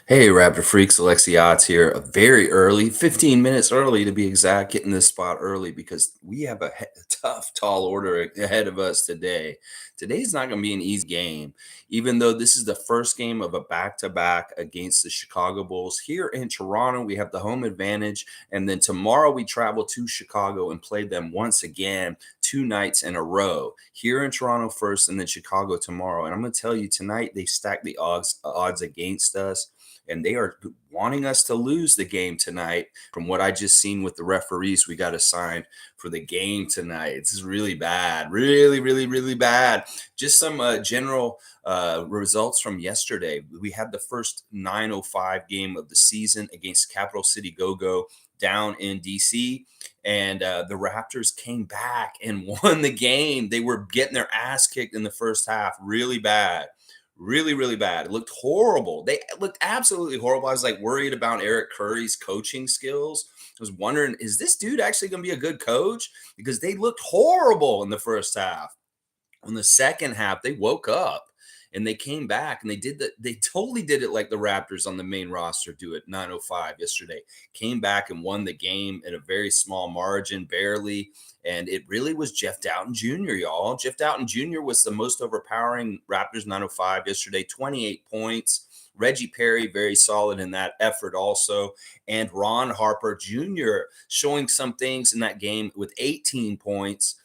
Hey, Raptor Freaks, Alexiot here. Very early, 15 minutes early to be exact, getting this spot early because we have a tough, tall order ahead of us today. Today's not going to be an easy game, even though this is the first game of a back to back against the Chicago Bulls. Here in Toronto, we have the home advantage. And then tomorrow we travel to Chicago and play them once again, 2 nights in a row. Here in Toronto first, and then Chicago tomorrow. And I'm going to tell you, tonight they stack the odds against us, and they are wanting us to lose the game tonight. From what I just seen with the referees, we got assigned for the game tonight. This is really bad, really, really, really bad. Just some general results from yesterday. We had the first 9:05 game of the season against Capital City Go-Go down in DC, and the Raptors came back and won the game. They were getting their ass kicked in the first half, really bad. Really, really bad. It looked horrible. They looked absolutely horrible. I was like worried about Eric Curry's coaching skills. I was wondering, is this dude actually going to be a good coach? Because they looked horrible in the first half. In the second half, they woke up and they came back and they totally did it like the Raptors on the main roster do at 9:05 yesterday. Came back and won the game in a very small margin, barely. And it really was Jeff Doughton Jr., y'all. Jeff Doughton Jr. was the most overpowering Raptors 9:05 yesterday, 28 points. Reggie Perry, very solid in that effort also. And Ron Harper Jr. showing some things in that game with 18 points,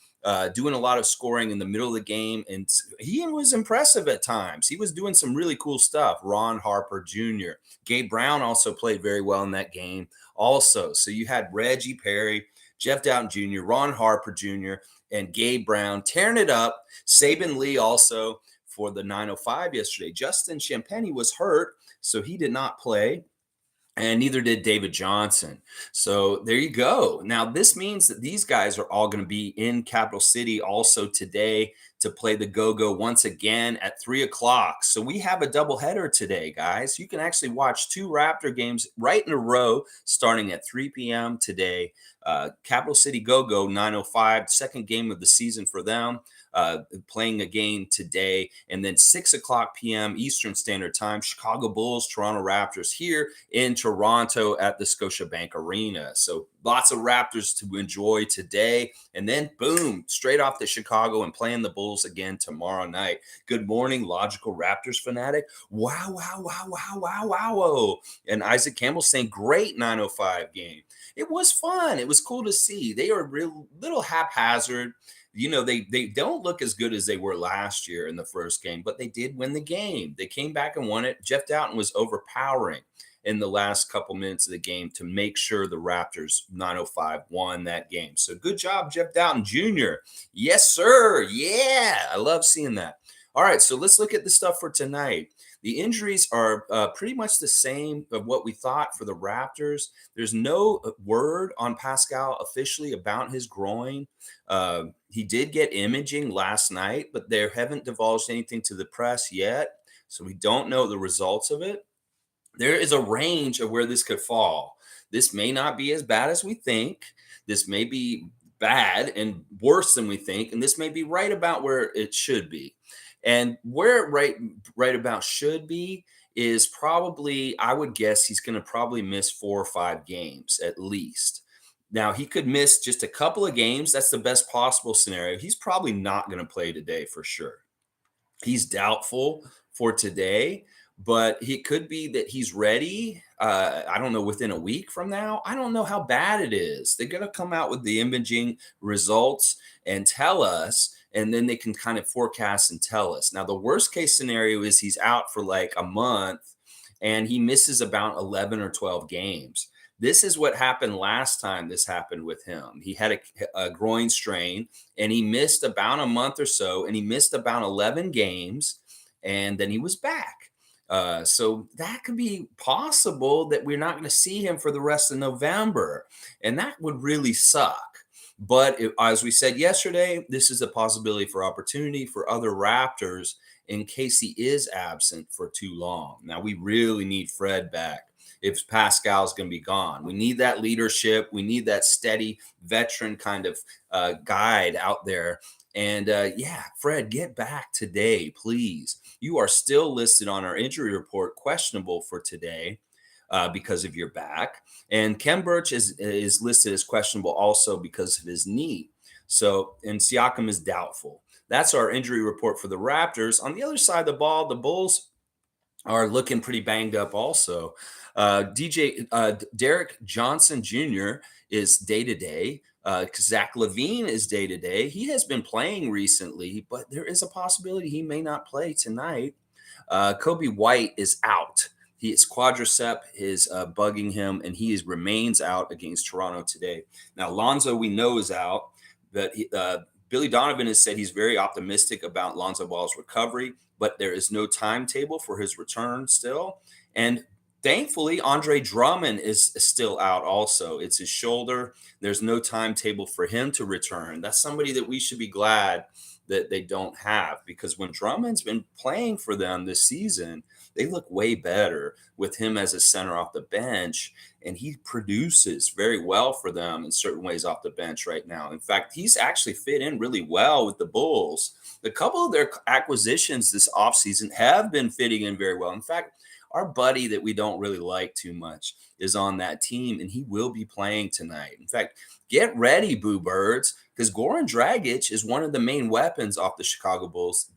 doing a lot of scoring in the middle of the game. And he was impressive at times. He was doing some really cool stuff. Ron Harper Jr. Gabe Brown also played very well in that game also. So you had Reggie Perry, Jeff Doughton Jr., Ron Harper Jr., and Gabe Brown tearing it up. Saban Lee also for the 9:05 yesterday. Justin Champagnie was hurt, so he did not play, and neither did David Johnson. So there you go. Now, this means that these guys are all going to be in Capital City also today to play the Go-Go once again at 3 o'clock. So we have a doubleheader today, guys. You can actually watch two Raptor games right in a row starting at 3 p.m. today. Capital City Go-Go 9:05, second game of the season for them. Playing a game today, and then 6 o'clock p.m. Eastern Standard Time, Chicago Bulls, Toronto Raptors here in Toronto at the Scotiabank Arena. So lots of Raptors to enjoy today, and then boom, straight off to Chicago and playing the Bulls again tomorrow night. Good morning, logical Raptors fanatic. Wow, wow, wow, wow, wow, wow. And Isaac Campbell saying great 9:05 game. It was fun. It was cool to see. They are real little haphazard. They don't look as good as they were last year in the first game, but they did win the game. They came back and won it. Jeff Doughton was overpowering in the last couple minutes of the game to make sure the Raptors 9:05 won that game. So good job, Jeff Doughton Jr. Yes, sir. Yeah, I love seeing that. All right, so let's look at the stuff for tonight. The injuries are pretty much the same of what we thought for the Raptors. There's no word on Pascal officially about his groin. He did get imaging last night, but they haven't divulged anything to the press yet. So we don't know the results of it. There is a range of where this could fall. This may not be as bad as we think. This may be bad and worse than we think. And this may be right about where it should be. And where right about should be is probably, I would guess he's going to probably miss 4 or 5 games at least. Now, he could miss just a couple of games. That's the best possible scenario. He's probably not going to play today for sure. He's doubtful for today, but it could be that he's ready. I don't know, within a week from now. I don't know how bad it is. They're going to come out with the imaging results and tell us, and then they can kind of forecast and tell us. Now, the worst case scenario is he's out for like a month and he misses about 11 or 12 games. This is what happened last time this happened with him. He had a groin strain and he missed about a month or so, and he missed about 11 games, and then he was back. So that could be possible that we're not going to see him for the rest of November, and that would really suck. But as we said yesterday, this is a possibility for opportunity for other Raptors in case he is absent for too long. Now, we really need Fred back if Pascal's going to be gone. We need that leadership. We need that steady veteran kind of guide out there. And yeah, Fred, get back today, please. You are still listed on our injury report, questionable for today because of your back. And Khem is listed as questionable also because of his knee. So, and Siakam is doubtful. That's our injury report for the Raptors. On the other side of the ball, the Bulls are looking pretty banged up also. Derek Johnson Jr. is day to day. Zach LaVine is day to day. He has been playing recently, but there is a possibility he may not play tonight. Kobe White is out. His quadricep is bugging him, and remains out against Toronto today. Now, Lonzo, we know, is out, but Billy Donovan has said he's very optimistic about Lonzo Ball's recovery, but there is no timetable for his return still. And thankfully, Andre Drummond is still out also. It's his shoulder. There's no timetable for him to return. That's somebody that we should be glad that they don't have, because when Drummond's been playing for them this season, they look way better with him as a center off the bench, and he produces very well for them in certain ways off the bench right now. In fact, he's actually fit in really well with the Bulls. A couple of their acquisitions this offseason have been fitting in very well. In fact, our buddy that we don't really like too much is on that team, and he will be playing tonight. In fact, get ready, Boo Birds, because Goran Dragic is one of the main weapons off the Chicago Bulls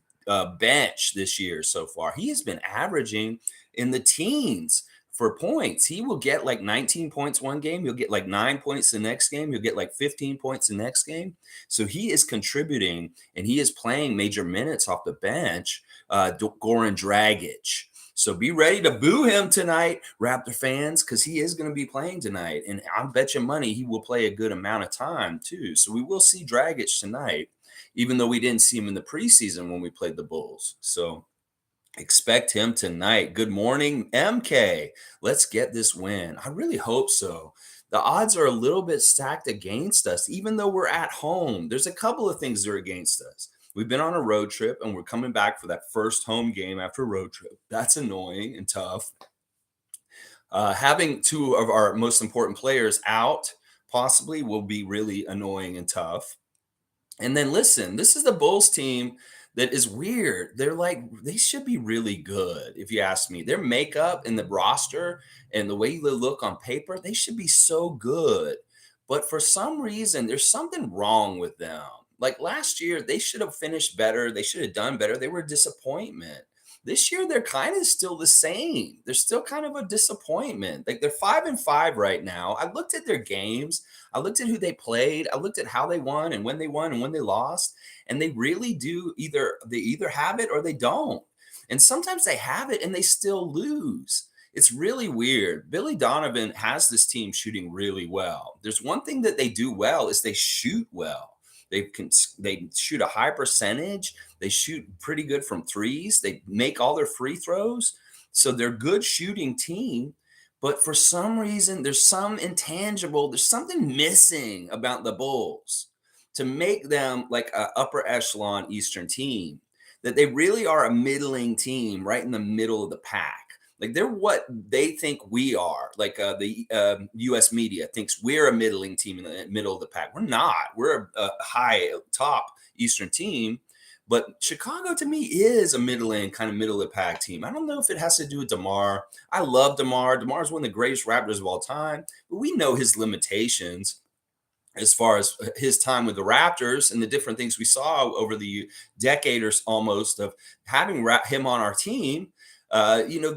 bench this year so far. He has been averaging in the teens for points. He will get like 19 points one game. He'll get like 9 points the next game. He'll get like 15 points the next game. So he is contributing, and he is playing major minutes off the bench, Goran Dragic. So be ready to boo him tonight, Raptor fans, because he is going to be playing tonight. And I'll bet you money he will play a good amount of time, too. So we will see Dragic tonight, even though we didn't see him in the preseason when we played the Bulls. So expect him tonight. Good morning, MK. Let's get this win. I really hope so. The odds are a little bit stacked against us, even though we're at home. There's a couple of things that are against us. We've been on a road trip, and we're coming back for that first home game after a road trip. That's annoying and tough. Having two of our most important players out possibly will be really annoying and tough. And then listen, this is the Bulls team that is weird. They should be really good, if you ask me. Their makeup and the roster and the way they look on paper, they should be so good. But for some reason, there's something wrong with them. Like last year, they should have finished better. They should have done better. They were a disappointment. This year, they're kind of still the same. They're still kind of a disappointment. Like they're 5-5 right now. I looked at their games. I looked at who they played. I looked at how they won and when they lost. And they really do they either have it or they don't. And sometimes they have it and they still lose. It's really weird. Billy Donovan has this team shooting really well. There's one thing that they do well is they shoot well. They shoot a high percentage. They shoot pretty good from threes. They make all their free throws. So they're a good shooting team. But for some reason, there's some intangible, there's something missing about the Bulls to make them like an upper echelon Eastern team, that they really are a middling team right in the middle of the pack. Like they're what they think we are. Like the U.S. media thinks we're a middling team in the middle of the pack. We're not. We're a high top Eastern team. But Chicago, to me, is a middle of the pack team. I don't know if it has to do with DeMar. I love DeMar. DeMar is one of the greatest Raptors of all time. But we know his limitations as far as his time with the Raptors and the different things we saw over the decade or almost of having him on our team.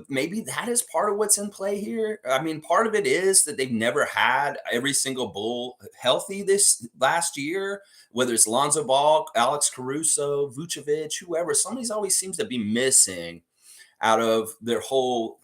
Maybe that is part of what's in play here. I mean, part of it is that they've never had every single Bull healthy this last year, whether it's Lonzo Ball, Alex Caruso, Vucevic, whoever. Somebody's always seems to be missing out of their whole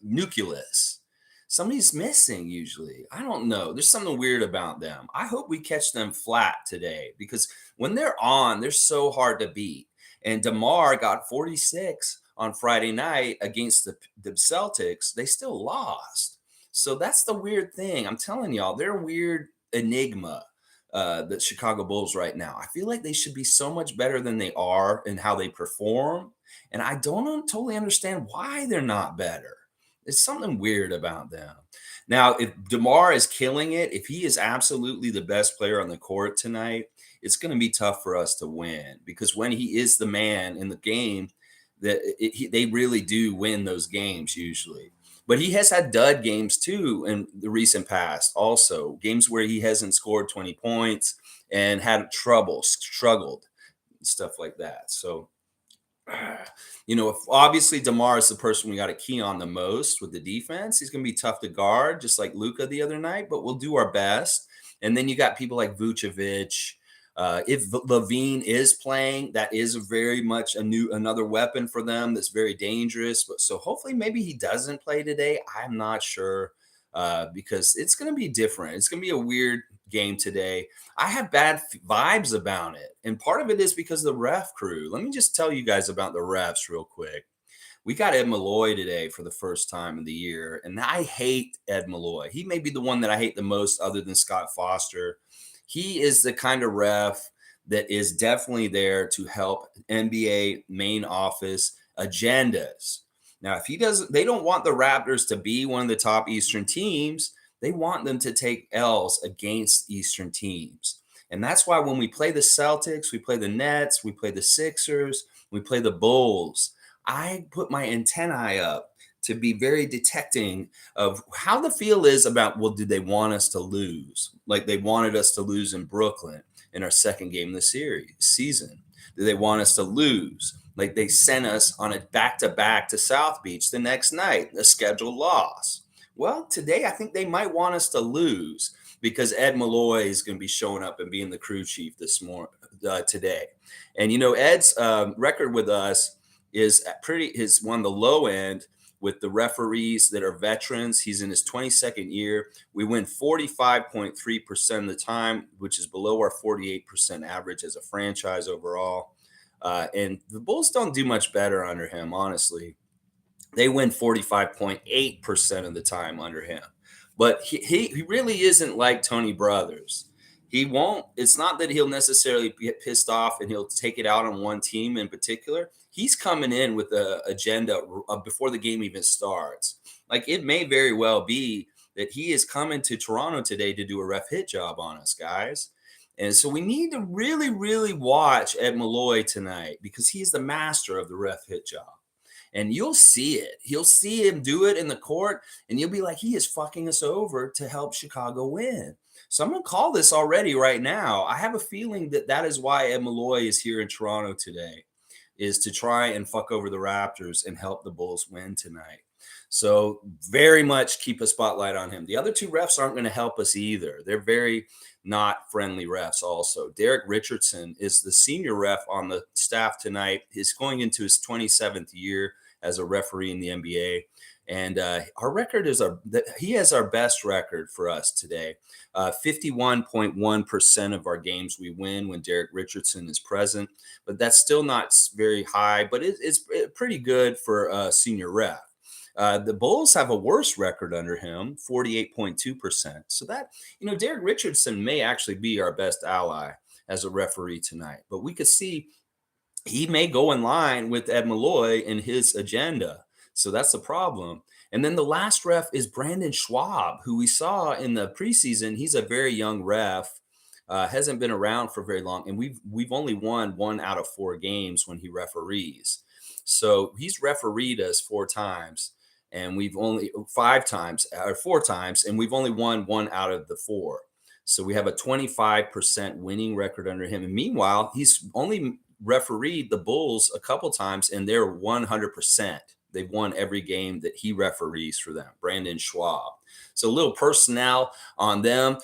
nucleus. Somebody's missing usually. I don't know. There's something weird about them. I hope we catch them flat today, because when they're on, they're so hard to beat. And DeMar got 46 on Friday night against the Celtics. They still lost. So that's the weird thing. I'm telling y'all, they're a weird enigma, the Chicago Bulls right now. I feel like they should be so much better than they are in how they perform. And I don't totally understand why they're not better. There's something weird about them. Now, if DeMar is killing it, if he is absolutely the best player on the court tonight, it's going to be tough for us to win because when he is the man in the game, they really do win those games usually. But he has had dud games too in the recent past. Also, games where he hasn't scored 20 points and had struggled, stuff like that. So, if obviously DeMar is the person we got to key on the most with the defense. He's going to be tough to guard, just like Luka the other night, but we'll do our best. And then you got people like Vucevic. If Levine is playing, that is very much another weapon for them that's very dangerous. But so hopefully maybe he doesn't play today. I'm not sure because it's going to be different. It's going to be a weird game today. I have bad vibes about it. And part of it is because of the ref crew. Let me just tell you guys about the refs real quick. We got Ed Malloy today for the first time of the year. And I hate Ed Malloy. He may be the one that I hate the most other than Scott Foster. He is the kind of ref that is definitely there to help NBA main office agendas. Now, if he doesn't, they don't want the Raptors to be one of the top Eastern teams. They want them to take L's against Eastern teams. And that's why when we play the Celtics, we play the Nets, we play the Sixers, we play the Bulls, I put my antennae up to be very detecting of how the feel is about, well, did they want us to lose? Like they wanted us to lose in Brooklyn in our second game of the season. Did they want us to lose? Like they sent us on a back-to-back to South Beach the next night, a scheduled loss. Well, today I think they might want us to lose because Ed Malloy is going to be showing up and being the crew chief today. And Ed's record with us is one of the low end with the referees that are veterans. He's in his 22nd year. We win 45.3% of the time, which is below our 48% average as a franchise overall. And the Bulls don't do much better under him, honestly. They win 45.8% of the time under him. But he really isn't like Tony Brothers. It's not that he'll necessarily get pissed off and he'll take it out on one team in particular. He's coming in with an agenda before the game even starts. Like it may very well be that he is coming to Toronto today to do a ref hit job on us, guys. And so we need to really, really watch Ed Malloy tonight because he's the master of the ref hit job. And you'll see it. You'll see him do it in the court, and you'll be like, he is fucking us over to help Chicago win. So I'm going to call this already right now. I have a feeling that is why Ed Malloy is here in Toronto today, is to try and fuck over the Raptors and help the Bulls win tonight. So very much keep a spotlight on him. The other two refs aren't going to help us either. They're very not friendly refs also. Derek Richardson is the senior ref on the staff tonight. He's going into his 27th year as a referee in the NBA. And our record he has our best record for us today. 51.1% of our games we win when Derek Richardson is present, but that's still not very high, but it's pretty good for a senior ref. The Bulls have a worse record under him, 48.2%. So that, Derek Richardson may actually be our best ally as a referee tonight, but we could see he may go in line with Ed Malloy and his agenda. So that's the problem. And then the last ref is Brandon Schwab, who we saw in the preseason. He's a very young ref, hasn't been around for very long. And we've only won 1 out of 4 games when he referees. So he's refereed us 4 times. And we've only 4 times, and we've only won 1 out of the 4. So we have a 25% winning record under him. And meanwhile, he's only refereed the Bulls a couple times, and they're 100%. They've won every game that he referees for them, Brandon Schwab. So a little personnel on them.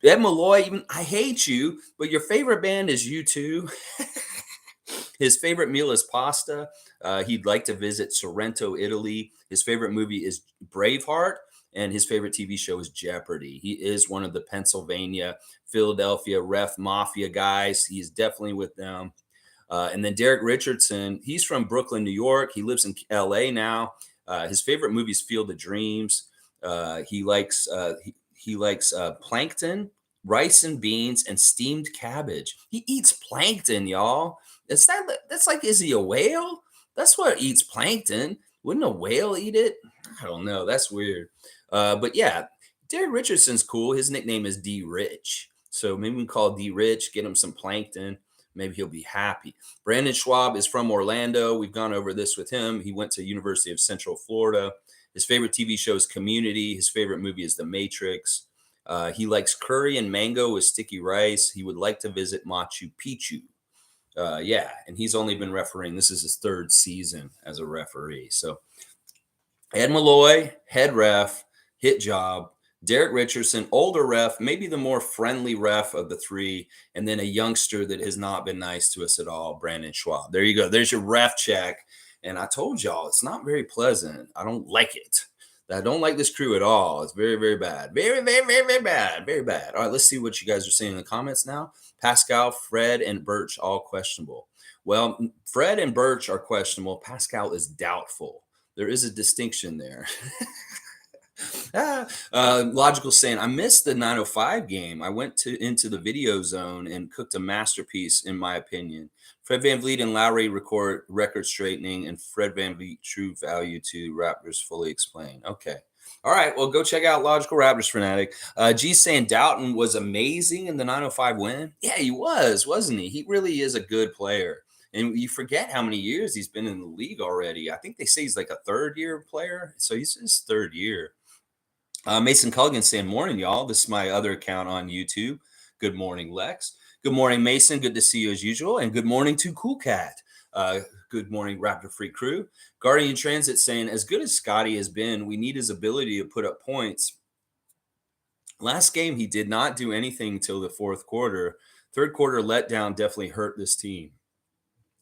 Ed Malloy, I hate you, but your favorite band is U2. His favorite meal is pasta. He'd like to visit Sorrento, Italy. His favorite movie is Braveheart, and his favorite TV show is Jeopardy. He is one of the Pennsylvania, Philadelphia ref mafia guys. He's definitely with them. And then Derek Richardson, he's from Brooklyn, New York. He lives in LA now. His favorite movie is Field of Dreams. He likes plankton, rice and beans, and steamed cabbage. He eats plankton, y'all. That's like, is he a whale? That's what eats plankton. Wouldn't a whale eat it? I don't know. That's weird. But yeah, Derek Richardson's cool. His nickname is D Rich. So maybe we can call D Rich, get him some plankton. Maybe he'll be happy. Brandon Schwab is from Orlando. We've gone over this with him. He went to University of Central Florida. His favorite TV show is Community. His favorite movie is The Matrix. He likes curry and mango with sticky rice. He would like to visit Machu Picchu. Yeah, and he's only been refereeing. This is his third season as a referee. So Ed Malloy, head ref, hit job. Derek Richardson, older ref, maybe the more friendly ref of the three, and then a youngster that has not been nice to us at all, Brandon Schwab. There you go. There's your ref check. And I told y'all it's not very pleasant. I don't like it. I don't like this crew at all. It's very, very bad. Very, very, very, very bad. Very bad. All right, let's see what you guys are saying in the comments now. Pascal, Fred, and Birch all questionable. Well, Fred and Birch are questionable. Pascal is doubtful. There is a distinction there. Logical saying, I missed the 905 game. I went into the video zone and cooked a masterpiece, in my opinion. Fred VanVleet and Lowry record record straightening, and Fred VanVleet true value to Raptors fully explained. Okay. All right. Well, go check out Logical Raptors Fanatic. G saying Doughton was amazing in the 905 win. Yeah, he was, wasn't he? He really is a good player. And you forget how many years he's been in the league already. I think they say he's like a third-year player. So he's in his third year. Mason Culligan saying, morning, y'all. This is my other account on YouTube. Good morning, Lex. Good morning, Mason. Good to see you as usual. And good morning to Cool Cat. Good morning, Raptor Free Crew. Guardian Transit saying, as good as Scottie has been, we need his ability to put up points. Last game, he did not do anything until the fourth quarter. Third quarter letdown definitely hurt this team.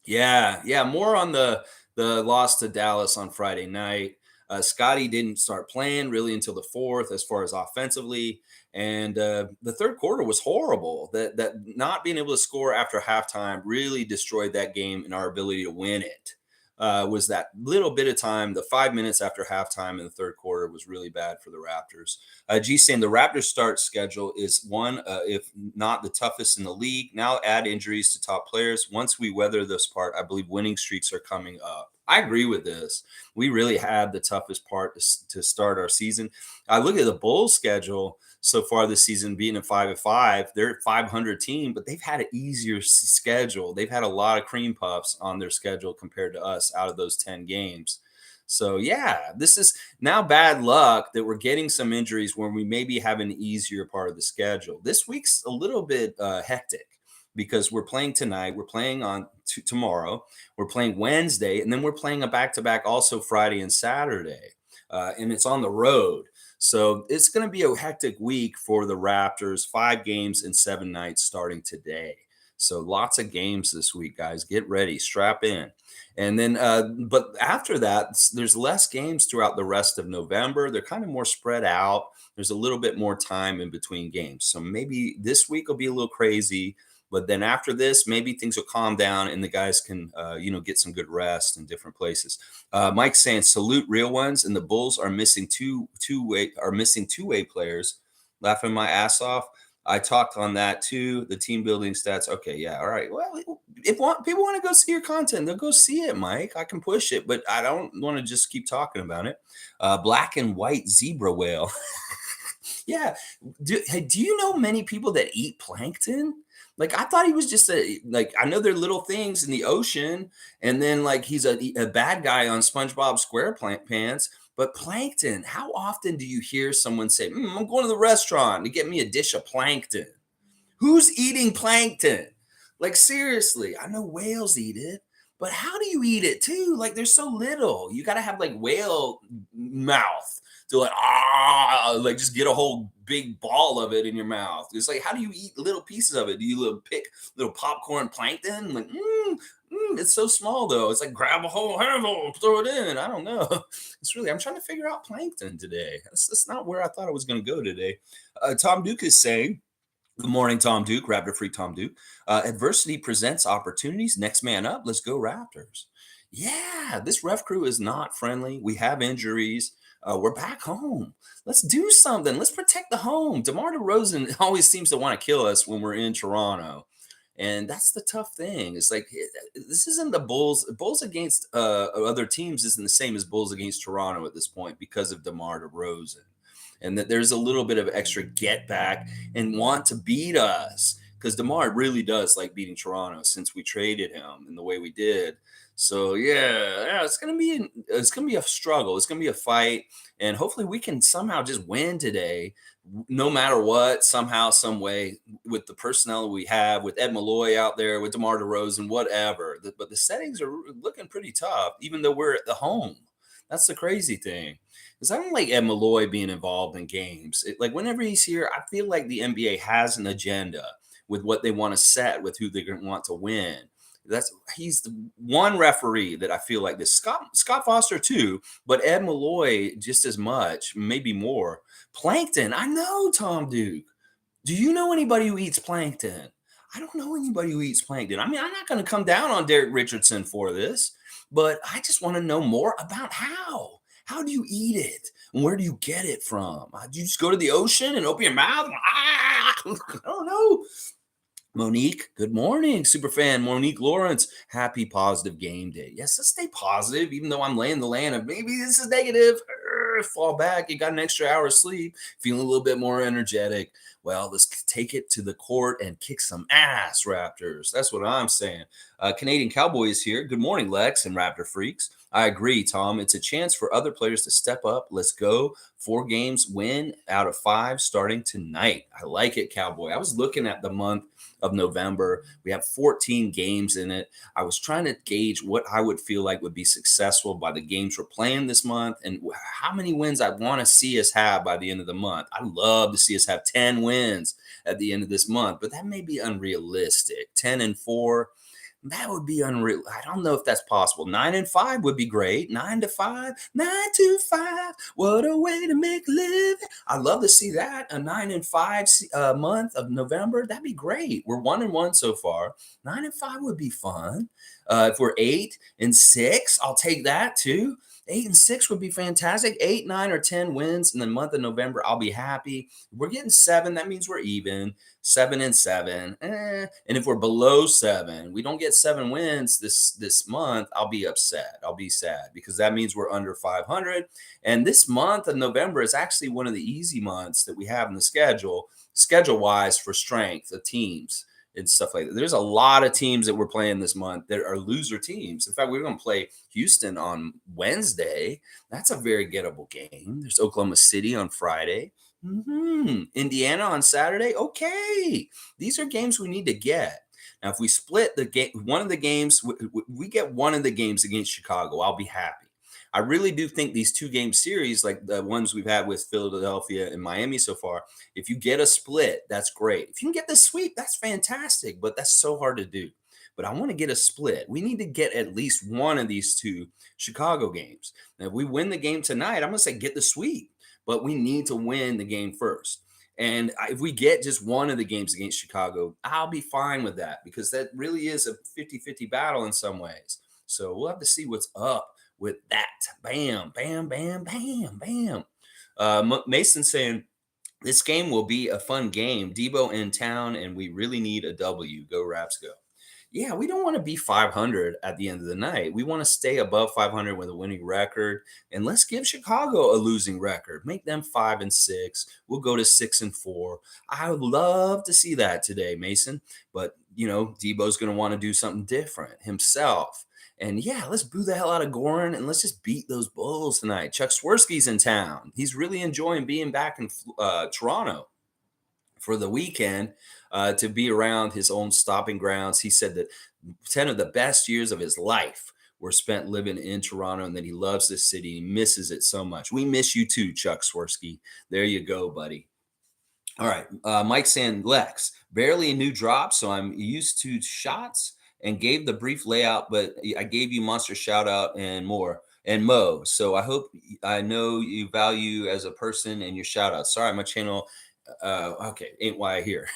Yeah. More on the loss to Dallas on Friday night. Scottie didn't start playing really until the fourth, as far as offensively, and the third quarter was horrible. That not being able to score after halftime really destroyed that game and our ability to win it. Was that little bit of time, the 5 minutes after halftime in the third quarter was really bad for the Raptors. G saying the Raptors start schedule is one, if not the toughest in the league. Now add injuries to top players. Once we weather this part, I believe winning streaks are coming up. I agree with this. We really had the toughest part to start our season. I look at the Bulls schedule so far this season, being a 5-5. They're a 500 team, but they've had an easier schedule. They've had a lot of cream puffs on their schedule compared to us out of those 10 games. So, yeah, this is now bad luck that we're getting some injuries when we maybe have an easier part of the schedule. This week's a little bit hectic because we're playing tonight. We're playing on tomorrow. We're playing Wednesday, and then we're playing a back-to-back also Friday and Saturday, and it's on the road. So it's going to be a hectic week for the Raptors. 5 games in 7 nights starting today. So lots of games this week, guys. Get ready. Strap in. And then, but after that, there's less games throughout the rest of November. They're kind of more spread out. There's a little bit more time in between games. So maybe this week will be a little crazy. But then after this, maybe things will calm down and the guys can, get some good rest in different places. Mike's saying, salute real ones, and the Bulls are missing two-way players. Laughing my ass off. I talked on that too. The team building stats. Okay, yeah, all right. Well, if people want to go see your content, they'll go see it, Mike. I can push it, but I don't want to just keep talking about it. Black and white zebra whale. Yeah. Do you know many people that eat plankton? Like, I thought he was just I know they're little things in the ocean, and then like he's a bad guy on SpongeBob SquarePants. But plankton, how often do you hear someone say, I'm going to the restaurant to get me a dish of plankton? Who's eating plankton? Like, seriously, I know whales eat it, but how do you eat it too? Like, there's so little. You got to have like whale mouth to like just get a whole big ball of it in your mouth. It's like, how do you eat little pieces of it? Do you pick little popcorn plankton? Like, it's so small though. It's like grab a whole handful, throw it in. I don't know. I'm trying to figure out plankton today. That's not where I thought I was going to go today. Tom Duke is saying, good morning, Tom Duke, Raptor Freak Tom Duke. Adversity presents opportunities. Next man up. Let's go Raptors. Yeah, this ref crew is not friendly. We have injuries. We're back home. Let's do something. Let's protect the home. DeMar DeRozan always seems to want to kill us when we're in Toronto. And that's the tough thing. It's like, this isn't the Bulls. Bulls against other teams isn't the same as Bulls against Toronto at this point because of DeMar DeRozan. and that there's a little bit of extra get back and want to beat us because DeMar really does like beating Toronto since we traded him in the way we did. So yeah, it's gonna be a struggle. It's gonna be a fight, and hopefully we can somehow just win today, no matter what, somehow, some way, with the personnel we have, with Ed Malloy out there, with DeMar DeRozan, whatever. But the settings are looking pretty tough, even though we're at the home. That's the crazy thing. Because I don't like Ed Malloy being involved in games. Like whenever he's here, I feel like the NBA has an agenda with what they want to set, with who they're going to want to win. He's the one referee that I feel like this. Scott Foster too, but Ed Malloy just as much, maybe more. Plankton, I know Tom Duke. Do you know anybody who eats plankton? I don't know anybody who eats plankton. I mean, I'm not going to come down on Derek Richardson for this, but I just want to know more about how. How do you eat it? And where do you get it from? Do you just go to the ocean and open your mouth? I don't know. Monique, good morning. Superfan Monique Lawrence, happy positive game day. Yes, let's stay positive, even though I'm laying the land of maybe this is negative. Fall back. You got an extra hour of sleep, feeling a little bit more energetic. Well, let's take it to the court and kick some ass, Raptors. That's what I'm saying. Canadian Cowboy is here. Good morning, Lex and Raptor Freaks. I agree, Tom. It's a chance for other players to step up. Let's go. 4 games win out of 5 starting tonight. I like it, Cowboy. I was looking at the month of November. We have 14 games in it. I was trying to gauge what I would feel like would be successful by the games we're playing this month and how many wins I want to see us have by the end of the month. I'd love to see us have 10 wins at the end of this month, but that may be unrealistic. 10-4. That would be unreal. I don't know if that's possible. 9-5 would be great. 9-5, 9-5. What a way to make a living. I'd love to see that. A 9-5 month of November. That'd be great. We're 1-1 so far. 9-5 would be fun. If we're 8-6, I'll take that too. 8-6 would be fantastic. 8, 9, or 10 wins in the month of November. I'll be happy. If we're getting 7, that means we're even. 7-7. And if we're below 7, we don't get 7 wins this month, I'll be upset. I'll be sad because that means we're under 500. And this month of November is actually one of the easy months that we have in the schedule-wise for strength of teams and stuff like that. There's a lot of teams that we're playing this month that are loser teams. In fact, we're going to play Houston on Wednesday. That's a very gettable game. There's Oklahoma City on Friday. Indiana on Saturday. Okay. These are games we need to get. Now, if we split the game, one of the games, we get one of the games against Chicago, I'll be happy. I really do think these 2-game series, like the ones we've had with Philadelphia and Miami so far, if you get a split, that's great. If you can get the sweep, that's fantastic, but that's so hard to do. But I want to get a split. We need to get at least one of these 2 Chicago games. Now, if we win the game tonight, I'm going to say get the sweep, but we need to win the game first. And if we get just one of the games against Chicago, I'll be fine with that because that really is a 50-50 battle in some ways. So we'll have to see what's up with that. Bam, bam, bam, bam, bam. Mason saying, this game will be a fun game. Debo in town, and we really need a W. Go Raps, go. Yeah, we don't want to be 500 at the end of the night. We want to stay above 500 with a winning record. And let's give Chicago a losing record. Make them 5-6. We'll go to 6-4. I would love to see that today, Mason. But, Debo's going to want to do something different himself. And yeah, let's boo the hell out of Goran and let's just beat those Bulls tonight. Chuck Swirsky's in town. He's really enjoying being back in Toronto for the weekend to be around his own stopping grounds. He said that 10 of the best years of his life were spent living in Toronto and that he loves this city. He misses it so much. We miss you too, Chuck Swirsky. There you go, buddy. All right. Mike saying, Lex, barely a new drop, so I'm used to shots and gave the brief layout, but I gave you monster shout out and more. And Mo, so I know you value as a person and your shout out. Sorry, my channel okay, ain't why I hear.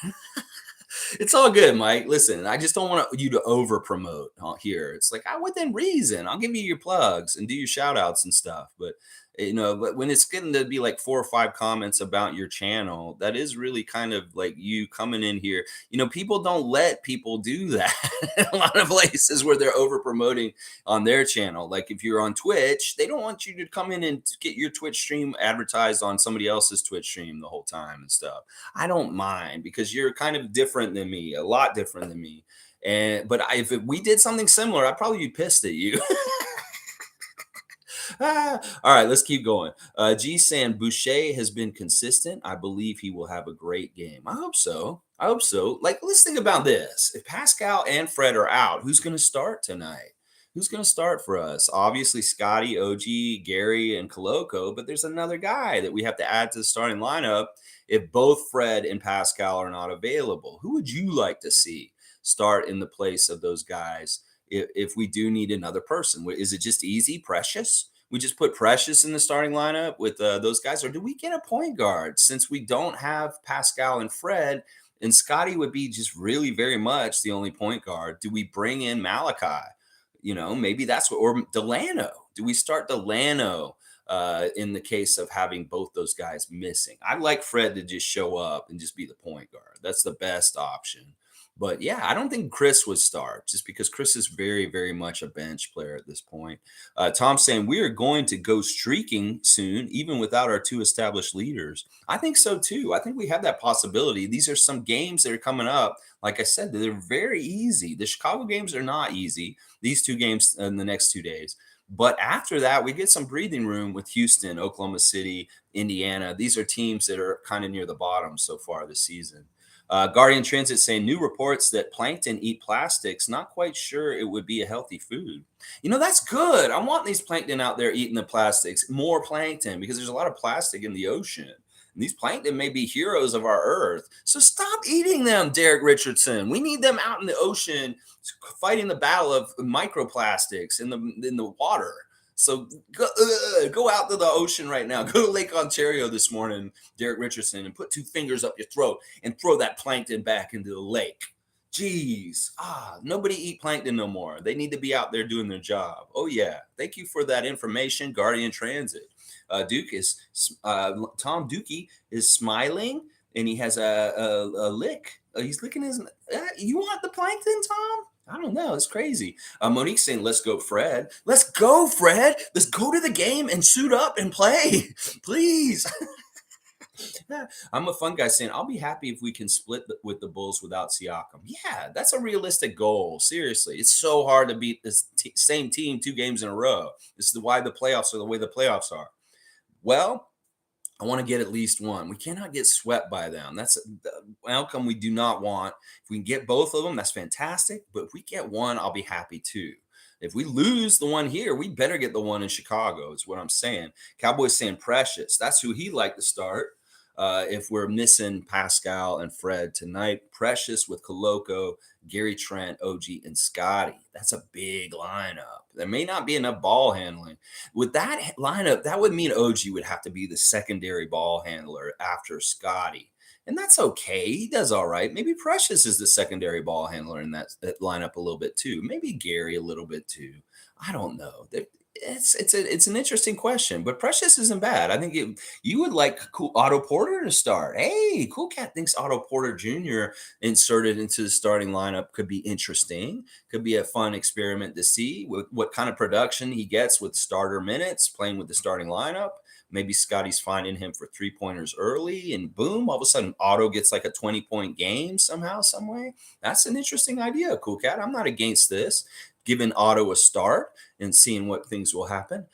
It's all good, Mike. Listen, I just don't want you to over promote here. It's like within reason. I'll give you your plugs and do your shout outs and stuff. But But when it's getting to be like 4 or 5 comments about your channel, that is really kind of like you coming in here. People don't let people do that in a lot of places where they're over promoting on their channel. Like if you're on Twitch, they don't want you to come in and get your Twitch stream advertised on somebody else's Twitch stream the whole time and stuff. I don't mind because you're kind of different than me, a lot different than me. If we did something similar, I'd probably be pissed at you. All right, let's keep going. G saying Boucher has been consistent. I believe he will have a great game. I hope so. I hope so. Like, let's think about this. If Pascal and Fred are out, who's going to start tonight? Who's going to start for us? Obviously, Scottie, OG, Gary, and Koloko, but there's another guy that we have to add to the starting lineup if both Fred and Pascal are not available. Who would you like to see start in the place of those guys if we do need another person? Is it just easy, Precious? We just put Precious in the starting lineup with those guys, or do we get a point guard since we don't have Pascal and Fred, and Scottie would be just really very much the only point guard? Do we bring in Malachi? Maybe that's what, or Delano. Do we start Delano in the case of having both those guys missing? I'd like Fred to just show up and just be the point guard. That's the best option. But yeah, I don't think Chris would start just because Chris is very, very much a bench player at this point. Tom's saying we are going to go streaking soon, even without our 2 established leaders. I think so too. I think we have that possibility. These are some games that are coming up. Like I said, they're very easy. The Chicago games are not easy. These 2 games in the next 2 days. But after that, we get some breathing room with Houston, Oklahoma City, Indiana. These are teams that are kind of near the bottom so far this season. Guardian Transit saying new reports that plankton eat plastics. Not quite sure it would be a healthy food. That's good. I want these plankton out there eating the plastics, more plankton, because there's a lot of plastic in the ocean. And these plankton may be heroes of our earth. So stop eating them, Derek Richardson. We need them out in the ocean fighting the battle of microplastics in the water. So go out to the ocean right now. Go to Lake Ontario this morning, Derek Richardson, and put 2 fingers up your throat and throw that plankton back into the lake. Jeez. Nobody eat plankton no more. They need to be out there doing their job. Oh, yeah. Thank you for that information, Guardian Transit. Tom Dookie is smiling, and he has a lick. He's licking his. You want the plankton, Tom? I don't know. It's crazy. Monique saying, let's go, Fred. Let's go, Fred. Let's go to the game and suit up and play. Please. I'm a fun guy saying, I'll be happy if we can split with the Bulls without Siakam. Yeah, that's a realistic goal. Seriously. It's so hard to beat this same team 2 games in a row. This is why the playoffs are the way the playoffs are. Well, I want to get at least one. We cannot get swept by them. That's the outcome we do not want. If we can get both of them, that's fantastic. But if we get one, I'll be happy too. If we lose the one here, we better get the one in Chicago, is what I'm saying. Cowboys saying Precious. That's who he'd like to start. If we're missing Pascal and Fred tonight, Precious with Koloko, Gary Trent, OG, and Scottie. That's a big lineup. There may not be enough ball handling. With that lineup, that would mean OG would have to be the secondary ball handler after Scottie. And that's okay. He does all right. Maybe Precious is the secondary ball handler in that lineup a little bit too. Maybe Gary a little bit too. I don't know. It's an interesting question, but Precious isn't bad. I think you would like Otto Porter to start. Hey, Cool Cat thinks Otto Porter Jr. inserted into the starting lineup could be interesting. Could be a fun experiment to see what kind of production he gets with starter minutes playing with the starting lineup. Maybe Scottie's finding him for 3-pointers early, and boom, all of a sudden Otto gets like a 20-point game somehow, some way. That's an interesting idea, Cool Cat. I'm not against this. Giving Otto a start and seeing what things will happen.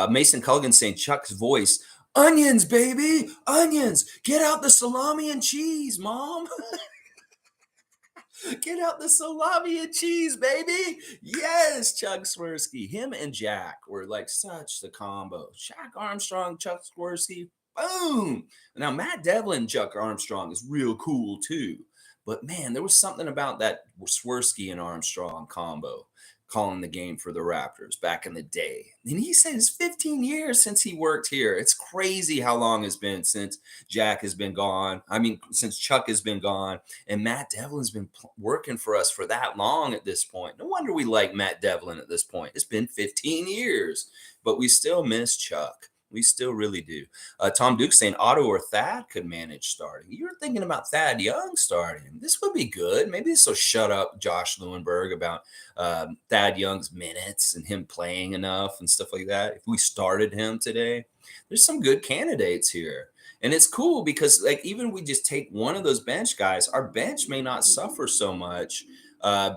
Mason Culligan saying Chuck's voice, onions, baby, onions. Get out the salami and cheese, Mom. Get out the salami and cheese, baby. Yes, Chuck Swirsky. Him and Jack were like such the combo. Jack Armstrong, Chuck Swirsky, boom. Now, Matt Devlin, Chuck Armstrong is real cool too. But man, there was something about that Swirsky and Armstrong combo calling the game for the Raptors back in the day. And he said it's 15 years since he worked here. It's crazy how long it's been since Jack has been gone. I mean, since Chuck has been gone. And Matt Devlin's been working for us for that long at this point. No wonder we like Matt Devlin at this point. It's been 15 years, but we still miss Chuck. We still really do. Tom Duke saying Otto or Thad could manage starting. You're thinking about Thad Young starting. This would be good. Maybe this will shut up Josh Lewenberg about Thad Young's minutes and him playing enough and stuff like that. If we started him today, there's some good candidates here. And it's cool because, like, even we just take one of those bench guys, our bench may not suffer so much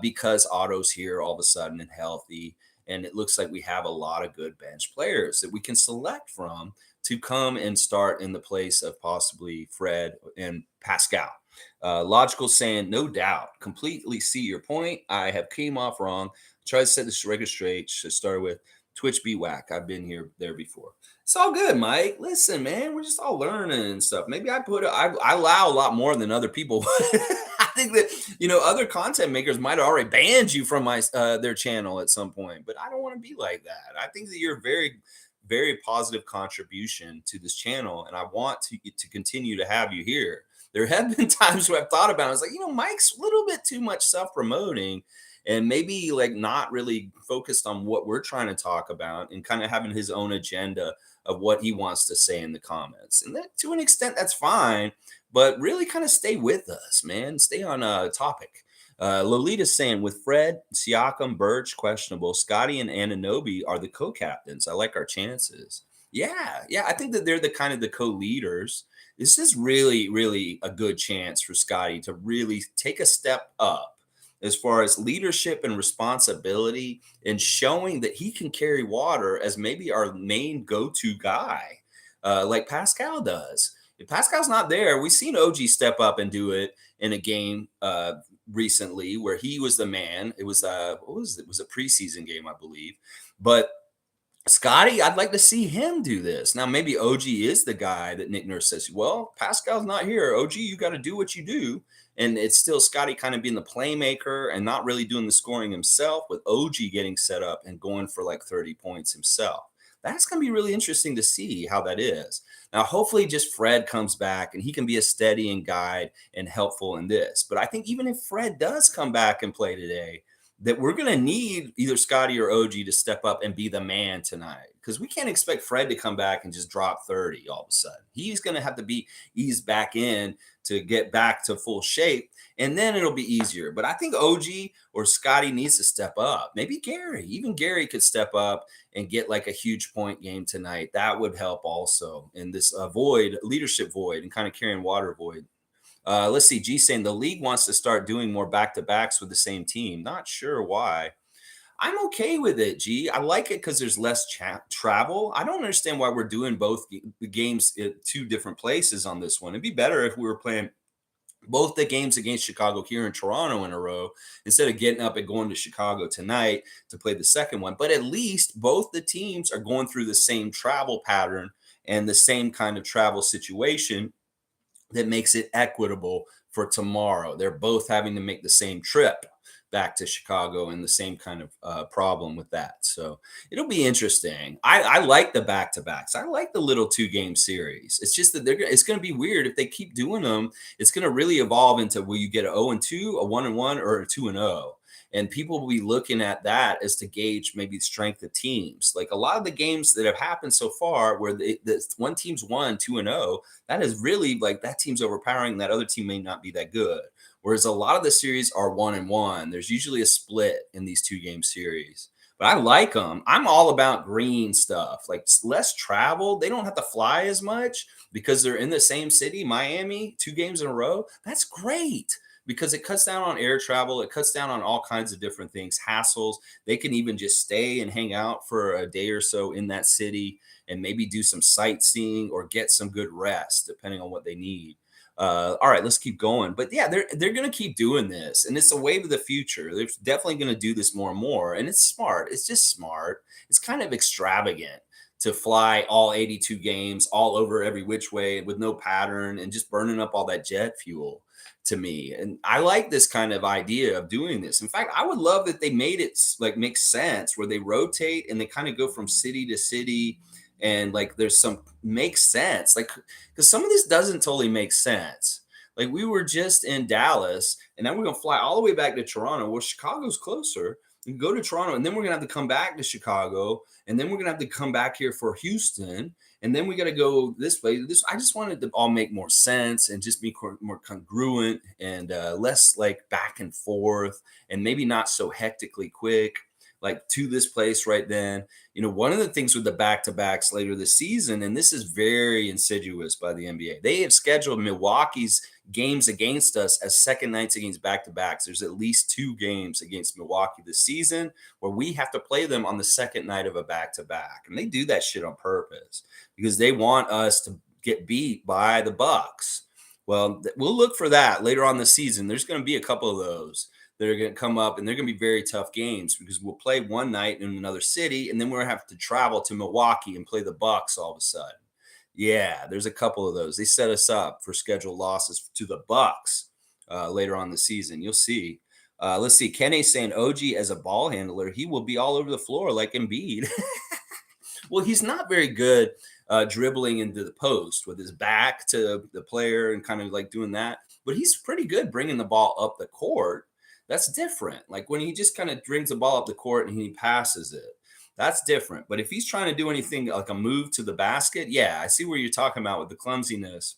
because Otto's here all of a sudden and healthy. And it looks like we have a lot of good bench players that we can select from to come and start in the place of possibly Fred and Pascal. Logical saying, no doubt, completely see your point. I have came off wrong. Try to set this record straight. Should start with Twitch BWAC. I've been here there before. It's all good, Mike. Listen, man, we're just all learning and stuff. Maybe I allow a lot more than other people. I think that other content makers might have already banned you from my their channel at some point, but I don't want to be like that. I think that you're a very, very positive contribution to this channel, and I want to continue to have you here. There have been times where I've thought about it. I was like, Mike's a little bit too much self-promoting and maybe like not really focused on what we're trying to talk about and kind of having his own agenda of what he wants to say in the comments. And that, to an extent, that's fine, but really kind of stay with us, man. Stay on a topic. Lolita's saying with Fred, Siakam, Birch, questionable. Scottie and Anunoby are the co-captains. I like our chances. Yeah. I think that they're the kind of the co-leaders. This is really, really a good chance for Scottie to really take a step up as far as leadership and responsibility and showing that he can carry water as maybe our main go-to guy, like Pascal does. If Pascal's not there, we've seen OG step up and do it in a game recently where he was the man. It was what was it? It was a preseason game, I believe. But Scottie, I'd like to see him do this. Now, maybe OG is the guy that Nick Nurse says, well, Pascal's not here. OG, you got to do what you do. And it's still Scottie kind of being the playmaker and not really doing the scoring himself, with OG getting set up and going for like 30 points himself. That's going to be really interesting to see how that is. Now, hopefully just Fred comes back and he can be a steadying guide and helpful in this. But I think even if Fred does come back and play today, that we're going to need either Scottie or OG to step up and be the man tonight, because we can't expect Fred to come back and just drop 30 all of a sudden. He's going to have to be eased back in to get back to full shape, and then it'll be easier. But I think OG or Scottie needs to step up. Maybe Gary, even Gary could step up and get like a huge point game tonight. That would help also in this leadership void and kind of carrying water void. Let's see. G saying the league wants to start doing more back-to-backs with the same team. Not sure why. I'm okay with it, G. I like it because there's less travel. I don't understand why we're doing both the games at two different places on this one. It'd be better if we were playing both the games against Chicago here in Toronto in a row instead of getting up and going to Chicago tonight to play the second one. But at least both the teams are going through the same travel pattern and the same kind of travel situation that makes it equitable for tomorrow. They're both having to make the same trip back to Chicago and the same kind of problem with that. So it'll be interesting. I like the back-to-backs. I like the little 2-game series. It's just that it's going to be weird if they keep doing them. It's going to really evolve into, will you get an 0-2, a 1-1, or a 2-0? And people will be looking at that as to gauge maybe the strength of teams. Like a lot of the games that have happened so far where the one team's won 2-0, that is really like that team's overpowering. That other team may not be that good. Whereas a lot of the series are 1-1. There's usually a split in these 2-game series. But I like them. I'm all about green stuff, like less travel. They don't have to fly as much because they're in the same city, Miami, 2 games in a row. That's great, because it cuts down on air travel. It cuts down on all kinds of different things, hassles. They can even just stay and hang out for a day or so in that city and maybe do some sightseeing or get some good rest, depending on what they need. All right, let's keep going. But yeah, they're going to keep doing this, and it's a wave of the future. They're definitely going to do this more and more, and it's smart. It's just smart. It's kind of extravagant to fly all 82 games all over every which way with no pattern and just burning up all that jet fuel to me. And I like this kind of idea of doing this. In fact, I would love that they made it like make sense where they rotate and they kind of go from city to city, and like there's some makes sense, like because some of this doesn't totally make sense. Like we were just in Dallas and now we're gonna fly all the way back to Toronto. Well, Chicago's closer, and go to Toronto, and then we're gonna have to come back to Chicago, and then we're gonna have to come back here for Houston, and then we got to go this way. This I just wanted to all make more sense and just be more congruent and less like back and forth, and maybe not so hectically quick, like to this place right then. One of the things with the back-to-backs later this season, and this is very insidious by the NBA, they have scheduled Milwaukee's games against us as second nights against back-to-backs. There's at least 2 games against Milwaukee this season where we have to play them on the second night of a back-to-back. And they do that shit on purpose because they want us to get beat by the Bucks. Well, we'll look for that later on the season. There's going to be a couple of those that are going to come up, and they're going to be very tough games because we'll play one night in another city, and then we're going to have to travel to Milwaukee and play the Bucks all of a sudden. Yeah, there's a couple of those. They set us up for scheduled losses to the Bucks later on the season. You'll see. Let's see. Kenny's saying OG as a ball handler, he will be all over the floor like Embiid. Well, he's not very good dribbling into the post with his back to the player and kind of like doing that. But he's pretty good bringing the ball up the court. That's different. Like when he just kind of brings the ball up the court and he passes it. That's different. But if he's trying to do anything like a move to the basket, yeah, I see where you're talking about with the clumsiness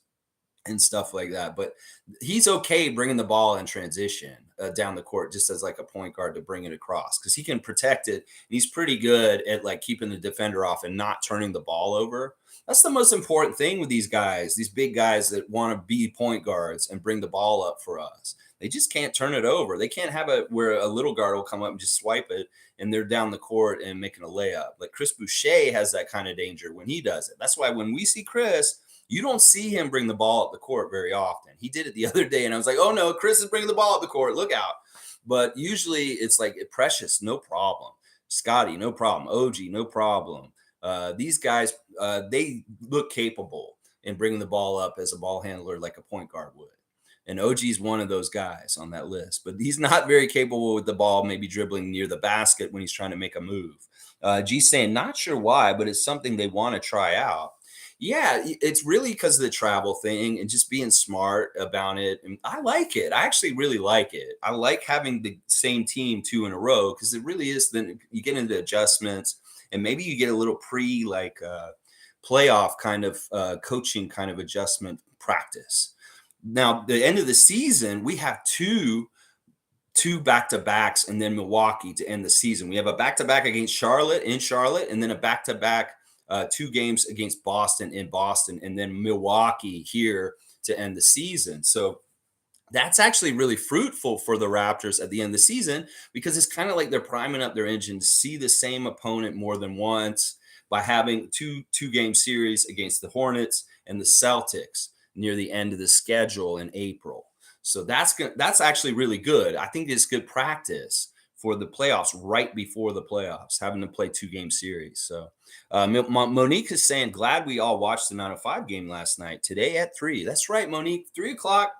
and stuff like that. But he's okay bringing the ball in transition down the court just as like a point guard to bring it across because he can protect it. And he's pretty good at like keeping the defender off and not turning the ball over. That's the most important thing with these guys, these big guys that want to be point guards and bring the ball up for us. They just can't turn it over. They can't have it where a little guard will come up and just swipe it and they're down the court and making a layup. Like Chris Boucher has that kind of danger when he does it. That's why when we see Chris, you don't see him bring the ball up the court very often. He did it the other day, and I was like, oh, no, Chris is bringing the ball up the court. Look out. But usually it's like Precious, no problem. Scottie, no problem. OG, no problem. These guys, they look capable in bringing the ball up as a ball handler like a point guard would. And OG is one of those guys on that list, but he's not very capable with the ball, maybe dribbling near the basket when he's trying to make a move. G saying, not sure why, but it's something they want to try out. Yeah, it's really because of the travel thing and just being smart about it. And I like it. I actually really like it. I like having the same team 2 in a row because it really is. Then you get into adjustments and maybe you get a little playoff kind of coaching kind of adjustment practice. Now, the end of the season, we have two back-to-backs and then Milwaukee to end the season. We have a back-to-back against Charlotte in Charlotte and then a back-to-back 2 games against Boston in Boston and then Milwaukee here to end the season. So that's actually really fruitful for the Raptors at the end of the season because it's kind of like they're priming up their engine to see the same opponent more than once by having two-game series against the Hornets and the Celtics near the end of the schedule in April. So that's actually really good. I think it's good practice for the playoffs right before the playoffs, having to play 2-game series. So Monique is saying, glad we all watched the 905 game last night. Today at 3. That's right, Monique. 3 o'clock,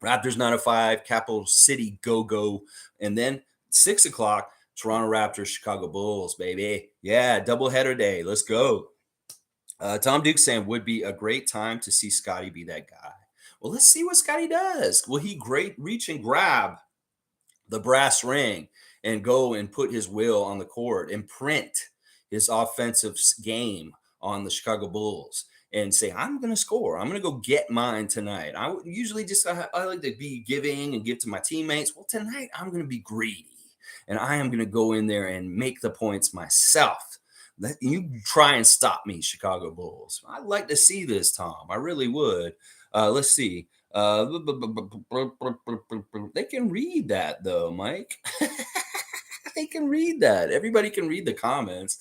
Raptors 905, Capital City Go-Go. And then 6 o'clock, Toronto Raptors, Chicago Bulls, baby. Yeah, doubleheader day. Let's go. Tom Duke saying, would be a great time to see Scottie be that guy. Well, let's see what Scottie does. Will he reach and grab the brass ring and go and put his will on the court and print his offensive game on the Chicago Bulls and say, I'm going to score. I'm going to go get mine tonight. I usually I like to be giving and give to my teammates. Well, tonight I'm going to be greedy and I am going to go in there and make the points myself. You try and stop me, Chicago Bulls. I'd like to see this, Tom. I really would. Let's see. They can read that, though, Mike. They can read that. Everybody can read the comments.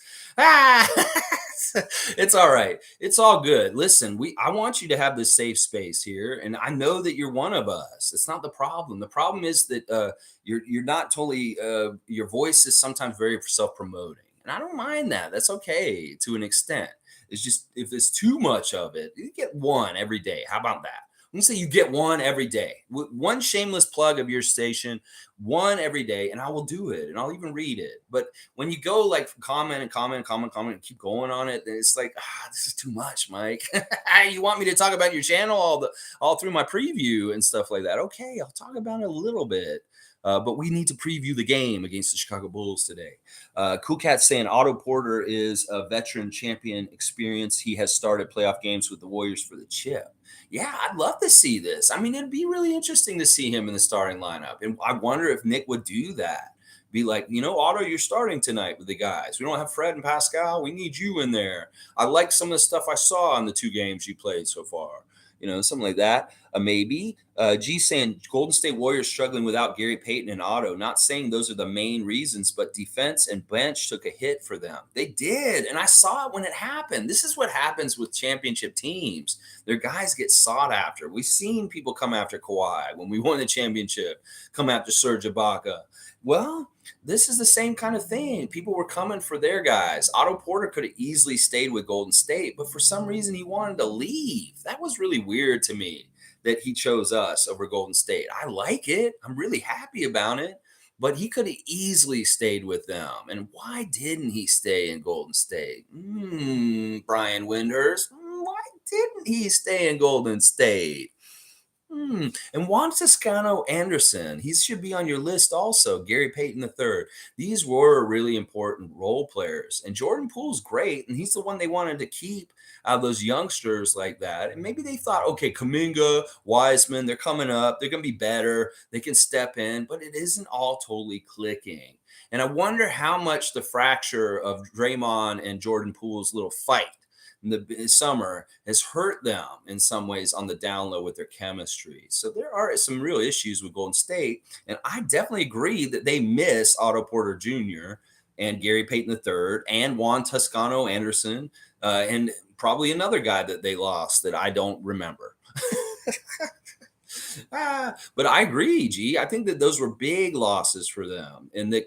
It's all right. It's all good. Listen, I want you to have this safe space here, and I know that you're one of us. It's not the problem. The problem is that you're not totally. Your voice is sometimes very self-promoting. And I don't mind that. That's okay to an extent. It's just if there's too much of it, you get one every day. How about that? I'm going to say you get one every day. One shameless plug of your station, one every day, and I will do it. And I'll even read it. But when you go like comment and keep going on it, then it's like, this is too much, Mike. You want me to talk about your channel all through my preview and stuff like that? Okay, I'll talk about it a little bit. But we need to preview the game against the Chicago Bulls today. Cool Cat saying Otto Porter is a veteran champion experience. He has started playoff games with the Warriors for the chip. Yeah, I'd love to see this. I mean, it'd be really interesting to see him in the starting lineup. And I wonder if Nick would do that. Be like, Otto, you're starting tonight with the guys. We don't have Fred and Pascal. We need you in there. I like some of the stuff I saw in the 2 games you played so far. Something like that. Maybe. G saying Golden State Warriors struggling without Gary Payton and Otto. Not saying those are the main reasons, but defense and bench took a hit for them. They did. And I saw it when it happened. This is what happens with championship teams. Their guys get sought after. We've seen people come after Kawhi when we won the championship, come after Serge Ibaka. Well, this is the same kind of thing. People were coming for their guys. Otto Porter could have easily stayed with Golden State, but for some reason he wanted to leave. That was really weird to me that he chose us over Golden State. I like it. I'm really happy about it, but he could have easily stayed with them. And why didn't he stay in Golden State? Brian Windhurst, why didn't he stay in Golden State? And Juan Toscano Anderson, he should be on your list also. Gary Payton III. These were really important role players. And Jordan Poole's great, and he's the one they wanted to keep out of those youngsters like that. And maybe they thought, okay, Kuminga, Wiseman, they're coming up. They're going to be better. They can step in, but it isn't all totally clicking. And I wonder how much the fracture of Draymond and Jordan Poole's little fight in the summer has hurt them in some ways on the down low with their chemistry. So there are some real issues with Golden State. And I definitely agree that they miss Otto Porter Jr. and Gary Payton III and Juan Toscano Anderson and probably another guy that they lost that I don't remember. But I agree, G. I think that those were big losses for them. And that,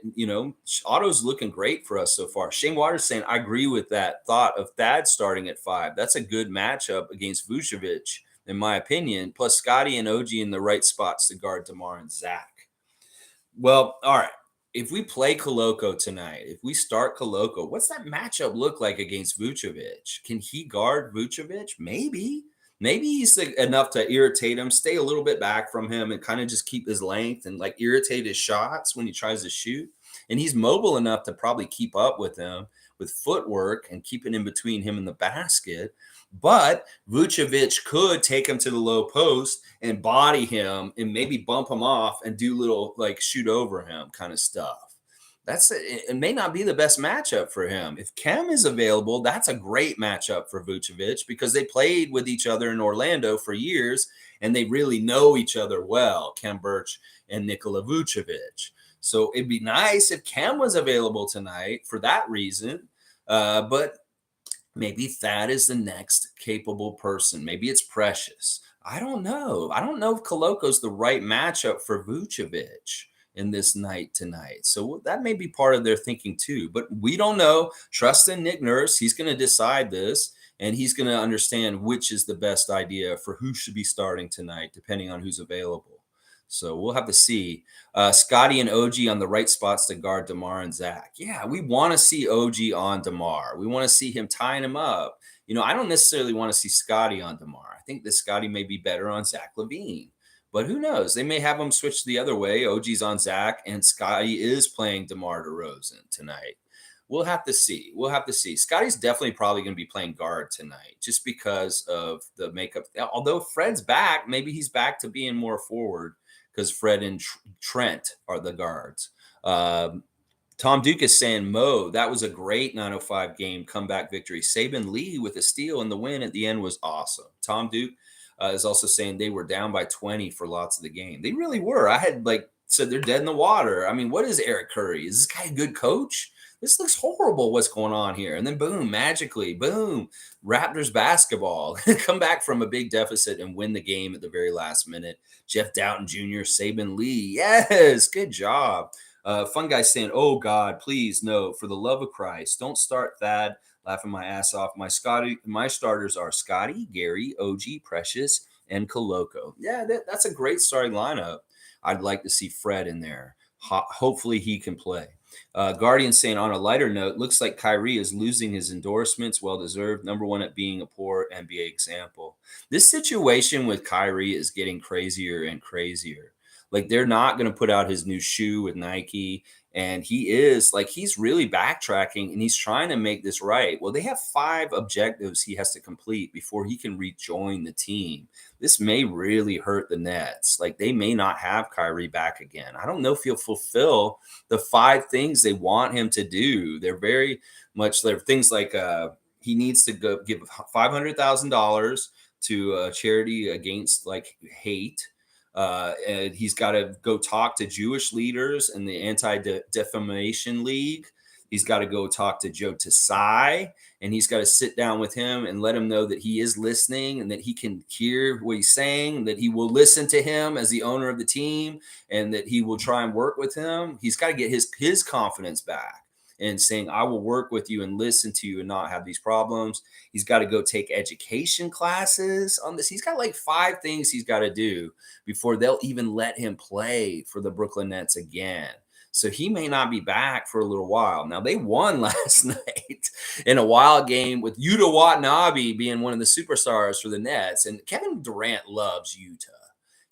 Otto's looking great for us so far. Shane Waters saying, I agree with that thought of Thad starting at 5. That's a good matchup against Vucevic, in my opinion. Plus Scottie and OG in the right spots to guard DeMar and Zach. Well, all right. If we play Koloko tonight, if we start Koloko, what's that matchup look like against Vucevic? Can he guard Vucevic? Maybe. Maybe he's enough to irritate him, stay a little bit back from him and kind of just keep his length and like irritate his shots when he tries to shoot. And he's mobile enough to probably keep up with him with footwork and keeping in between him and the basket. But Vucevic could take him to the low post and body him and maybe bump him off and do little like shoot over him kind of stuff. It may not be the best matchup for him. If Khem is available, that's a great matchup for Vucevic because they played with each other in Orlando for years and they really know each other well, Khem Birch and Nikola Vucevic. So it'd be nice if Khem was available tonight for that reason. But maybe Thad is the next capable person. Maybe it's Precious. I don't know. I don't know if Koloko's the right matchup for Vucevic in this night tonight. So that may be part of their thinking too, but we don't know. Trust in Nick Nurse. He's going to decide this and he's going to understand which is the best idea for who should be starting tonight, depending on who's available. So we'll have to see. Scottie and OG on the right spots to guard DeMar and Zach. Yeah, we want to see OG on DeMar. We want to see him tying him up. I don't necessarily want to see Scottie on DeMar. I think that Scottie may be better on Zach LaVine. But who knows? They may have them switch the other way. OG's on Zach, and Scottie is playing DeMar DeRozan tonight. We'll have to see. Scottie's definitely probably going to be playing guard tonight just because of the makeup. Although Fred's back, maybe he's back to being more forward because Fred and Trent are the guards. Tom Duke is saying, Mo, that was a great 905 game comeback victory. Saban Lee with a steal and the win at the end was awesome. Tom Duke is also saying they were down by 20 for lots of the game. They really were. I had said they're dead in the water. I mean, what is Eric Curry? Is this guy a good coach? This looks horrible. What's going on here? And then boom, magically, boom, Raptors basketball. Come back from a big deficit and win the game at the very last minute. Jeff Doughton Jr., Saban Lee. Yes, good job. Fun guy saying, oh God, please no, for the love of Christ, don't start Thad. Laughing my ass off. My starters are Scottie, Gary, OG, Precious, and Koloko. Yeah, that's a great starting lineup. I'd like to see Fred in there. Hopefully he can play. Guardian saying on a lighter note, looks like Kyrie is losing his endorsements. Well-deserved. Number one at being a poor NBA example. This situation with Kyrie is getting crazier and crazier. Like they're not going to put out his new shoe with Nike. And he is like, he's really backtracking and he's trying to make this right. Well, they have 5 objectives he has to complete before he can rejoin the team. This may really hurt the Nets. Like they may not have Kyrie back again. I don't know if he'll fulfill the 5 things they want him to do. They're very much there. Things like he needs to go give $500,000 to a charity against like hate. And he's got to go talk to Jewish leaders in the Anti-Defamation League. He's got to go talk to Joe Tsai, and he's got to sit down with him and let him know that he is listening and that he can hear what he's saying, that he will listen to him as the owner of the team, and that he will try and work with him. He's got to get his confidence back and saying, I will work with you and listen to you and not have these problems. He's got to go take education classes on this. He's got like 5 things he's got to do before they'll even let him play for the Brooklyn Nets again. So he may not be back for a little while. Now, they won last night in a wild game with YUTA Watanabe being one of the superstars for the Nets. And Kevin Durant loves YUTA.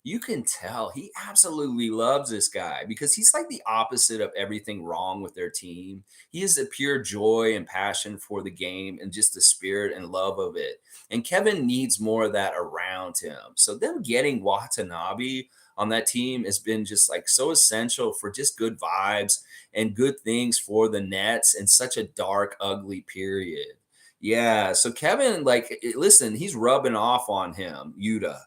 You can tell he absolutely loves this guy because he's like the opposite of everything wrong with their team. He is a pure joy and passion for the game and just the spirit and love of it. And Kevin needs more of that around him. So them getting Watanabe on that team has been just like so essential for just good vibes and good things for the Nets in such a dark, ugly period. Yeah. So Kevin, like, listen, he's rubbing off on him, Yuta,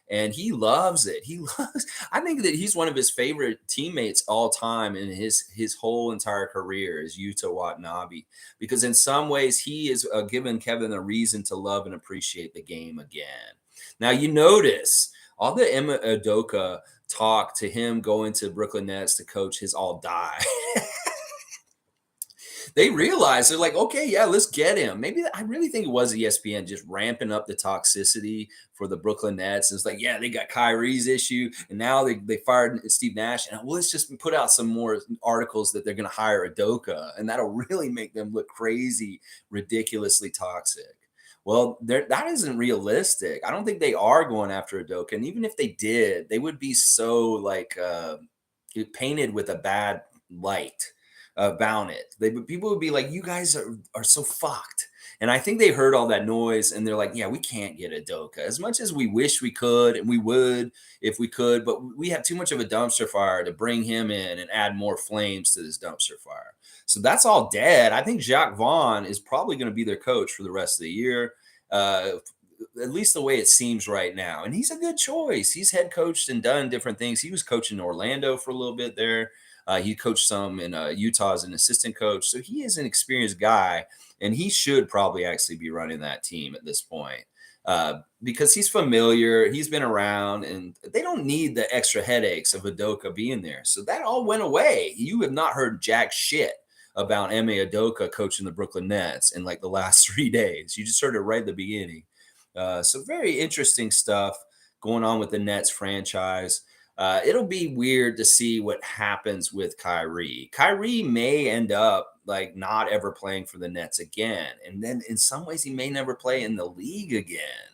and he loves it. He loves. I think that he's one of his favorite teammates all time in his whole entire career is Yuta Watanabe, because in some ways he is given Kevin a reason to love and appreciate the game again. Now you notice all the Emma Udoka talk to him going to Brooklyn Nets to coach has all died. They realized they're like, okay, yeah, let's get him. Maybe I really think it was ESPN just ramping up the toxicity for the Brooklyn Nets. And it's like, yeah, they got Kyrie's issue, and now they fired Steve Nash, and well, let's just put out some more articles that they're going to hire Udoka, and that'll really make them look crazy, ridiculously toxic. Well, that isn't realistic. I don't think they are going after Udoka, and even if they did, they would be so like painted with a bad light about it. People would be like, "You guys are so fucked." And I think they heard all that noise and they're like, "Yeah, we can't get Udoka as much as we wish we could, and we would if we could, but we have too much of a dumpster fire to bring him in and add more flames to this dumpster fire." So that's all dead. I think Jacques Vaughn is probably going to be their coach for the rest of the year. Uh, at least the way it seems right now. And he's a good choice. He's head coached and done different things. He was coaching Orlando for a little bit there. He coached some in Utah as an assistant coach. So he is an experienced guy, and he should probably actually be running that team at this point because he's familiar. He's been around, and they don't need the extra headaches of Udoka being there. So that all went away. You have not heard jack shit about Ime Udoka coaching the Brooklyn Nets in like the last 3 days. You just heard it right at the beginning. So very interesting stuff going on with the Nets franchise. It'll be weird to see what happens with Kyrie. Kyrie may end up like not ever playing for the Nets again. And then in some ways, he may never play in the league again.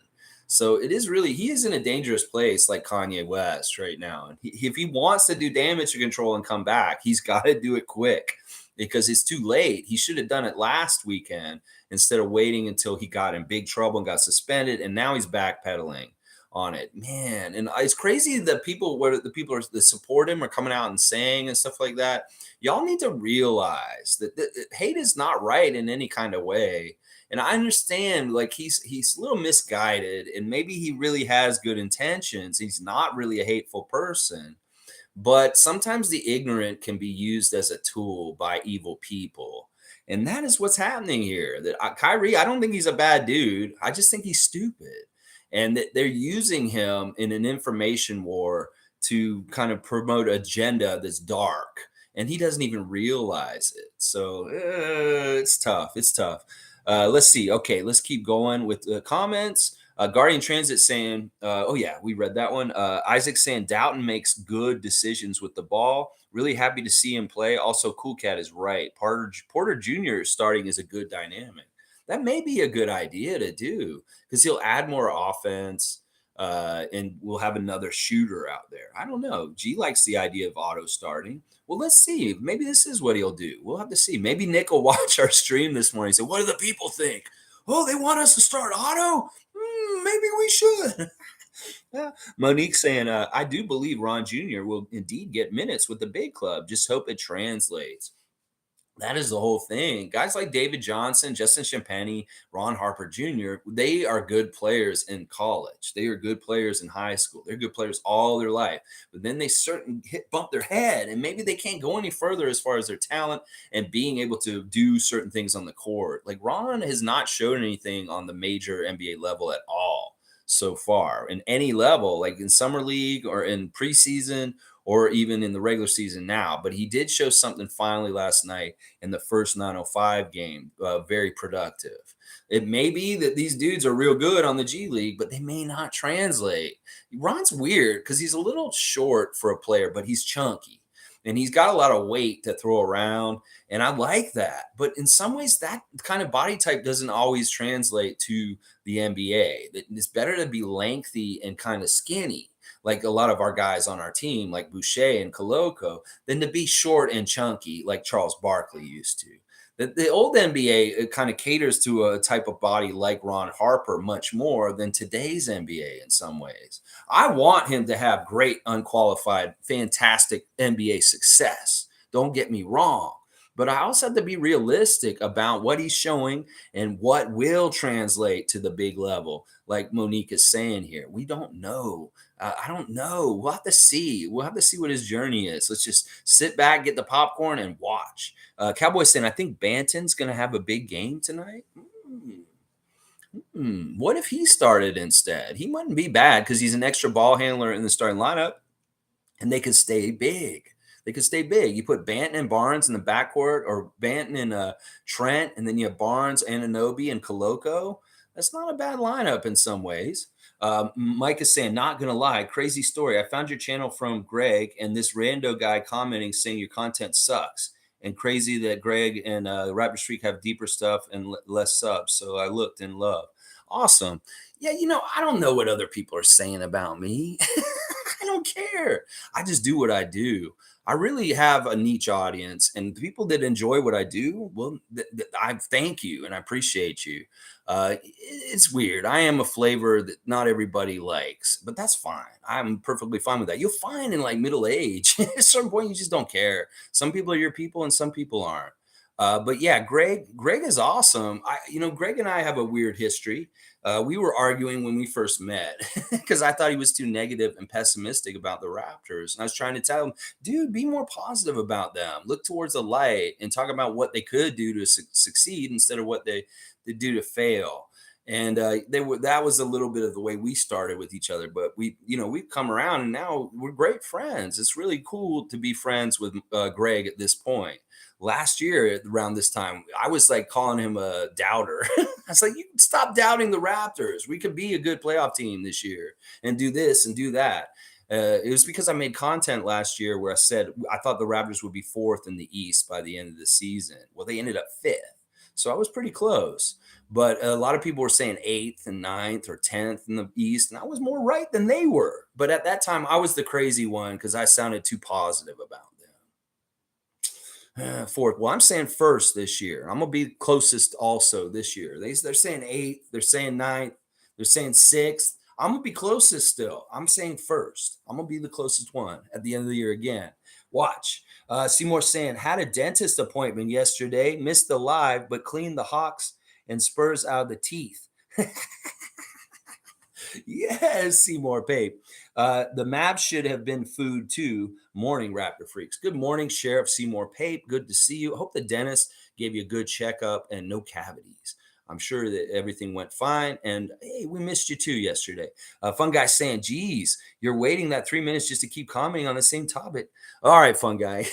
So it is really, he is in a dangerous place like Kanye West right now. And if he wants to do damage control and come back, he's got to do it quick because it's too late. He should have done it last weekend instead of waiting until he got in big trouble and got suspended. And now he's backpedaling on it, man. And it's crazy that the people that support him are coming out and saying and stuff like that. Y'all need to realize that hate is not right in any kind of way. And I understand like he's a little misguided and maybe he really has good intentions. He's not really a hateful person, but sometimes the ignorant can be used as a tool by evil people. And that is what's happening here. That Kyrie, I don't think he's a bad dude. I just think he's stupid. And that they're using him in an information war to kind of promote agenda that's dark. And he doesn't even realize it. So it's tough. It's tough. Let's see. Okay, let's keep going with the comments. Guardian Transit saying, oh yeah, we read that one. Isaac saying Doughton makes good decisions with the ball. Really happy to see him play. Also, Cool Cat is right. Porter Jr. starting is a good dynamic. That may be a good idea to do because he'll add more offense. And we'll have another shooter out there. I don't know. G likes the idea of Otto starting. Well, let's see. Maybe this is what he'll do. We'll have to see. Maybe Nick will watch our stream this morning and say, "What do the people think? Oh, they want us to start Otto? Maybe we should." Yeah. Monique saying, "I do believe Ron Jr. will indeed get minutes with the big club. Just hope it translates." That is the whole thing. Guys like David Johnson, Justin Champagny, Ron Harper Jr., they are good players in college. They are good players in high school. They're good players all their life. But then they bump their head, and maybe they can't go any further as far as their talent and being able to do certain things on the court. Like Ron has not shown anything on the major NBA level at all so far in any level, like in summer league or in preseason or even in the regular season now. But he did show something finally last night in the first 905 game, very productive. It may be that these dudes are real good on the G League, but they may not translate. Ron's weird because he's a little short for a player, but he's chunky. And he's got a lot of weight to throw around. And I like that. But in some ways, that kind of body type doesn't always translate to the NBA. It's better to be lengthy and kind of skinny, like a lot of our guys on our team, like Boucher and Koloko, than to be short and chunky like Charles Barkley used to. The old NBA kind of caters to a type of body like Ron Harper much more than today's NBA in some ways. I want him to have great, unqualified, fantastic NBA success. Don't get me wrong. But I also have to be realistic about what he's showing and what will translate to the big level. Like Monique is saying here, we don't know. I don't know. We'll have to see. We'll have to see what his journey is. Let's just sit back, get the popcorn, and watch. Cowboy saying, I think Banton's going to have a big game tonight. What if he started instead? He wouldn't be bad because he's an extra ball handler in the starting lineup, and they could stay big. They could stay big. You put Banton and Barnes in the backcourt, or Banton and Trent, and then you have Barnes, Anunoby, and Koloko. That's not a bad lineup in some ways. Mike is saying, not going to lie, crazy story. I found your channel from Greg, and this rando guy commenting saying your content sucks. And crazy that Greg and Raptor Streak have deeper stuff and less subs. So I looked in love. Awesome. Yeah, I don't know what other people are saying about me. I don't care. I just do what I do. I really have a niche audience, and the people that enjoy what I do, well, I thank you and I appreciate you. It's weird. I am a flavor that not everybody likes, but that's fine. I'm perfectly fine with that. You'll find in like middle age, at a certain point, you just don't care. Some people are your people, and some people aren't. But yeah, Greg is awesome. Greg and I have a weird history. We were arguing when we first met because I thought he was too negative and pessimistic about the Raptors. And I was trying to tell him, dude, be more positive about them. Look towards the light and talk about what they could do to succeed instead of what they do to fail. And that was a little bit of the way we started with each other. But we've come around, and now we're great friends. It's really cool to be friends with Greg at this point. Last year around this time, I was like calling him a doubter. I was like, you stop doubting the Raptors. We could be a good playoff team this year and do this and do that. It was because I made content last year where I said I thought the Raptors would be fourth in the East by the end of the season. Well, they ended up fifth. So I was pretty close. But a lot of people were saying eighth and ninth or 10th in the East. And I was more right than they were. But at that time, I was the crazy one because I sounded too positive about fourth. Well, I'm saying first this year. I'm gonna be closest also this year. They're saying eighth. They're saying ninth. They're saying sixth. I'm gonna be closest still. I'm saying first. I'm gonna be the closest one at the end of the year again. Watch. Seymour saying had a dentist appointment yesterday. Missed the live, but cleaned the Hawks and Spurs out of the teeth. Yes, Seymour Pape. The Mavs should have been food too. Morning, Raptor Freaks. Good morning, Sheriff Seymour Pape. Good to see you. I hope the dentist gave you a good checkup and no cavities. I'm sure that everything went fine. And hey, we missed you too yesterday. Fun Guy saying, geez, you're waiting that 3 minutes just to keep commenting on the same topic. All right, Fun Guy.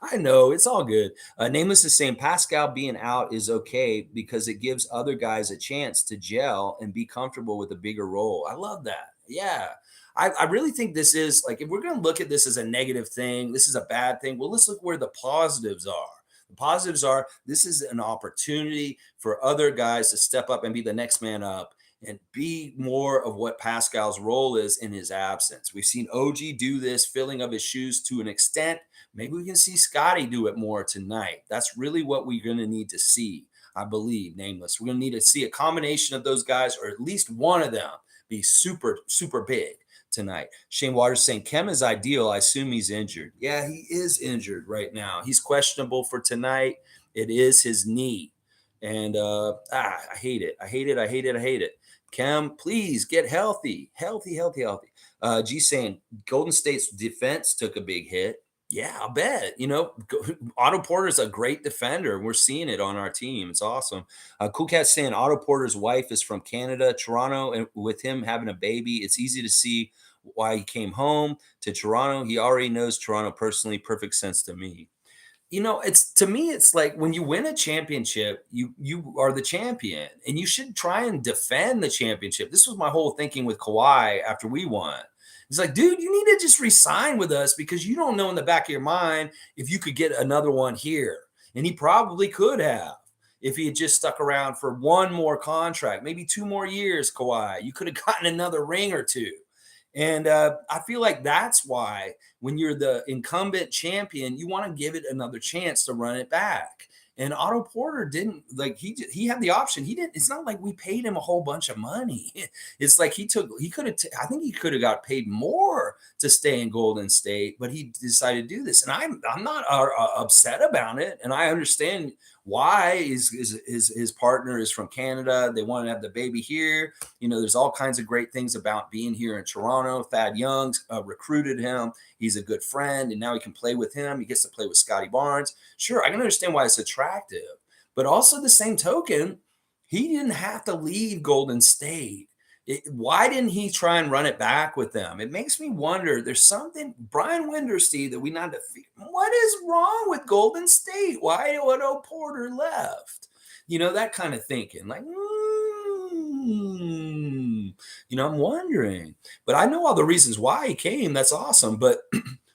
I know it's all good. Nameless is saying Pascal being out is okay because it gives other guys a chance to gel and be comfortable with a bigger role. I love that. Yeah. I really think this is like, if we're going to look at this as a negative thing, this is a bad thing. Well, let's look where the positives are. The positives are this is an opportunity for other guys to step up and be the next man up and be more of what Pascal's role is in his absence. We've seen OG do this, filling of his shoes to an extent. Maybe we can see Scottie do it more tonight. That's really what we're going to need to see, I believe, Nameless. We're going to need to see a combination of those guys, or at least one of them, be super, super big tonight. Shane Waters saying Khem is ideal. I assume he's injured. Yeah, he is injured right now. He's questionable for tonight. It is his knee. And I hate it. I hate it. I hate it. I hate it. Khem, please get healthy. Healthy. G saying Golden State's defense took a big hit. Yeah, I'll bet. Otto Porter's a great defender. We're seeing it on our team. It's awesome. Cool Cat saying Otto Porter's wife is from Canada, Toronto, and with him having a baby, it's easy to see why he came home to Toronto. He already knows Toronto personally. Perfect sense to me. It's to me, it's like when you win a championship, you are the champion, and you should try and defend the championship. This was my whole thinking with Kawhi after we won. It's like, dude, you need to just resign with us because you don't know in the back of your mind if you could get another one here. And he probably could have if he had just stuck around for one more contract, maybe 2 more years, Kawhi. You could have gotten another ring or two. And I feel like that's why when you're the incumbent champion, you want to give it another chance to run it back. And Otto Porter didn't he had the option. He didn't. It's not like we paid him a whole bunch of money. It's like I think he could have got paid more to stay in Golden State, but he decided to do this. And I'm not upset about it. And I understand why his partner is from Canada. They want to have the baby here. There's all kinds of great things about being here in Toronto. Thad Young recruited him. He's a good friend, and now he can play with him. He gets to play with Scottie Barnes. Sure, I can understand why it's attractive. But also the same token, he didn't have to leave Golden State. Why didn't he try and run it back with them? It makes me wonder. There's something, Brian Winderstee, that we not defeat. What is wrong with Golden State? Why Otto Porter left? That kind of thinking. Like, I'm wondering. But I know all the reasons why he came. That's awesome. But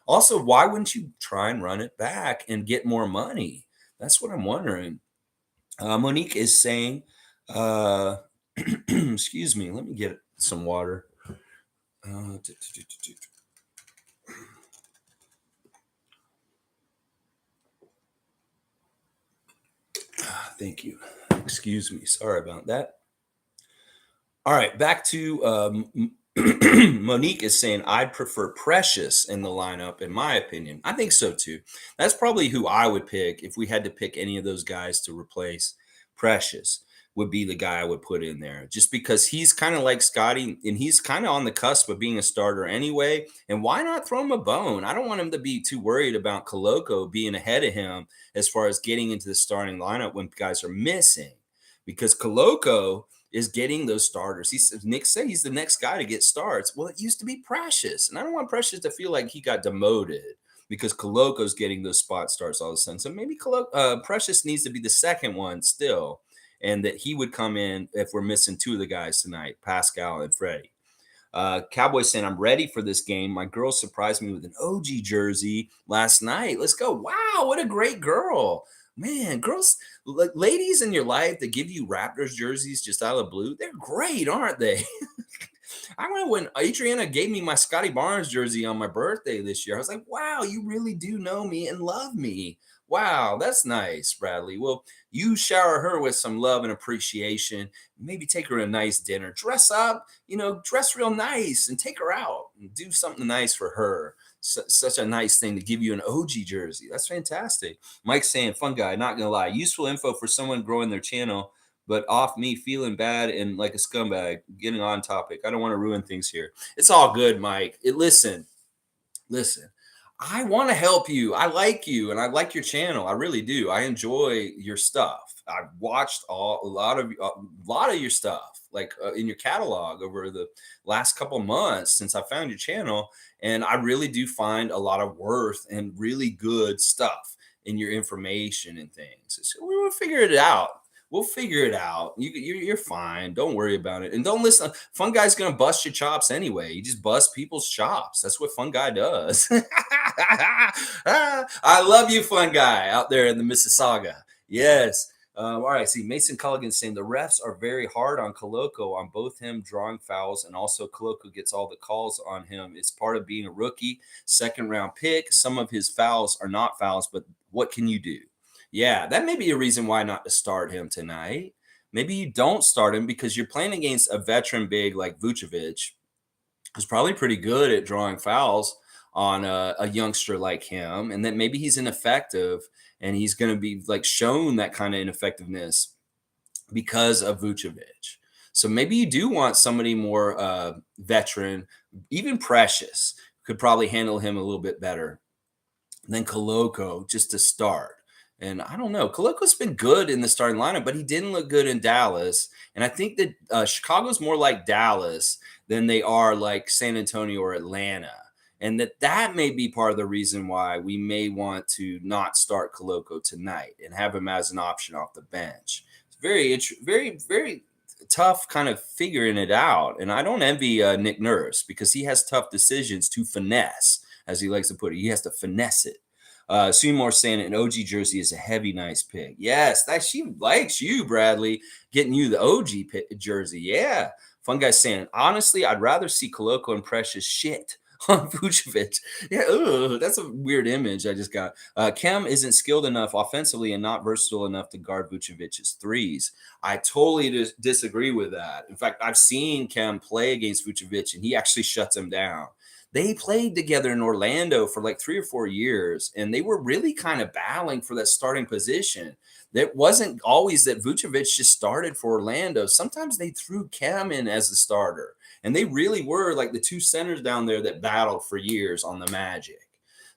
also, why wouldn't you try and run it back and get more money? That's what I'm wondering. Monique is saying, excuse me, let me get some water. Thank you. Excuse me. Sorry about that. All right, back to Monique is saying, I'd prefer Precious in the lineup, in my opinion. I think so, too. That's probably who I would pick if we had to pick any of those guys to replace. Precious would be the guy I would put in there, just because he's kind of like Scottie, and he's kind of on the cusp of being a starter anyway. And why not throw him a bone? I don't want him to be too worried about Koloko being ahead of him as far as getting into the starting lineup when guys are missing, because Koloko is getting those starters. Nick said he's the next guy to get starts. Well, it used to be Precious, and I don't want Precious to feel like he got demoted because Koloko's getting those spot starts all of a sudden. So maybe Precious needs to be the second one still, and that he would come in if we're missing 2 of the guys tonight, Pascal and Freddie. Cowboy saying, I'm ready for this game. My girl surprised me with an OG jersey last night. Let's go. Wow, what a great girl. Man, girls, ladies in your life that give you Raptors jerseys just out of the blue, they're great, aren't they? I remember when Adriana gave me my Scottie Barnes jersey on my birthday this year. I was like, wow, you really do know me and love me. Wow, that's nice, Bradley. Well, you shower her with some love and appreciation. Maybe take her to a nice dinner. Dress up, dress real nice and take her out and do something nice for her. Such a nice thing to give you an OG jersey. That's fantastic. Mike's saying, fun guy, not going to lie. Useful info for someone growing their channel, but off me feeling bad and like a scumbag. Getting on topic. I don't want to ruin things here. It's all good, Mike. Listen. I want to help you. I like you, and I like your channel. I really do. I enjoy your stuff. I've watched a lot of your stuff, like in your catalog over the last couple months since I found your channel, and I really do find a lot of worth and really good stuff in your information and things. So we will figure it out. We'll figure it out. You're fine. Don't worry about it. And don't listen. Fun Guy's going to bust your chops anyway. You just bust people's chops. That's what Fun Guy does. I love you, Fun Guy, out there in the Mississauga. Yes. All right, see, Mason Culligan saying the refs are very hard on Koloko on both him drawing fouls and also Koloko gets all the calls on him. It's part of being a rookie, second round pick. Some of his fouls are not fouls, but what can you do? Yeah, that may be a reason why not to start him tonight. Maybe you don't start him because you're playing against a veteran big like Vucevic, who's probably pretty good at drawing fouls on a youngster like him, and that maybe he's ineffective and he's going to be like shown that kind of ineffectiveness because of Vucevic. So maybe you do want somebody more veteran, even Precious could probably handle him a little bit better than Koloko just to start. And I don't know. Koloko's been good in the starting lineup, but he didn't look good in Dallas. And I think that Chicago's more like Dallas than they are like San Antonio or Atlanta. And that may be part of the reason why we may want to not start Koloko tonight and have him as an option off the bench. It's very tough kind of figuring it out. And I don't envy Nick Nurse because he has tough decisions to finesse, as he likes to put it. He has to finesse it. Seymour saying an OG jersey is a heavy, nice pick. Yes, that she likes you, Bradley, getting you the OG jersey. Yeah. Fun guy saying, honestly, I'd rather see Koloko and Precious shit on Vucevic. Yeah, that's a weird image I just got. Khem isn't skilled enough offensively and not versatile enough to guard Vucevic's threes. I totally disagree with that. In fact, I've seen Khem play against Vucevic, and he actually shuts him down. They played together in Orlando for like 3 or 4 years, and they were really kind of battling for that starting position. It wasn't always that Vucevic just started for Orlando. Sometimes they threw Khem in as the starter, and they really were like the two centers down there that battled for years on the Magic.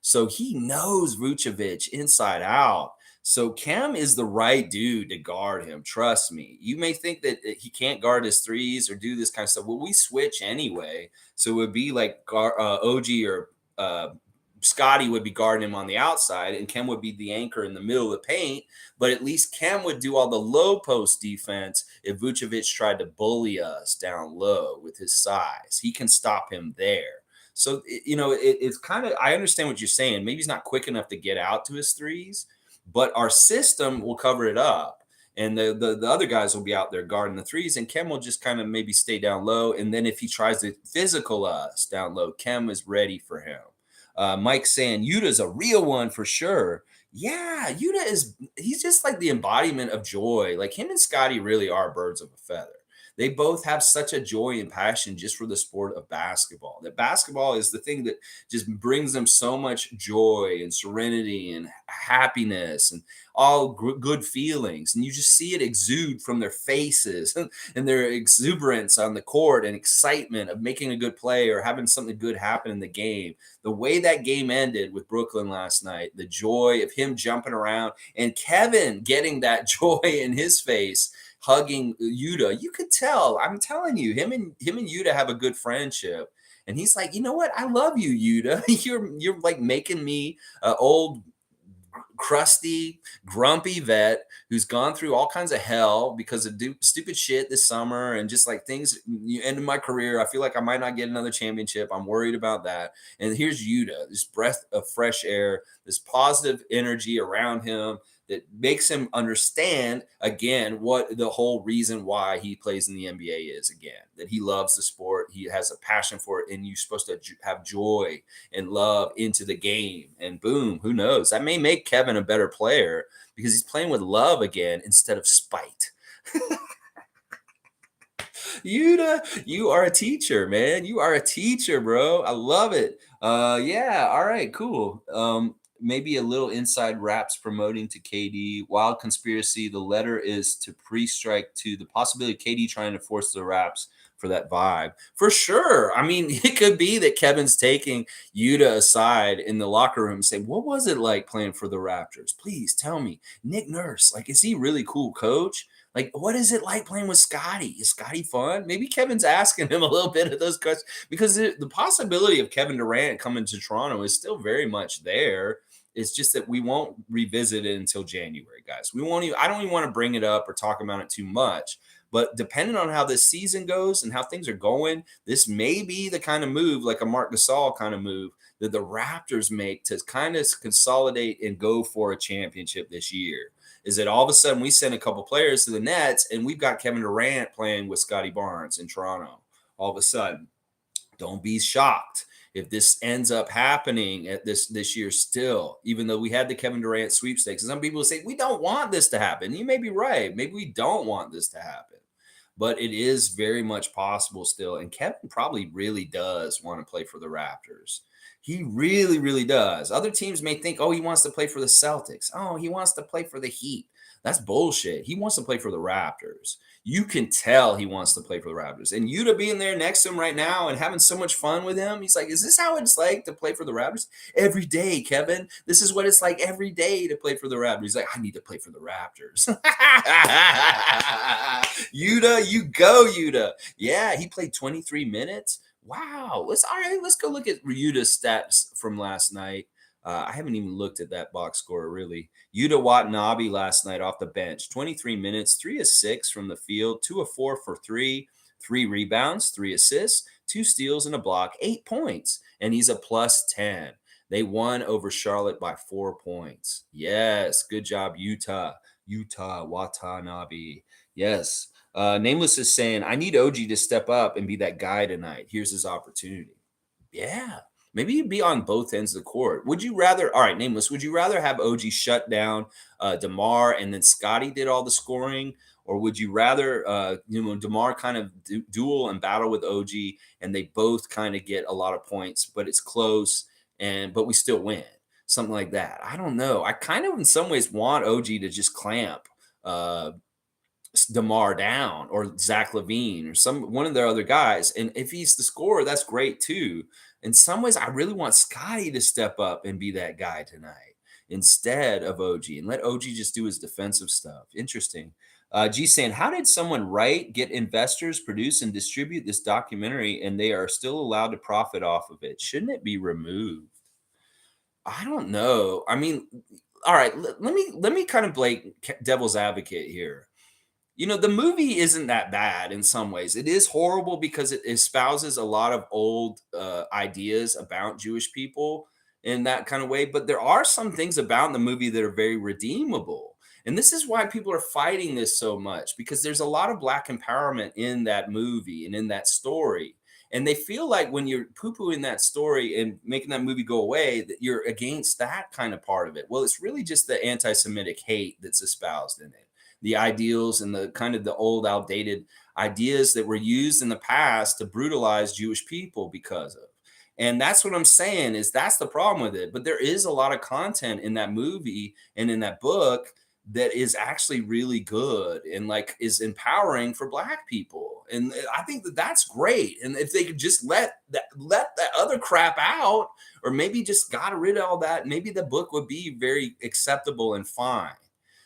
So he knows Vucevic inside out. So Khem is the right dude to guard him. Trust me. You may think that he can't guard his threes or do this kind of stuff. Well, we switch anyway. So it would be like OG or Scottie would be guarding him on the outside, and Khem would be the anchor in the middle of the paint. But at least Khem would do all the low post defense if Vucevic tried to bully us down low with his size. He can stop him there. So, it's kind of, I understand what you're saying. Maybe he's not quick enough to get out to his threes, but our system will cover it up. And the other guys will be out there guarding the threes, and Khem will just kind of maybe stay down low. And then if he tries to physical us down low, Khem is ready for him. Mike saying Yuta's a real one for sure. Yeah, he's just like the embodiment of joy. Like him and Scottie really are birds of a feather. They both have such a joy and passion just for the sport of basketball. That basketball is the thing that just brings them so much joy and serenity and happiness and all good feelings. And you just see it exude from their faces and their exuberance on the court and excitement of making a good play or having something good happen in the game. The way that game ended with Brooklyn last night, the joy of him jumping around and Kevin getting that joy in his face, hugging YUTA. You could tell. I'm telling you, him and YUTA have a good friendship. And he's like, you know what? I love you, YUTA. You're like making me old, crusty, grumpy vet who's gone through all kinds of hell because of stupid shit this summer and just like things. You end my career. I feel like I might not get another championship. I'm worried about that. And here's YUTA, this breath of fresh air, this positive energy around him that makes him understand again what the whole reason why he plays in the NBA is, again, that he loves the sport. He has a passion for it, and you're supposed to have joy and love into the game. And boom, who knows? That may make Kevin a better player because he's playing with love again instead of spite. YUTA, you are a teacher, man. You are a teacher, bro. I love it. Yeah. All right. Cool. Maybe a little inside Raps promoting to KD. Wild conspiracy. The letter is to pre-strike to the possibility of KD trying to force the Raps for that vibe. For sure. I mean, it could be that Kevin's taking YUTA aside in the locker room and saying, what was it like playing for the Raptors? Please tell me. Nick Nurse, like, is he really cool coach? Like, what is it like playing with Scottie? Is Scottie fun? Maybe Kevin's asking him a little bit of those questions because the possibility of Kevin Durant coming to Toronto is still very much there. It's just that we won't revisit it until January, guys. We won't even, I don't even want to bring it up or talk about it too much. But depending on how this season goes and how things are going, this may be the kind of move, like a Marc Gasol kind of move, that the Raptors make to kind of consolidate and go for a championship this year. is that all of a sudden we send a couple players to the Nets and we've got Kevin Durant playing with Scottie Barnes in Toronto. All of a sudden, don't be shocked if this ends up happening at this year still, even though we had the Kevin Durant sweepstakes. And some people say, we don't want this to happen. You may be right. Maybe we don't want this to happen. But it is very much possible still. And Kevin probably really does want to play for the Raptors. He really, really does. Other teams may think, oh, he wants to play for the Celtics. Oh, he wants to play for the Heat. That's bullshit. He wants to play for the Raptors. You can tell he wants to play for the Raptors. And YUTA being there next to him right now and having so much fun with him, he's like, is this how it's like to play for the Raptors? Every day, Kevin. This is what it's like every day to play for the Raptors. He's like, I need to play for the Raptors. YUTA, you go, YUTA. Yeah, he played 23 minutes. Wow. Let's go look at YUTA's stats from last night. I haven't even looked at that box score really. YUTA Watanabe last night off the bench, 23 minutes, 3 of 6 from the field, 2 of 4 for 3, 3 rebounds, 3 assists, 2 steals and a block, 8 points, and he's a plus 10. They won over Charlotte by 4 points. Yes, good job, YUTA Watanabe. Yes. Nameless is saying, I need OG to step up and be that guy tonight. Here's his opportunity. Yeah. Maybe you'd be on both ends of the court. Would you rather, all right, Nameless, would you rather have OG shut down DeMar and then Scottie did all the scoring? Or would you rather, DeMar kind of duel and battle with OG and they both kind of get a lot of points, but it's close but we still win? Something like that. I don't know. I kind of in some ways want OG to just clamp DeMar down or Zach LaVine or one of their other guys. And if he's the scorer, that's great too. In some ways, I really want Scottie to step up and be that guy tonight instead of OG and let OG just do his defensive stuff. Interesting. G saying, how did someone write, get investors, produce, and distribute this documentary and they are still allowed to profit off of it? Shouldn't it be removed? I don't know. I mean, all right, let me kind of play devil's advocate here. The movie isn't that bad in some ways. It is horrible because it espouses a lot of old ideas about Jewish people in that kind of way. But there are some things about the movie that are very redeemable. And this is why people are fighting this so much, because there's a lot of Black empowerment in that movie and in that story. And they feel like when you're poo-pooing that story and making that movie go away, that you're against that kind of part of it. Well, it's really just the anti-Semitic hate that's espoused in it. The ideals and the kind of the old outdated ideas that were used in the past to brutalize Jewish people because of. And that's what I'm saying is that's the problem with it. But there is a lot of content in that movie and in that book that is actually really good and like is empowering for Black people. And I think that that's great. And if they could just let that other crap out, or maybe just got rid of all that, maybe the book would be very acceptable and fine.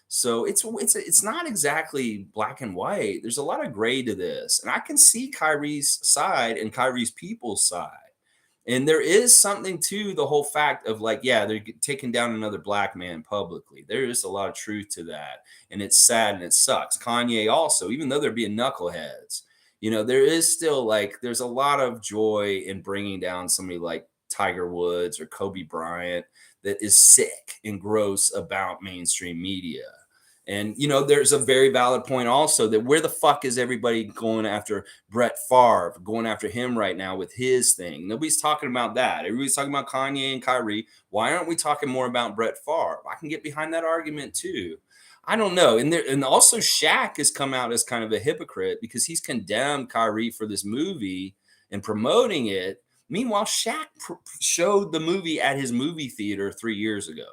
So it's not exactly black and white. There's a lot of gray to this. And I can see Kyrie's side and Kyrie's people's side. And there is something to the whole fact of like, yeah, they're taking down another Black man publicly. There is a lot of truth to that. And it's sad and it sucks. Kanye also, even though they're being knuckleheads, there is still like, there's a lot of joy in bringing down somebody like Tiger Woods or Kobe Bryant that is sick and gross about mainstream media. And, there's a very valid point also that where the fuck is everybody going after Brett Favre, going after him right now with his thing? Nobody's talking about that. Everybody's talking about Kanye and Kyrie. Why aren't we talking more about Brett Favre? I can get behind that argument too. I don't know. And also Shaq has come out as kind of a hypocrite because he's condemned Kyrie for this movie and promoting it. Meanwhile, Shaq showed the movie at his movie theater 3 years ago.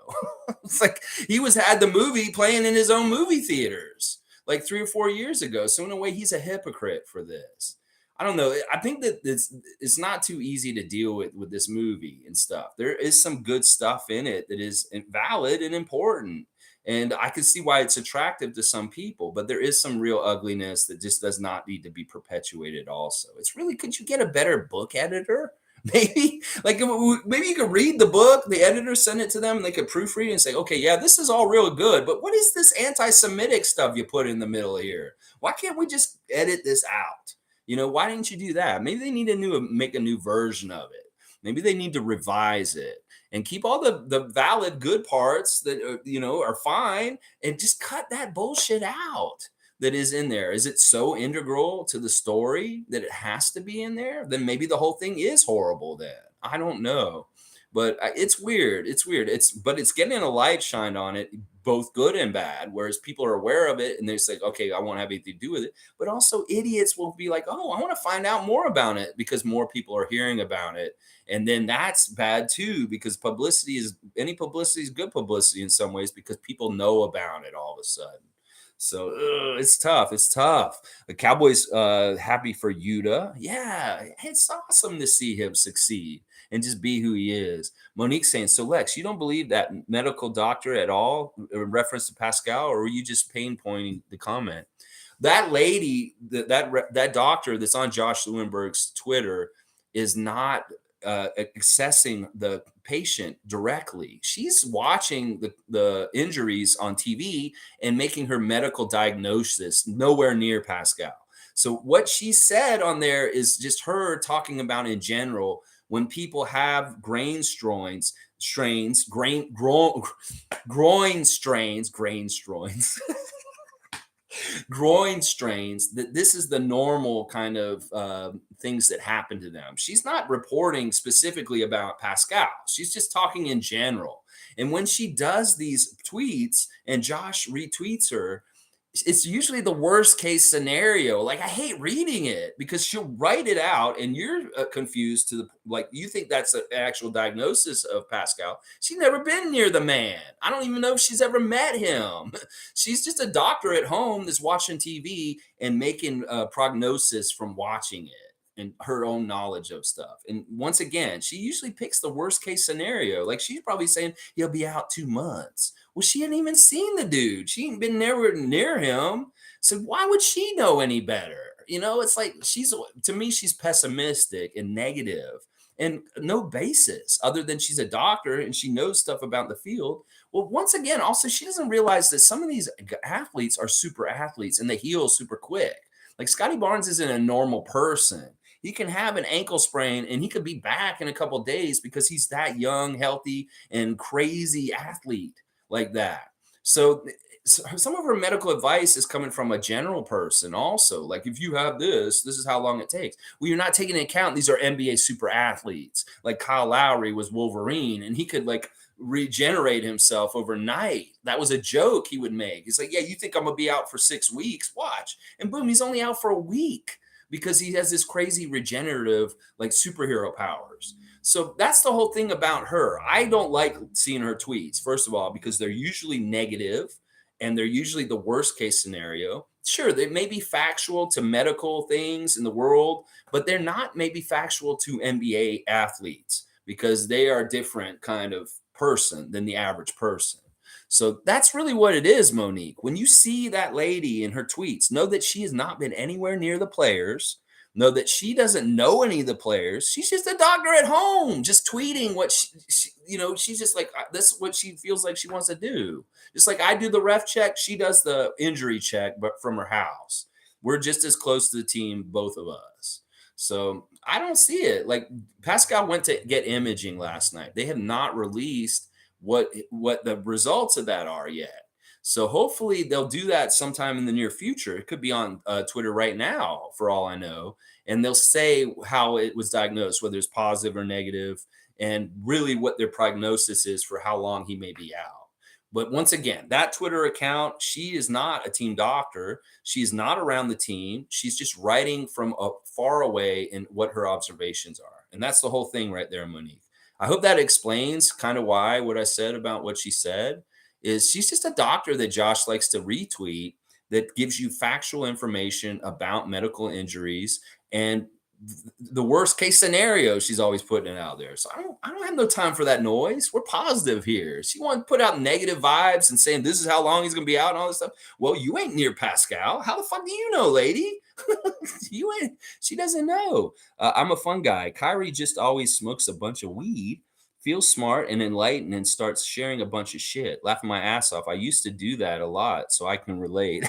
It's like he had the movie playing in his own movie theaters like 3 or 4 years ago. So in a way, he's a hypocrite for this. I don't know. I think that it's not too easy to deal with this movie and stuff. There is some good stuff in it that is valid and important. And I can see why it's attractive to some people, but there is some real ugliness that just does not need to be perpetuated also. It's really, could you get a better book editor? Maybe you could read the book, the editor send it to them and they could proofread and say, okay, yeah, this is all real good, but what is this anti-Semitic stuff you put in the middle here? Why can't we just edit this out? Why didn't you do that? Maybe they need make a new version of it. Maybe they need to revise it and keep all the valid good parts that are fine, and just cut that bullshit out that is in there. Is it so integral to the story that it has to be in there? Then maybe the whole thing is horrible then. I don't know. But it's weird. It's weird. It's getting a light shined on it, both good and bad. Whereas people are aware of it and they say, okay, I won't have anything to do with it. But also idiots will be like, oh, I want to find out more about it because more people are hearing about it. And then that's bad too, because any publicity is good publicity in some ways because people know about it all of a sudden. So it's tough. It's tough. The Cowboys happy for YUTA. Yeah, it's awesome to see him succeed and just be who he is. Monique saying, so Lex, you don't believe that medical doctor at all in reference to Pascal, or were you just pain pointing the comment? That lady, that doctor that's on Josh Lewenberg's Twitter is not accessing the patient directly. She's watching the injuries on TV and making her medical diagnosis nowhere near Pascal. So what she said on there is just her talking about in general when people have groin strains, groin strains, that this is the normal kind of things that happen to them. She's not reporting specifically about Pascal. She's just talking in general. And when she does these tweets and Josh retweets her, it's usually the worst case scenario. Like, I hate reading it because she'll write it out and you're confused to the like you think that's an actual diagnosis of Pascal. She's never been near the man. I don't even know if she's ever met him. She's just a doctor at home that's watching TV and making a prognosis from watching it and her own knowledge of stuff. And once again, she usually picks the worst case scenario. Like, she's probably saying he'll be out 2 months. Well, she hadn't even seen the dude. She ain't been nowhere near him. So why would she know any better? It's like to me, she's pessimistic and negative and no basis other than she's a doctor and she knows stuff about the field. Well, once again, also, she doesn't realize that some of these athletes are super athletes and they heal super quick. Like, Scottie Barnes isn't a normal person. He can have an ankle sprain and he could be back in a couple of days because he's that young, healthy, and crazy athlete like that. So some of her medical advice is coming from a general person also. Like, if you have this is how long it takes. Well, you're not taking into account these are NBA super athletes. Like, Kyle Lowry was Wolverine and he could regenerate himself overnight. That was a joke he would make. He's like, yeah, you think I'm gonna be out for 6 weeks? Watch. And boom, he's only out for a week because he has this crazy regenerative, like, superhero powers. So that's the whole thing about her. I don't like seeing her tweets, first of all, because they're usually negative and they're usually the worst case scenario. Sure, they may be factual to medical things in the world, but they're not maybe factual to NBA athletes because they are a different kind of person than the average person. So that's really what it is, Monique. When you see that lady in her tweets, know that she has not been anywhere near the players. Know that she doesn't know any of the players. She's just a doctor at home, just tweeting what she's just like, this is what she feels like she wants to do. Just like I do the ref check, she does the injury check, but from her house. We're just as close to the team, both of us. So I don't see it. Like, Pascal went to get imaging last night. They have not released what the results of that are yet. So hopefully they'll do that sometime in the near future. It could be on Twitter right now, for all I know. And they'll say how it was diagnosed, whether it's positive or negative, and really what their prognosis is for how long he may be out. But once again, that Twitter account, she is not a team doctor. She's not around the team. She's just writing from far away in what her observations are. And that's the whole thing right there, Monique. I hope that explains kind of why what I said about what she said. Is she's just a doctor that Josh likes to retweet that gives you factual information about medical injuries and the worst case scenario. She's always putting it out there. So I don't have no time for that noise. We're positive here. She wants to put out negative vibes and saying this is how long he's going to be out and all this stuff. Well, you ain't near Pascal. How the fuck do you know, lady? You ain't. She doesn't know. I'm a fun guy. Kyrie just always smokes a bunch of weed, feels smart and enlightened, and starts sharing a bunch of shit, laughing my ass off. I used to do that a lot, so I can relate.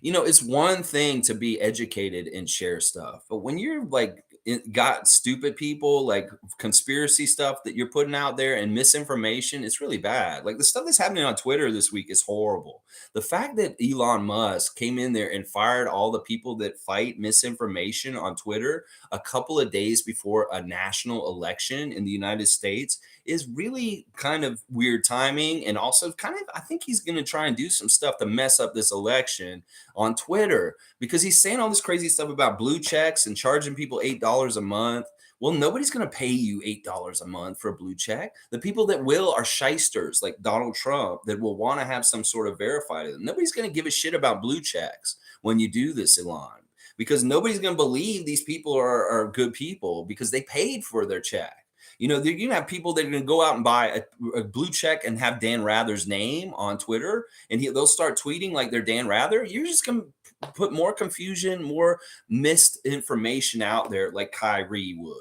It's one thing to be educated and share stuff, but when you're like got stupid people, like conspiracy stuff that you're putting out there and misinformation, it's really bad. Like the stuff that's happening on Twitter this week is horrible. The fact that Elon Musk came in there and fired all the people that fight misinformation on Twitter a couple of days before a national election in the United States is really kind of weird timing. And also, kind of, I think he's going to try and do some stuff to mess up this election on Twitter because he's saying all this crazy stuff about blue checks and charging people $8 a month. Well, nobody's going to pay you $8 a month for a blue check. The people that will are shysters like Donald Trump that will want to have some sort of verified. Nobody's going to give a shit about blue checks when you do this, Elon, because nobody's going to believe these people are good people because they paid for their check. You know, you're going to have people that are going to go out and buy a blue check and have Dan Rather's name on Twitter, and they'll start tweeting like they're Dan Rather. You're just going to put more confusion, more misinformation out there like Kyrie would.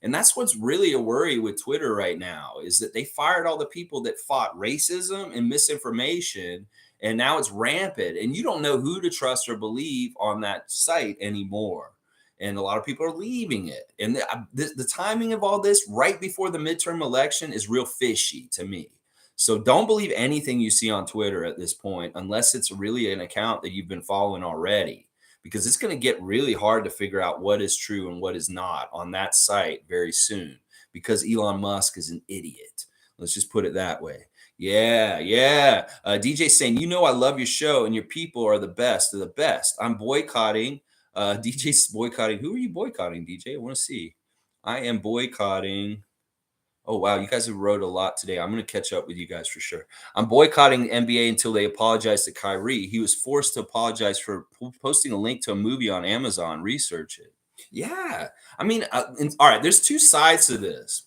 And that's what's really a worry with Twitter right now is that they fired all the people that fought racism and misinformation, and now it's rampant, and you don't know who to trust or believe on that site anymore. And a lot of people are leaving it. And the timing of all this right before the midterm election is real fishy to me. So don't believe anything you see on Twitter at this point, unless it's really an account that you've been following already, because it's going to get really hard to figure out what is true and what is not on that site very soon, because Elon Musk is an idiot. Let's just put it that way. Yeah, yeah. DJ saying, you know, I love your show and your people are the best of the best. I'm boycotting. DJ's boycotting. Who are you boycotting, DJ? I want to see. I am boycotting. Oh, wow. You guys have wrote a lot today. I'm going to catch up with you guys for sure. I'm boycotting NBA until they apologize to Kyrie. He was forced to apologize for posting a link to a movie on Amazon. Research it. Yeah. I mean, all right. There's two sides to this.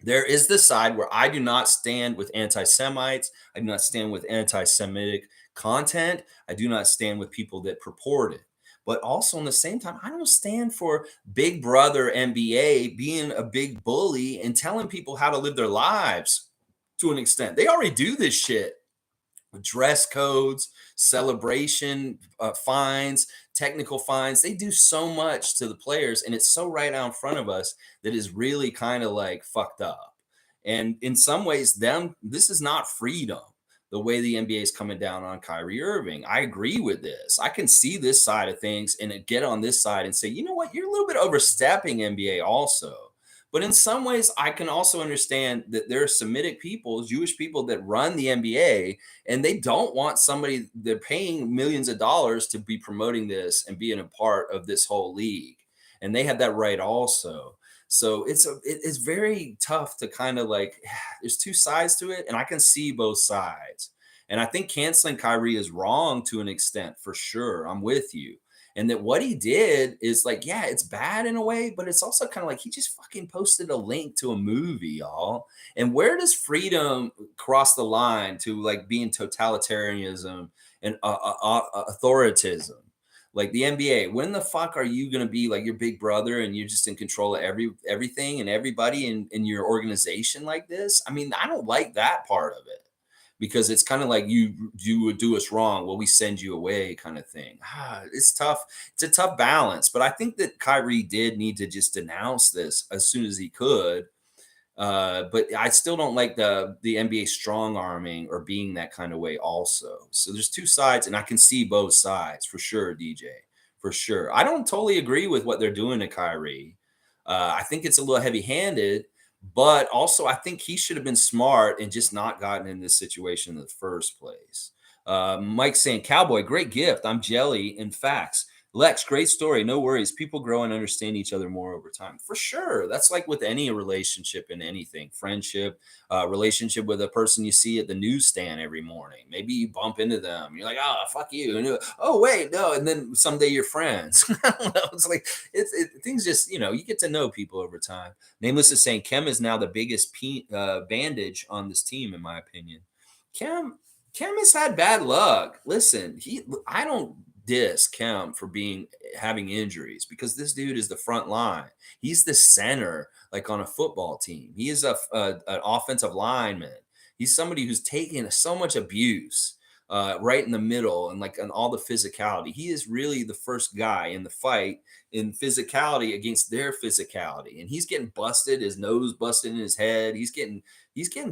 There is the side where I do not stand with anti-Semites. I do not stand with anti-Semitic content. I do not stand with people that purport it. But also, in the same time, I don't stand for Big Brother NBA being a big bully and telling people how to live their lives to an extent. They already do this shit with dress codes, celebration fines, technical fines. They do so much to the players, and it's so right out in front of us that is really kind of like fucked up. And in some ways, this is not freedom. The way the NBA is coming down on Kyrie Irving, I agree with this. I can see this side of things and get on this side and say, you know what, you're a little bit overstepping, NBA also. But in some ways, I can also understand that there are Semitic people, Jewish people that run the NBA, and they don't want somebody, they're paying millions of dollars to be promoting this and being a part of this whole league. And they have that right also. So it's very tough to kind of like, there's two sides to it, and I can see both sides. And I think canceling Kyrie is wrong to an extent, for sure. I'm with you. And that what he did is like, yeah, it's bad in a way, but it's also kind of like he just fucking posted a link to a movie, y'all. And where does freedom cross the line to like being totalitarianism and authoritism? Like the NBA, when the fuck are you going to be like your big brother and you're just in control of everything and everybody in your organization like this? I mean, I don't like that part of it, because it's kind of like you would do us wrong, well, we send you away kind of thing. It's tough. It's a tough balance. But I think that Kyrie did need to just denounce this as soon as he could. But I still don't like the NBA strong arming or being that kind of way also. So there's two sides, and I can see both sides for sure, DJ, for sure. I don't totally agree with what they're doing to Kyrie. I think it's a little heavy-handed, but also I think he should have been smart and just not gotten in this situation in the first place. Mike saying, Cowboy, great gift. I'm jelly in facts. Lex, great story. No worries. People grow and understand each other more over time. For sure. That's like with any relationship and anything, friendship, relationship with a person you see at the newsstand every morning. Maybe you bump into them. You're like, oh, fuck you. And oh, wait, no. And then someday you're friends. I don't know. It's like, things just, you get to know people over time. Nameless is saying Khem is now the biggest bandage on this team, in my opinion. Khem has had bad luck. Listen, I don't diss Khem for having injuries, because this dude is the front line. He's the center, like on a football team. He is an offensive lineman. He's somebody who's taken so much abuse. right in the middle, and like on all the physicality. He is really the first guy in the fight in physicality against their physicality, and he's getting busted, his nose busted in his head. He's getting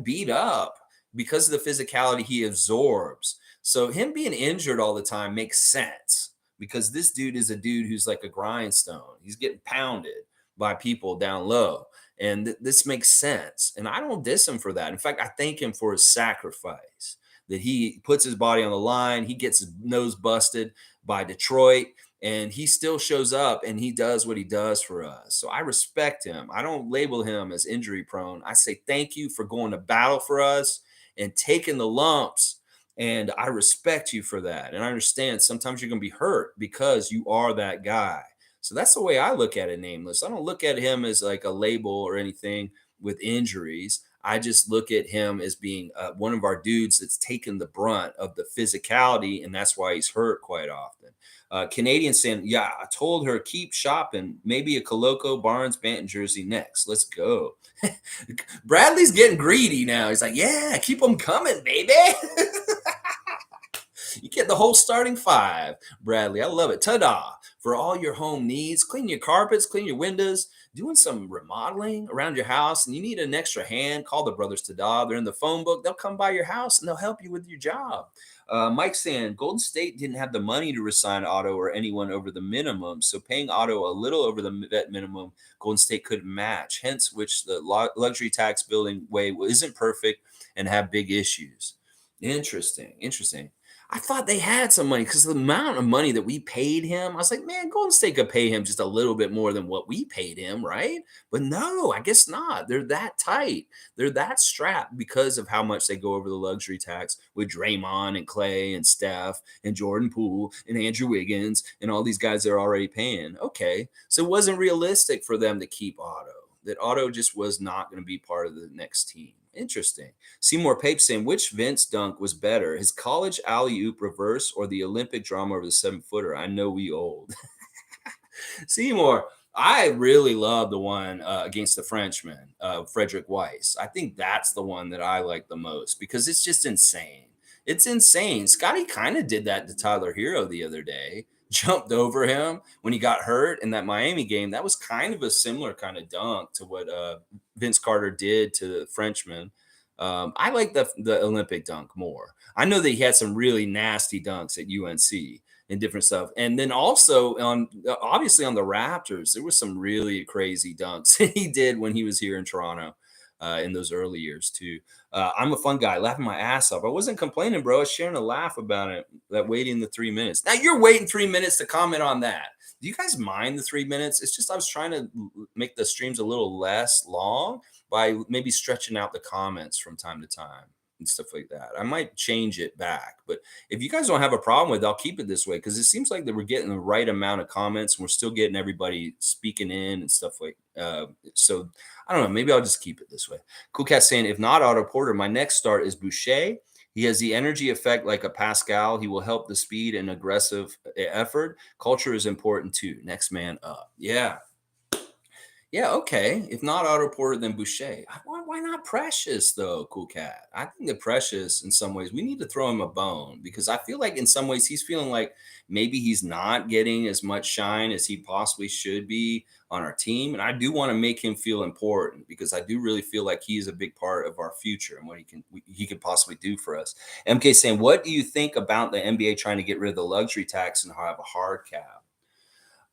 beat up because of the physicality he absorbs. So him being injured all the time makes sense because this dude is a dude who's like a grindstone. He's getting pounded by people down low. And this makes sense. And I don't diss him for that. In fact, I thank him for his sacrifice that he puts his body on the line. He gets his nose busted by Detroit, and he still shows up and he does what he does for us. So I respect him. I don't label him as injury prone. I say thank you for going to battle for us and taking the lumps. And I respect you for that. And I understand sometimes you're going to be hurt because you are that guy. So that's the way I look at it, Nameless. I don't look at him as like a label or anything with injuries. I just look at him as being one of our dudes that's taken the brunt of the physicality, and that's why he's hurt quite often. Canadian saying, yeah, I told her keep shopping. Maybe a Coloco Barnes Banton jersey next. Let's go. Bradley's getting greedy now. He's like, yeah, keep them coming, baby. You get the whole starting five, Bradley. I love it. Ta-da. For all your home needs, clean your carpets, clean your windows, doing some remodeling around your house, and you need an extra hand, call the brothers Ta-da. They're in the phone book. They'll come by your house, and they'll help you with your job. Mike saying, Golden State didn't have the money to resign Otto or anyone over the minimum, so paying Otto a little over the vet minimum, Golden State couldn't match, hence which the luxury tax building way isn't perfect and have big issues. Interesting. I thought they had some money because the amount of money that we paid him, I was like, man, Golden State could pay him just a little bit more than what we paid him, right? But no, I guess not. They're that tight. They're that strapped because of how much they go over the luxury tax with Draymond and Clay and Steph and Jordan Poole and Andrew Wiggins and all these guys they're already paying. Okay, so it wasn't realistic for them to keep Otto. That Otto just was not going to be part of the next team. Interesting. Seymour Pape saying, which Vince dunk was better, his college alley-oop reverse or the Olympic drama over the 7-footer? I know we old. Seymour, I really love the one against the Frenchman, Frederick Weiss. I think that's the one that I like the most because it's just insane. It's insane. Scottie kind of did that to Tyler Hero the other day. Jumped over him when he got hurt in that Miami game. That was kind of a similar kind of dunk to what Vince Carter did to the Frenchman. I like the Olympic dunk more. I know that he had some really nasty dunks at UNC and different stuff. And then also on obviously on the Raptors, there was some really crazy dunks he did when he was here in Toronto in those early years too. I'm a fun guy, laughing my ass off. I wasn't complaining, bro. I was sharing a laugh about it, that waiting the 3 minutes. Now you're waiting 3 minutes to comment on that. Do you guys mind the 3 minutes? It's just I was trying to make the streams a little less long by maybe stretching out the comments from time to time and stuff like that. I might change it back, but if you guys don't have a problem with it, I'll keep it this way because it seems like that we're getting the right amount of comments and we're still getting everybody speaking in and stuff like so I don't know. Maybe I'll just keep it this way. Cool Cat saying, if not Otto Porter, my next start is Boucher. He has the energy effect like a Pascal. He will help the speed and aggressive effort. Culture is important too. Next man up. Yeah. Yeah, okay. If not Otto Porter, then Boucher. Why not Precious, though, Cool Cat? I think that Precious, in some ways, we need to throw him a bone because I feel like in some ways he's feeling like maybe he's not getting as much shine as he possibly should be on our team. And I do want to make him feel important because I do really feel like he is a big part of our future and what he could possibly do for us. MK saying, what do you think about the NBA trying to get rid of the luxury tax and have a hard cap?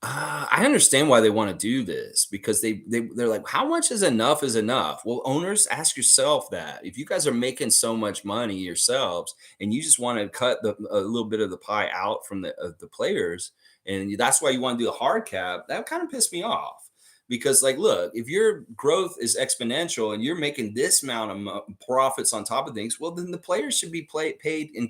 I understand why they want to do this because they're like, how much is enough is enough? Well, owners, ask yourself that. If you guys are making so much money yourselves and you just want to cut a little bit of the pie out from the players, and that's why you want to do the hard cap, that kind of pissed me off. Because, like, look, if your growth is exponential and you're making this amount of profits on top of things, well, then the players should be paid in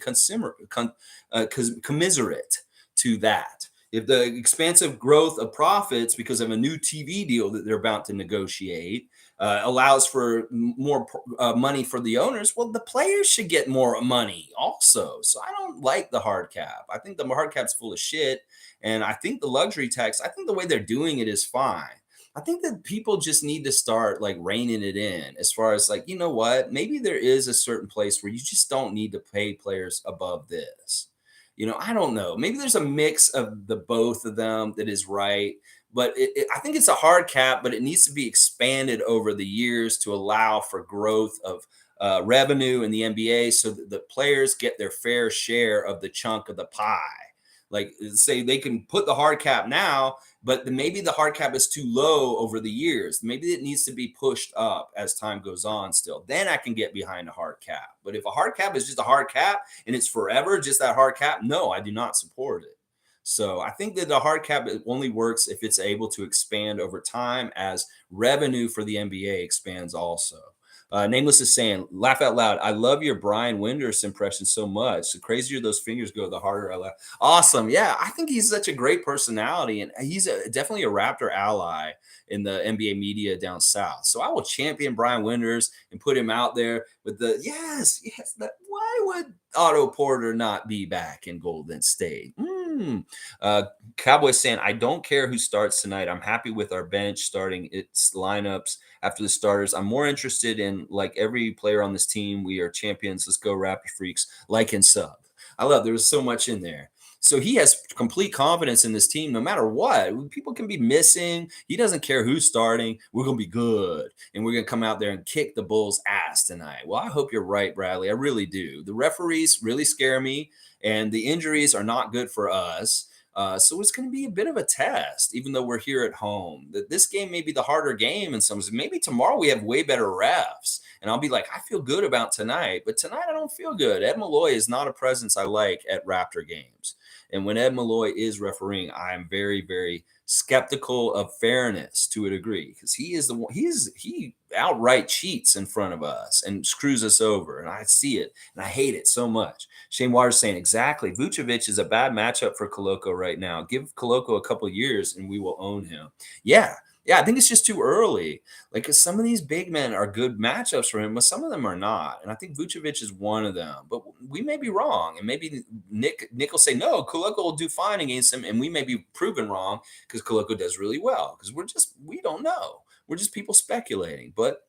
commiserate to that. If the expansive growth of profits because of a new TV deal that they're about to negotiate allows for more money for the owners, well, the players should get more money also. So I don't like the hard cap. I think the hard cap's full of shit. And I think the luxury tax, I think the way they're doing it is fine. I think that people just need to start like reining it in as far as like, you know what, maybe there is a certain place where you just don't need to pay players above this. I don't know. Maybe there's a mix of the both of them that is right. But I think it's a hard cap, but it needs to be expanded over the years to allow for growth of revenue in the NBA so that the players get their fair share of the chunk of the pie. Like, say they can put the hard cap now, but maybe the hard cap is too low over the years. Maybe it needs to be pushed up as time goes on still. Then I can get behind a hard cap. But if a hard cap is just a hard cap and it's forever, just that hard cap, no, I do not support it. So I think that the hard cap only works if it's able to expand over time as revenue for the NBA expands also. Nameless is saying, laugh out loud. I love your Brian Winders impression so much. The crazier those fingers go, the harder I laugh. Awesome. Yeah, I think he's such a great personality, and he's definitely a Raptor ally in the NBA media down south. So I will champion Brian Winders and put him out there with the yes. Why would Otto Porter not be back in Golden State? Uh, Cowboys saying, I don't care who starts tonight. I'm happy with our bench starting its lineups after the starters. I'm more interested in like every player on this team. We are champions. Let's go Raptor freaks. Like and sub. I love there was so much in there. So he has complete confidence in this team no matter what. People can be missing. He doesn't care who's starting. We're going to be good. And we're going to come out there and kick the Bulls' ass tonight. Well, I hope you're right, Bradley. I really do. The referees really scare me, and the injuries are not good for us. So it's going to be a bit of a test, even though we're here at home. That this game may be the harder game in some ways. Maybe tomorrow we have way better refs, and I'll be like, I feel good about tonight, but tonight I don't feel good. Ed Malloy is not a presence I like at Raptor games, and when Ed Malloy is refereeing, I am very, very skeptical of fairness to a degree because he is the one. He outright cheats in front of us and screws us over, and I see it and I hate it so much. Shane Waters saying exactly. Vucevic is a bad matchup for Koloko right now. Give Koloko a couple years and we will own him. Yeah. I think it's just too early. Like, 'cause some of these big men are good matchups for him, but some of them are not. And I think Vucevic is one of them. But we may be wrong. And maybe Nick will say, no, Koloko will do fine against him. And we may be proven wrong because Koloko does really well. Because we don't know. We're just people speculating. But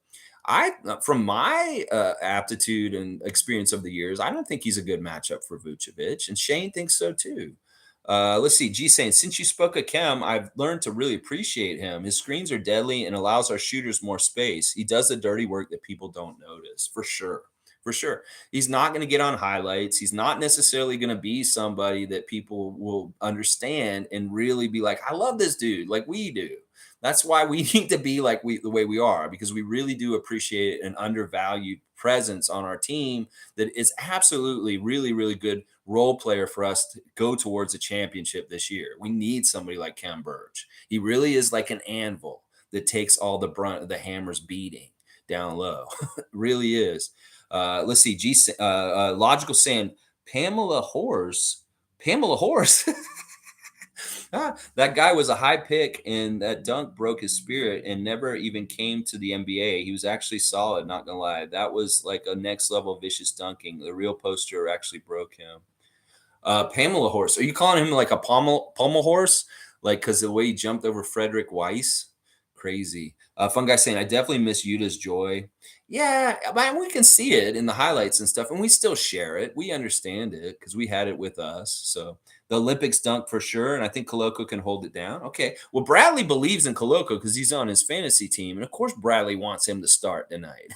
from my aptitude and experience of the years, I don't think he's a good matchup for Vucevic, and Shane thinks so too. Let's see. G saying, since you spoke of Khem, I've learned to really appreciate him. His screens are deadly and allows our shooters more space. He does the dirty work that people don't notice, for sure. For sure. He's not going to get on highlights. He's not necessarily going to be somebody that people will understand and really be like, I love this dude, like we do. That's why we need to be like the way we are, because we really do appreciate an undervalued presence on our team that is absolutely really, really good role player for us to go towards a championship this year. We need somebody like Khem Birch. He really is like an anvil that takes all the brunt of the hammer's beating down low. Really is. Let's see. Logical saying Pamela Horse. Pamela Horse. That guy was a high pick, and that dunk broke his spirit and never even came to the NBA. He was actually solid, not gonna lie. That was like a next level vicious dunking. The real poster actually broke him. Pamela Horse. Are you calling him like a pommel horse? Like, because the way he jumped over Frederick Weiss? Crazy. Fun guy saying, I definitely miss Yuta's joy. Yeah, but we can see it in the highlights and stuff, and we still share it. We understand it because we had it with us. So the Olympics dunk for sure, and I think Koloko can hold it down. Okay. Well, Bradley believes in Koloko because he's on his fantasy team, and of course Bradley wants him to start tonight.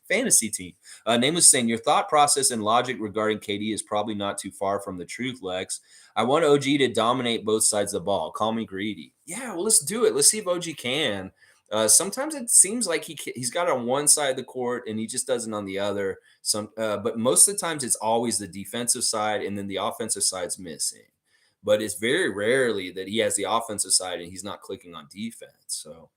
Fantasy team. Nameless saying, your thought process and logic regarding KD is probably not too far from the truth, Lex. I want OG to dominate both sides of the ball. Call me greedy. Yeah, well, let's do it. Let's see if OG can. Sometimes it seems like he's got it on one side of the court and he just doesn't on the other. But most of the times it's always the defensive side and then the offensive side's missing. But it's very rarely that he has the offensive side and he's not clicking on defense. So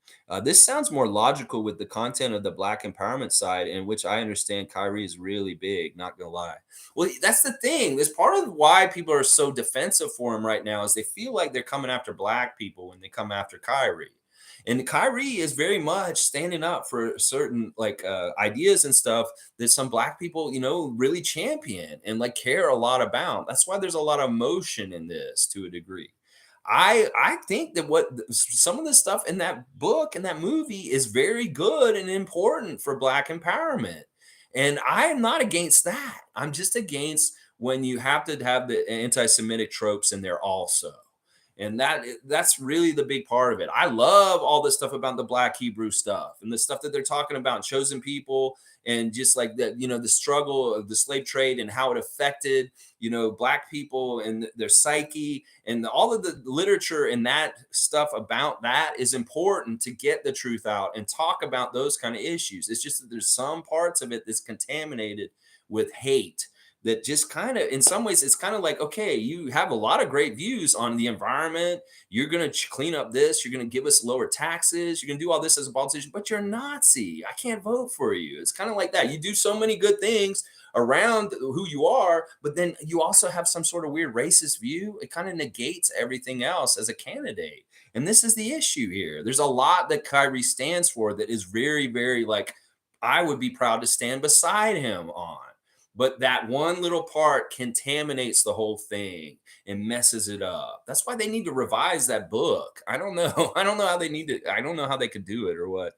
this sounds more logical with the content of the Black empowerment side, in which I understand Kyrie is really big, not going to lie. Well, that's the thing. That's part of why people are so defensive for him right now is they feel like they're coming after Black people when they come after Kyrie. And Kyrie is very much standing up for certain ideas and stuff that some Black people, really champion and like care a lot about. That's why there's a lot of emotion in this to a degree. I think that some of the stuff in that book and that movie is very good and important for Black empowerment. And I am not against that. I'm just against when you have to have the anti-Semitic tropes in there also. And that's really the big part of it. I love all the stuff about the Black Hebrew stuff and the stuff that they're talking about chosen people and just like that, the struggle of the slave trade and how it affected, Black people and their psyche and all of the literature and that stuff about that is important to get the truth out and talk about those kind of issues. It's just that there's some parts of it that's contaminated with hate that just kind of in some ways it's kind of like, okay, you have a lot of great views on the environment, you're going to clean up this, you're going to give us lower taxes, you're going to do all this as a politician, but you're a Nazi, I can't vote for you. It's kind of like that. You do so many good things around who you are, but then you also have some sort of weird racist view. It kind of negates everything else as a candidate. And this is the issue here. There's a lot that Kyrie stands for that is very, very like, I would be proud to stand beside him on. But that one little part contaminates the whole thing and messes it up. That's why they need to revise that book. I don't know. I don't know how they need to. I don't know how they could do it or what.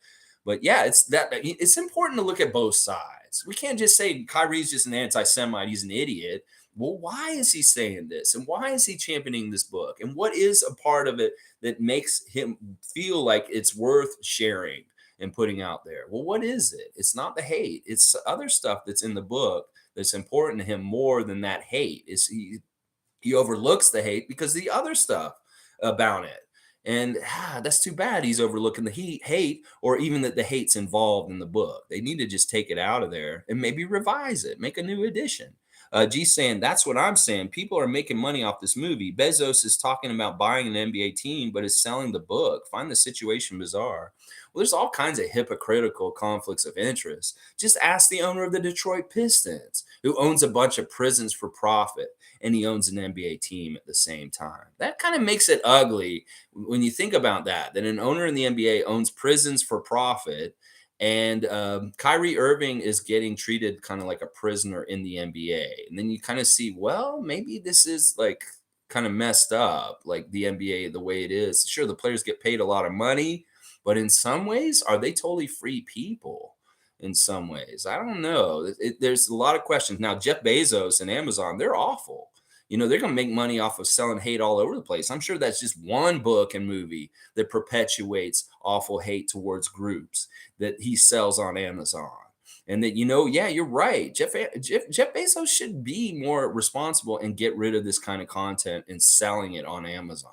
But yeah, it's important to look at both sides. We can't just say Kyrie's just an anti-Semite. He's an idiot. Well, why is he saying this? And why is he championing this book? And what is a part of it that makes him feel like it's worth sharing and putting out there? Well, what is it? It's not the hate. It's other stuff that's in the book that's important to him more than that hate. Is he overlooks the hate because the other stuff about it. And that's too bad he's overlooking the hate or even that the hate's involved in the book. They need to just take it out of there and maybe revise it, make a new edition. G saying, that's what I'm saying. People are making money off this movie. Bezos is talking about buying an NBA team, but is selling the book. Find the situation bizarre. Well, there's all kinds of hypocritical conflicts of interest. Just ask the owner of the Detroit Pistons, who owns a bunch of prisons for profit, and he owns an NBA team at the same time. That kind of makes it ugly when you think about that an owner in the NBA owns prisons for profit, and Kyrie Irving is getting treated kind of like a prisoner in the NBA. And then you kind of see, well, maybe this is like kind of messed up, like the NBA, the way it is. Sure, the players get paid a lot of money, but in some ways, are they totally free people? In some ways, I don't know. There's a lot of questions. Now, Jeff Bezos and Amazon, they're awful. They're going to make money off of selling hate all over the place. I'm sure that's just one book and movie that perpetuates awful hate towards groups that he sells on Amazon. And that, yeah, you're right. Jeff Bezos should be more responsible and get rid of this kind of content and selling it on Amazon.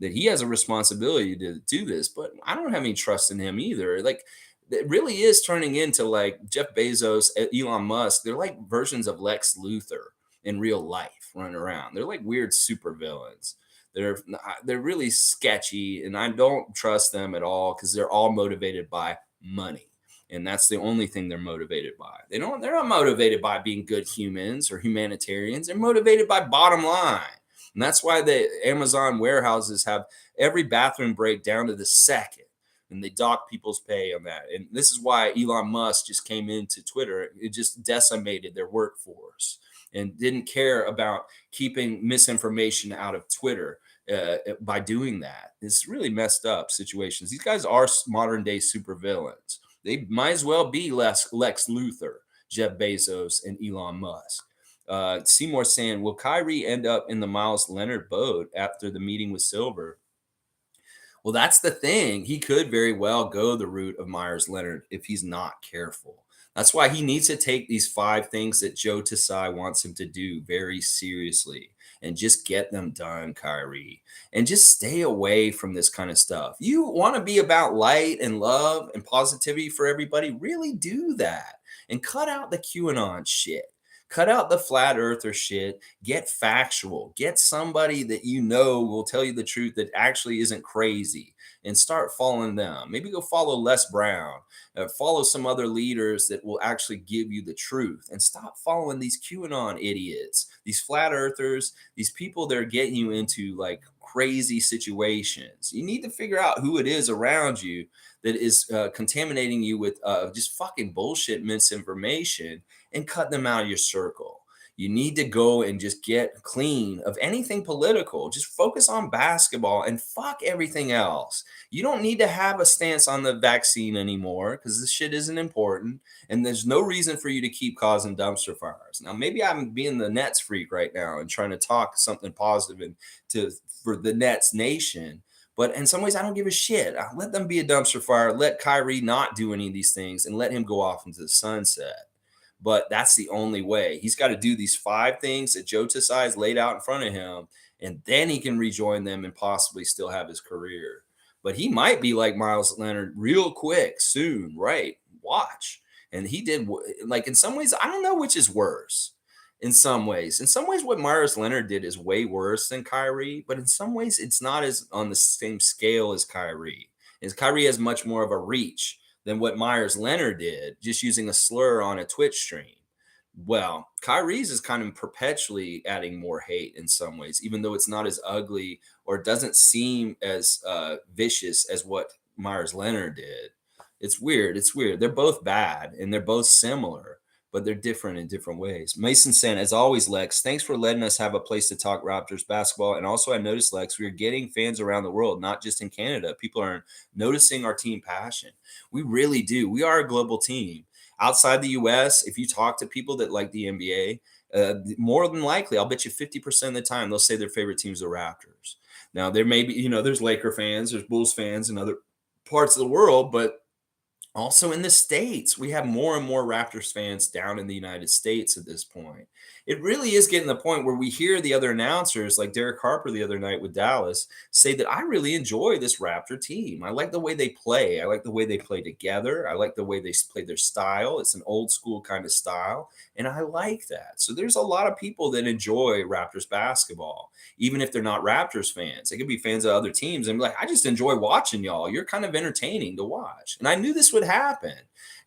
That he has a responsibility to do this, but I don't have any trust in him either. Like, it really is turning into like Jeff Bezos, Elon Musk. They're like versions of Lex Luthor in real life running around. They're like weird supervillains. They're really sketchy, and I don't trust them at all because they're all motivated by money. And that's the only thing they're motivated by. They're not motivated by being good humans or humanitarians. They're motivated by bottom line. And that's why the Amazon warehouses have every bathroom break down to the second. And they dock people's pay on that. And this is why Elon Musk just came into Twitter. It just decimated their workforce and didn't care about keeping misinformation out of Twitter by doing that. It's really messed up situations. These guys are modern day supervillains. They might as well be Lex Luthor, Jeff Bezos, and Elon Musk. Seymour saying, will Kyrie end up in the Miles Leonard boat after the meeting with Silver? Well, that's the thing. He could very well go the route of Myers Leonard if he's not careful. That's why he needs to take these 5 things that Joe Tsai wants him to do very seriously and just get them done, Kyrie. And just stay away from this kind of stuff. You want to be about light and love and positivity for everybody? Really do that. And cut out the QAnon shit. Cut out the flat earther shit. Get factual. Get somebody that will tell you the truth that actually isn't crazy and start following them. Maybe go follow Les Brown. Follow some other leaders that will actually give you the truth and stop following these QAnon idiots, these flat earthers, these people that are getting you into like crazy situations. You need to figure out who it is around you that is contaminating you with just fucking bullshit misinformation and cut them out of your circle. You need to go and just get clean of anything political. Just focus on basketball and fuck everything else. You don't need to have a stance on the vaccine anymore because this shit isn't important. And there's no reason for you to keep causing dumpster fires. Now, maybe I'm being the Nets freak right now and trying to talk something positive and to for the Nets nation. But in some ways, I don't give a shit. I let them be a dumpster fire. Let Kyrie not do any of these things and let him go off into the sunset. But that's the only way. He's got to do these 5 things that Joe Tsai has laid out in front of him, and then he can rejoin them and possibly still have his career. But he might be like Miles Leonard real quick, soon, right? Watch. And he did, like, in some ways, I don't know which is worse. In some ways, what Myers Leonard did is way worse than Kyrie, but in some ways, it's not as on the same scale as Kyrie. As Kyrie has much more of a reach than what Myers Leonard did, just using a slur on a Twitch stream. Well, Kyrie's is kind of perpetually adding more hate in some ways, even though it's not as ugly or doesn't seem as vicious as what Myers Leonard did. It's weird. It's weird. They're both bad and they're both similar, but they're different in different ways. Mason saying, as always, Lex, thanks for letting us have a place to talk Raptors basketball. And also, I noticed, Lex, we're getting fans around the world, not just in Canada. People are noticing our team passion. We really do. We are a global team. Outside the US, if you talk to people that like the NBA, more than likely, I'll bet you 50% of the time, they'll say their favorite team's the Raptors. Now, there may be, there's Laker fans, there's Bulls fans in other parts of the world, but also in the States, we have more and more Raptors fans down in the United States at this point. It really is getting to the point where we hear the other announcers, like Derek Harper the other night with Dallas, say that I really enjoy this Raptor team. I like the way they play. I like the way they play together. I like the way they play their style. It's an old school kind of style, and I like that. So there's a lot of people that enjoy Raptors basketball, even if they're not Raptors fans. They could be fans of other teams and be like, I just enjoy watching y'all. You're kind of entertaining to watch. And I knew this would happen.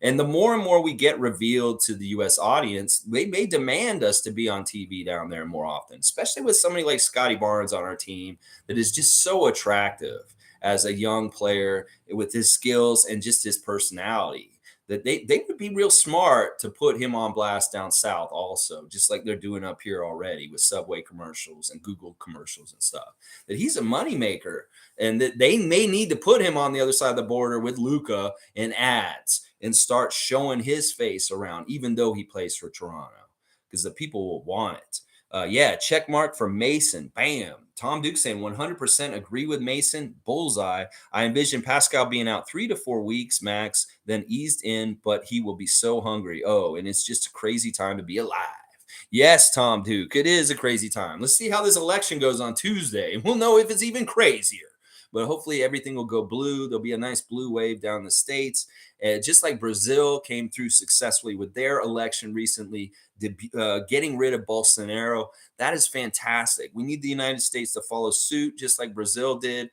And the more and more we get revealed to the US audience, they may demand us to be on TV down there more often, especially with somebody like Scottie Barnes on our team that is just so attractive as a young player with his skills and just his personality. That they would be real smart to put him on blast down south also, just like they're doing up here already with Subway commercials and Google commercials and stuff. That he's a moneymaker and that they may need to put him on the other side of the border with Luca and ads and start showing his face around, even though he plays for Toronto, because the people will want it. Yeah, check mark for Mason. Bam. Tom Duke saying 100% agree with Mason. Bullseye. I envision Pascal being out 3 to 4 weeks max, then eased in, but he will be so hungry. Oh, and it's just a crazy time to be alive. Yes, Tom Duke, it is a crazy time. Let's see how this election goes on Tuesday, and we'll know if it's even crazier. But hopefully everything will go blue. There'll be a nice blue wave down the states. Just like Brazil came through successfully with their election recently, getting rid of Bolsonaro. That is fantastic. We need the United States to follow suit, just like Brazil did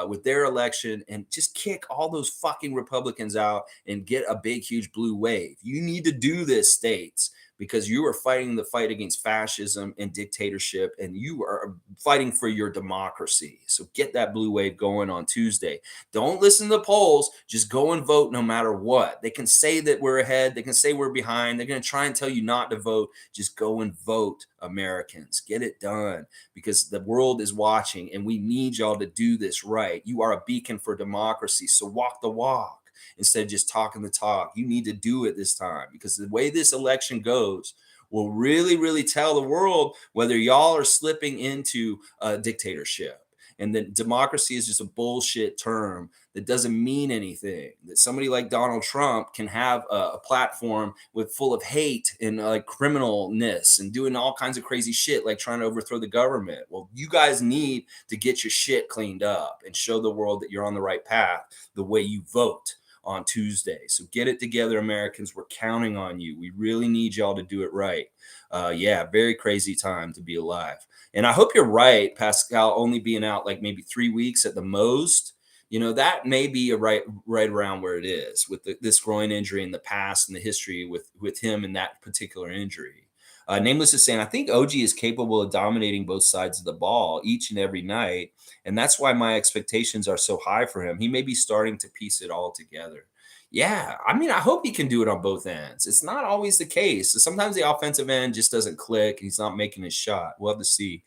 with their election, and just kick all those fucking Republicans out and get a big, huge blue wave. You need to do this, states, because you are fighting the fight against fascism and dictatorship, and you are fighting for your democracy. So get that blue wave going on Tuesday. Don't listen to the polls. Just go and vote no matter what. They can say that we're ahead. They can say we're behind. They're going to try and tell you not to vote. Just go and vote, Americans. Get it done, because the world is watching, and we need y'all to do this right. You are a beacon for democracy, so walk the walk instead of just talking the talk. You need to do it this time, because the way this election goes will really, really tell the world whether y'all are slipping into a dictatorship. And that democracy is just a bullshit term that doesn't mean anything. That somebody like Donald Trump can have a platform with full of hate and like criminalness and doing all kinds of crazy shit, like trying to overthrow the government. Well, you guys need to get your shit cleaned up and show the world that you're on the right path the way you vote on Tuesday. So get it together, Americans. We're counting on you. We really need y'all to do it right. Yeah, very crazy time to be alive. And I hope you're right, Pascal, only being out like maybe 3 weeks at the most. That may be right around where it is with this groin injury in the past and the history with him and that particular injury. Nameless is saying, I think OG is capable of dominating both sides of the ball each and every night. And that's why my expectations are so high for him. He may be starting to piece it all together. Yeah, I mean, I hope he can do it on both ends. It's not always the case. Sometimes the offensive end just doesn't click, and he's not making his shot. We'll have to see.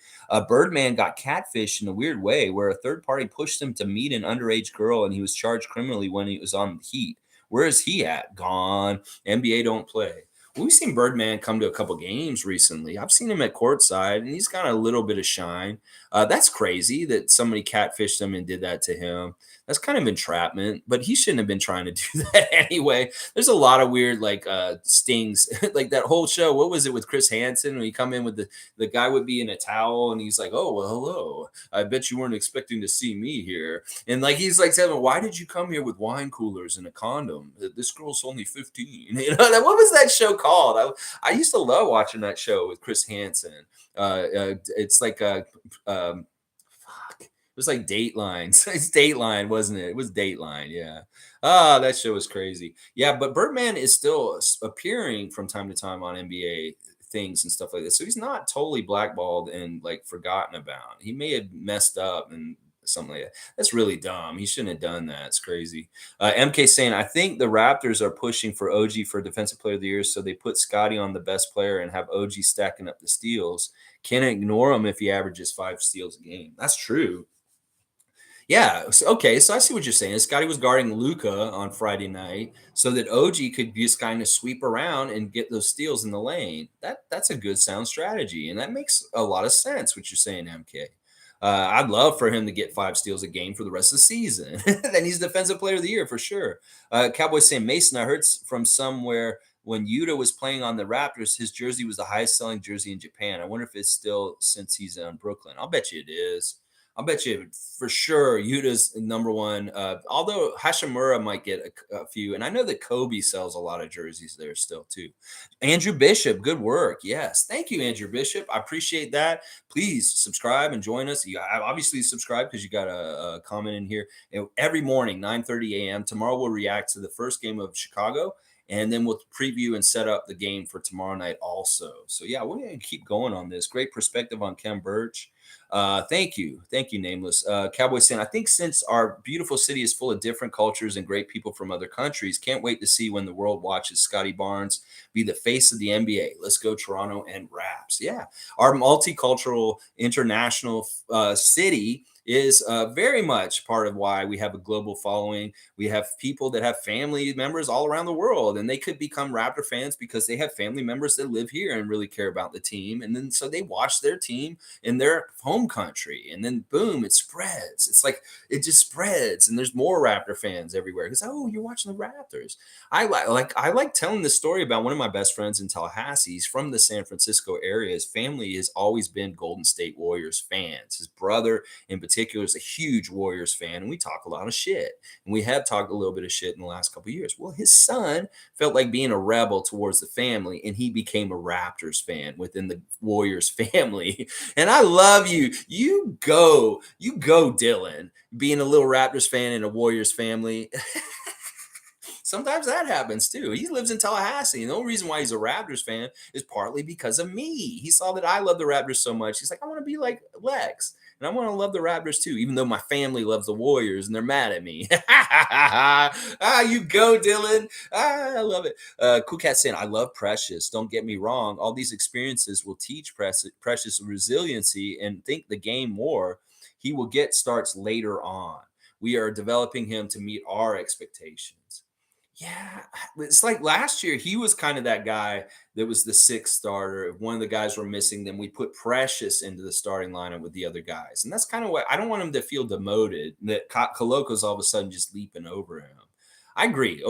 Birdman got catfished in a weird way, where a third party pushed him to meet an underage girl, and he was charged criminally when he was on the Heat. Where is he at? Gone. NBA don't play. We've seen Birdman come to a couple games recently. I've seen him at courtside, and he's got a little bit of shine. That's crazy that somebody catfished him and did that to him. That's kind of entrapment, but he shouldn't have been trying to do that anyway. There's a lot of weird stings, like that whole show. What was it with Chris Hansen when he come in with the guy would be in a towel and he's like, "Oh well, hello. I bet you weren't expecting to see me here." And like he's like saying, "Why did you come here with wine coolers and a condom? This girl's only 15." What was that show called? I used to love watching that show with Chris Hansen. It's like a fuck. It was like Dateline. It's Dateline, wasn't it? It was Dateline. Yeah. Ah, that show was crazy. Yeah, but Birdman is still appearing from time to time on NBA things and stuff like that. So he's not totally blackballed and like forgotten about. He may have messed up and something like that. That's really dumb. He shouldn't have done that. It's crazy. MK saying, I think the Raptors are pushing for OG for Defensive Player of the Year, so they put Scottie on the best player and have OG stacking up the steals. Can't ignore him if he averages 5 steals a game. That's true. Yeah. Okay. So I see what you're saying. Scotty was guarding Luca on Friday night so that OG could just kind of sweep around and get those steals in the lane. That's a good sound strategy, and that makes a lot of sense. What you're saying, MK. I'd love for him to get 5 steals a game for the rest of the season. Then he's Defensive Player of the Year for sure. Cowboys saying, Mason, I heard from somewhere when YUTA was playing on the Raptors, his jersey was the highest selling jersey in Japan. I wonder if it's still since he's in Brooklyn. I'll bet you it is. I'll bet you for sure Yuta's number one. Although Hashimura might get a few, and I know that Kobe sells a lot of jerseys there still too. Andrew Bishop, good work. Yes, thank you, Andrew Bishop. I appreciate that. Please subscribe and join us. You obviously subscribe because you got a comment in here. Every morning, 9:30 a.m. Tomorrow we'll react to the first game of Chicago. And then we'll preview and set up the game for tomorrow night also. So, yeah, we're going to keep going on this. Great perspective on Khem Birch. Thank you. Thank you, Nameless. Cowboy saying, I think since our beautiful city is full of different cultures and great people from other countries, can't wait to see when the world watches Scottie Barnes be the face of the NBA. Let's go Toronto and Raps. Yeah, our multicultural international city is very much part of why we have a global following. We have people that have family members all around the world, and they could become Raptor fans because they have family members that live here and really care about the team. And then so they watch their team in their home country, and then boom, it spreads. It's like it just spreads, and there's more Raptor fans everywhere because oh, you're watching the Raptors. I like telling the story about one of my best friends in Tallahassee. He's from the San Francisco area. His family has always been Golden State Warriors fans. His brother in particular is a huge Warriors fan, and we talk a lot of shit. And we have talked a little bit of shit in the last couple of years. Well, his son felt like being a rebel towards the family, and he became a Raptors fan within the Warriors family. And I love you. You go, Dylan, being a little Raptors fan in a Warriors family. Sometimes that happens too. He lives in Tallahassee, and the only reason why he's a Raptors fan is partly because of me. He saw that I love the Raptors so much. He's like, I want to be like Lex, and I want to love the Raptors too, even though my family loves the Warriors and they're mad at me. You go, Dylan. I love it. Cool Cat saying, I love Precious. Don't get me wrong. All these experiences will teach Precious resiliency and think the game more. He will get starts later on. We are developing him to meet our expectations. Yeah, it's like last year, he was kind of that guy that was the sixth starter. If one of the guys were missing, then we put Precious into the starting lineup with the other guys. And that's kind of what I don't want him to feel demoted, that Koloko's all of a sudden just leaping over him. I agree.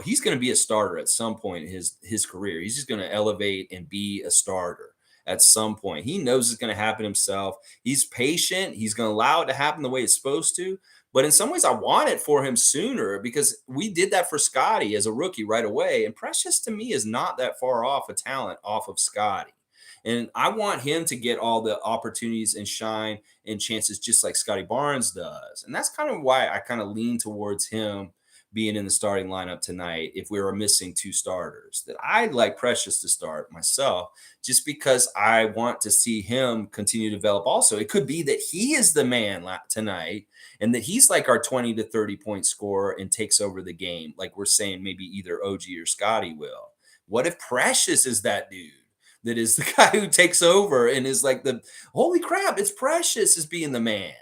He's going to be a starter at some point in his career. He's just going to elevate and be a starter at some point. He knows it's going to happen himself. He's patient. He's going to allow it to happen the way it's supposed to. But in some ways, I want it for him sooner because we did that for Scottie as a rookie right away. And Precious to me is not that far off a talent off of Scottie. And I want him to get all the opportunities and shine and chances just like Scottie Barnes does. And that's kind of why I kind of lean towards him being in the starting lineup tonight if we were missing two starters. That I'd like Precious to start myself, just because I want to see him continue to develop. Also, it could be that he is the man tonight, and that he's like our 20 to 30 point scorer and takes over the game, like we're saying maybe either OG or Scottie will. What if Precious is that dude? That is the guy who takes over and is like the holy crap, it's Precious as being the man.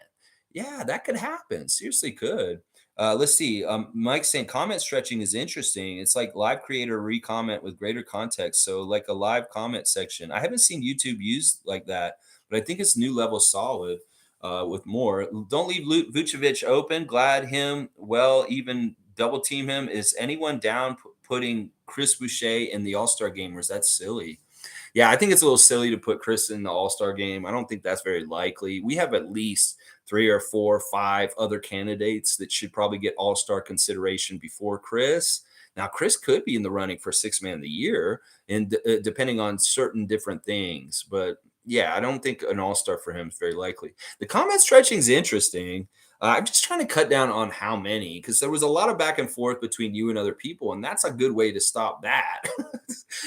Yeah, that could happen. Seriously, could. Let's see. Mike saying comment stretching is interesting. It's like live creator re-comment with greater context. So like a live comment section. I haven't seen YouTube used like that, but I think it's new level solid with more. Don't leave Vucevic open. Glad him. Well, even double team him. Is anyone down putting Chris Boucher in the All-Star game, or is that silly? Yeah, I think it's a little silly to put Chris in the All-Star game. I don't think that's very likely. We have at least 3 or 4 or 5 other candidates that should probably get All-Star consideration before Chris. Now, Chris could be in the running for Sixth Man of the Year, and depending on certain different things. But yeah, I don't think an All-Star for him is very likely. The comment stretching is interesting. I'm just trying to cut down on how many, because there was a lot of back and forth between you and other people, and that's a good way to stop that.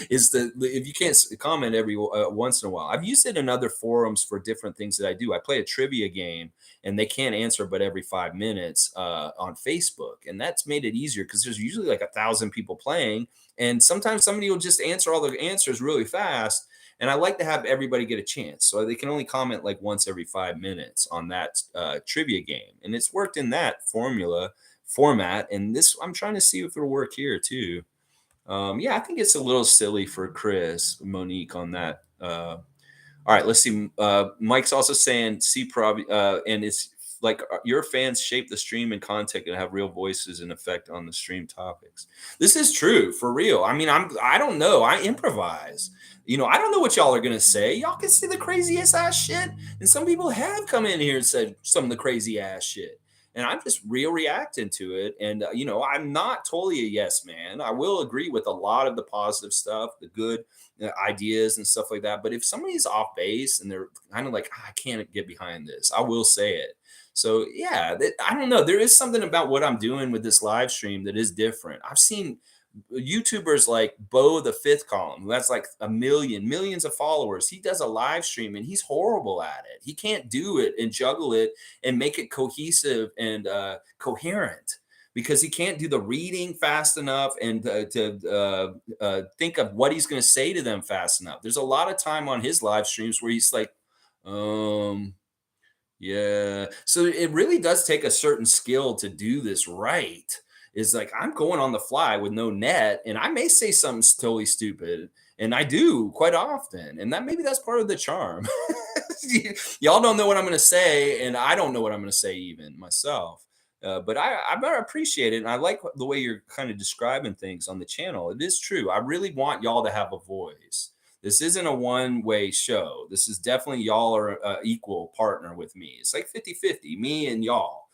Is that if you can't comment every once in a while. I've used it in other forums for different things that I do. I play a trivia game, and they can't answer but every 5 minutes on Facebook, and that's made it easier because there's usually like 1,000 people playing, and sometimes somebody will just answer all the answers really fast. And I like to have everybody get a chance. So they can only comment like once every 5 minutes on that trivia game. And it's worked in that format. And this, I'm trying to see if it'll work here too. Yeah, I think it's a little silly for Chris, Monique on that. All right, let's see. Mike's also saying, see, probably, and it's like your fans shape the stream and content and have real voices and effect on the stream topics. This is true for real. I mean, I don't know. I improvise. I don't know what y'all are gonna say. Y'all can say the craziest ass shit, and some people have come in here and said some of the crazy ass shit, and I'm just real reacting to it. And I'm not totally a yes man. I will agree with a lot of the positive stuff, the good ideas and stuff like that. But if somebody's off base and they're kind of like, I can't get behind this, I will say it. So yeah, I don't know. There is something about what I'm doing with this live stream that is different. I've seen YouTubers like Bo the Fifth Column, who has like millions of followers. He does a live stream and he's horrible at it. He can't do it and juggle it and make it cohesive and coherent because he can't do the reading fast enough and to think of what he's going to say to them fast enough. There's a lot of time on his live streams where he's like, yeah. So it really does take a certain skill to do this right. Is like I'm going on the fly with no net, and I may say something totally stupid, and I do quite often, and that maybe that's part of the charm. Y'all don't know what I'm going to say, and I don't know what I'm going to say even myself. But I better appreciate it, and I like the way you're kind of describing things on the channel. It is true. I really want y'all to have a voice. This isn't a one-way show. This is definitely y'all are an equal partner with me. It's like 50-50, me and y'all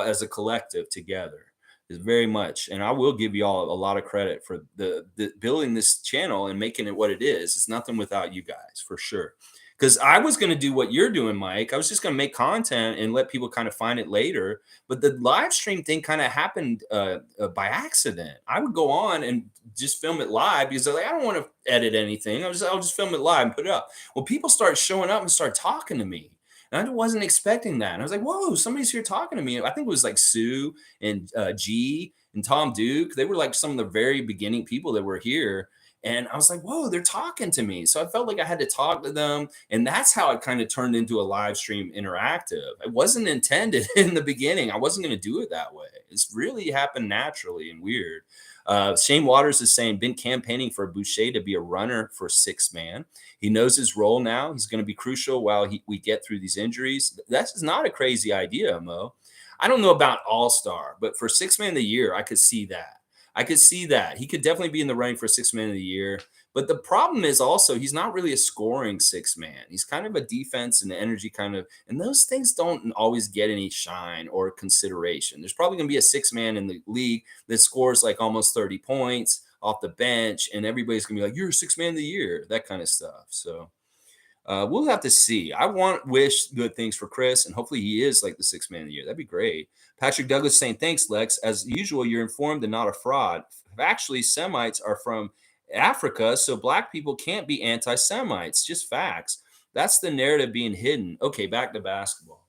as a collective together. Is very much, and I will give y'all a lot of credit for the building this channel and making it what it is. It's nothing without you guys, for sure. Because I was going to do what you're doing, Mike. I was just going to make content and let people kind of find it later. But the live stream thing kind of happened by accident. I would go on and just film it live because like, I don't want to edit anything. I'll just film it live and put it up. Well, people start showing up and start talking to me. And I wasn't expecting that. And I was like, whoa, somebody's here talking to me. I think it was like Sue and G and Tom Duke. They were like some of the very beginning people that were here. And I was like, whoa, they're talking to me. So I felt like I had to talk to them. And that's how it kind of turned into a live stream interactive. It wasn't intended in the beginning. I wasn't going to do it that way. It's really happened naturally and weird. Shane Waters is saying, been campaigning for Boucher to be a runner for Sixth Man. He knows his role now. He's going to be crucial while we get through these injuries. That's not a crazy idea, Mo. I don't know about all-star, but for Sixth Man of the Year, I could see that. I could see that. He could definitely be in the running for Sixth Man of the Year. But the problem is also he's not really a scoring sixth man. He's kind of a defense and energy kind of, and those things don't always get any shine or consideration. There's probably going to be a sixth man in the league that scores like almost 30 points off the bench, and everybody's going to be like, you're a sixth man of the year, that kind of stuff. So We'll have to see. Wish good things for Chris, and hopefully he is like the sixth man of the year. That'd be great. Patrick Douglas saying, thanks, Lex. As usual, you're informed and not a fraud. Actually, Semites are from Africa, so black people can't be anti Semites. Just facts. That's the narrative being hidden. Okay, back to basketball.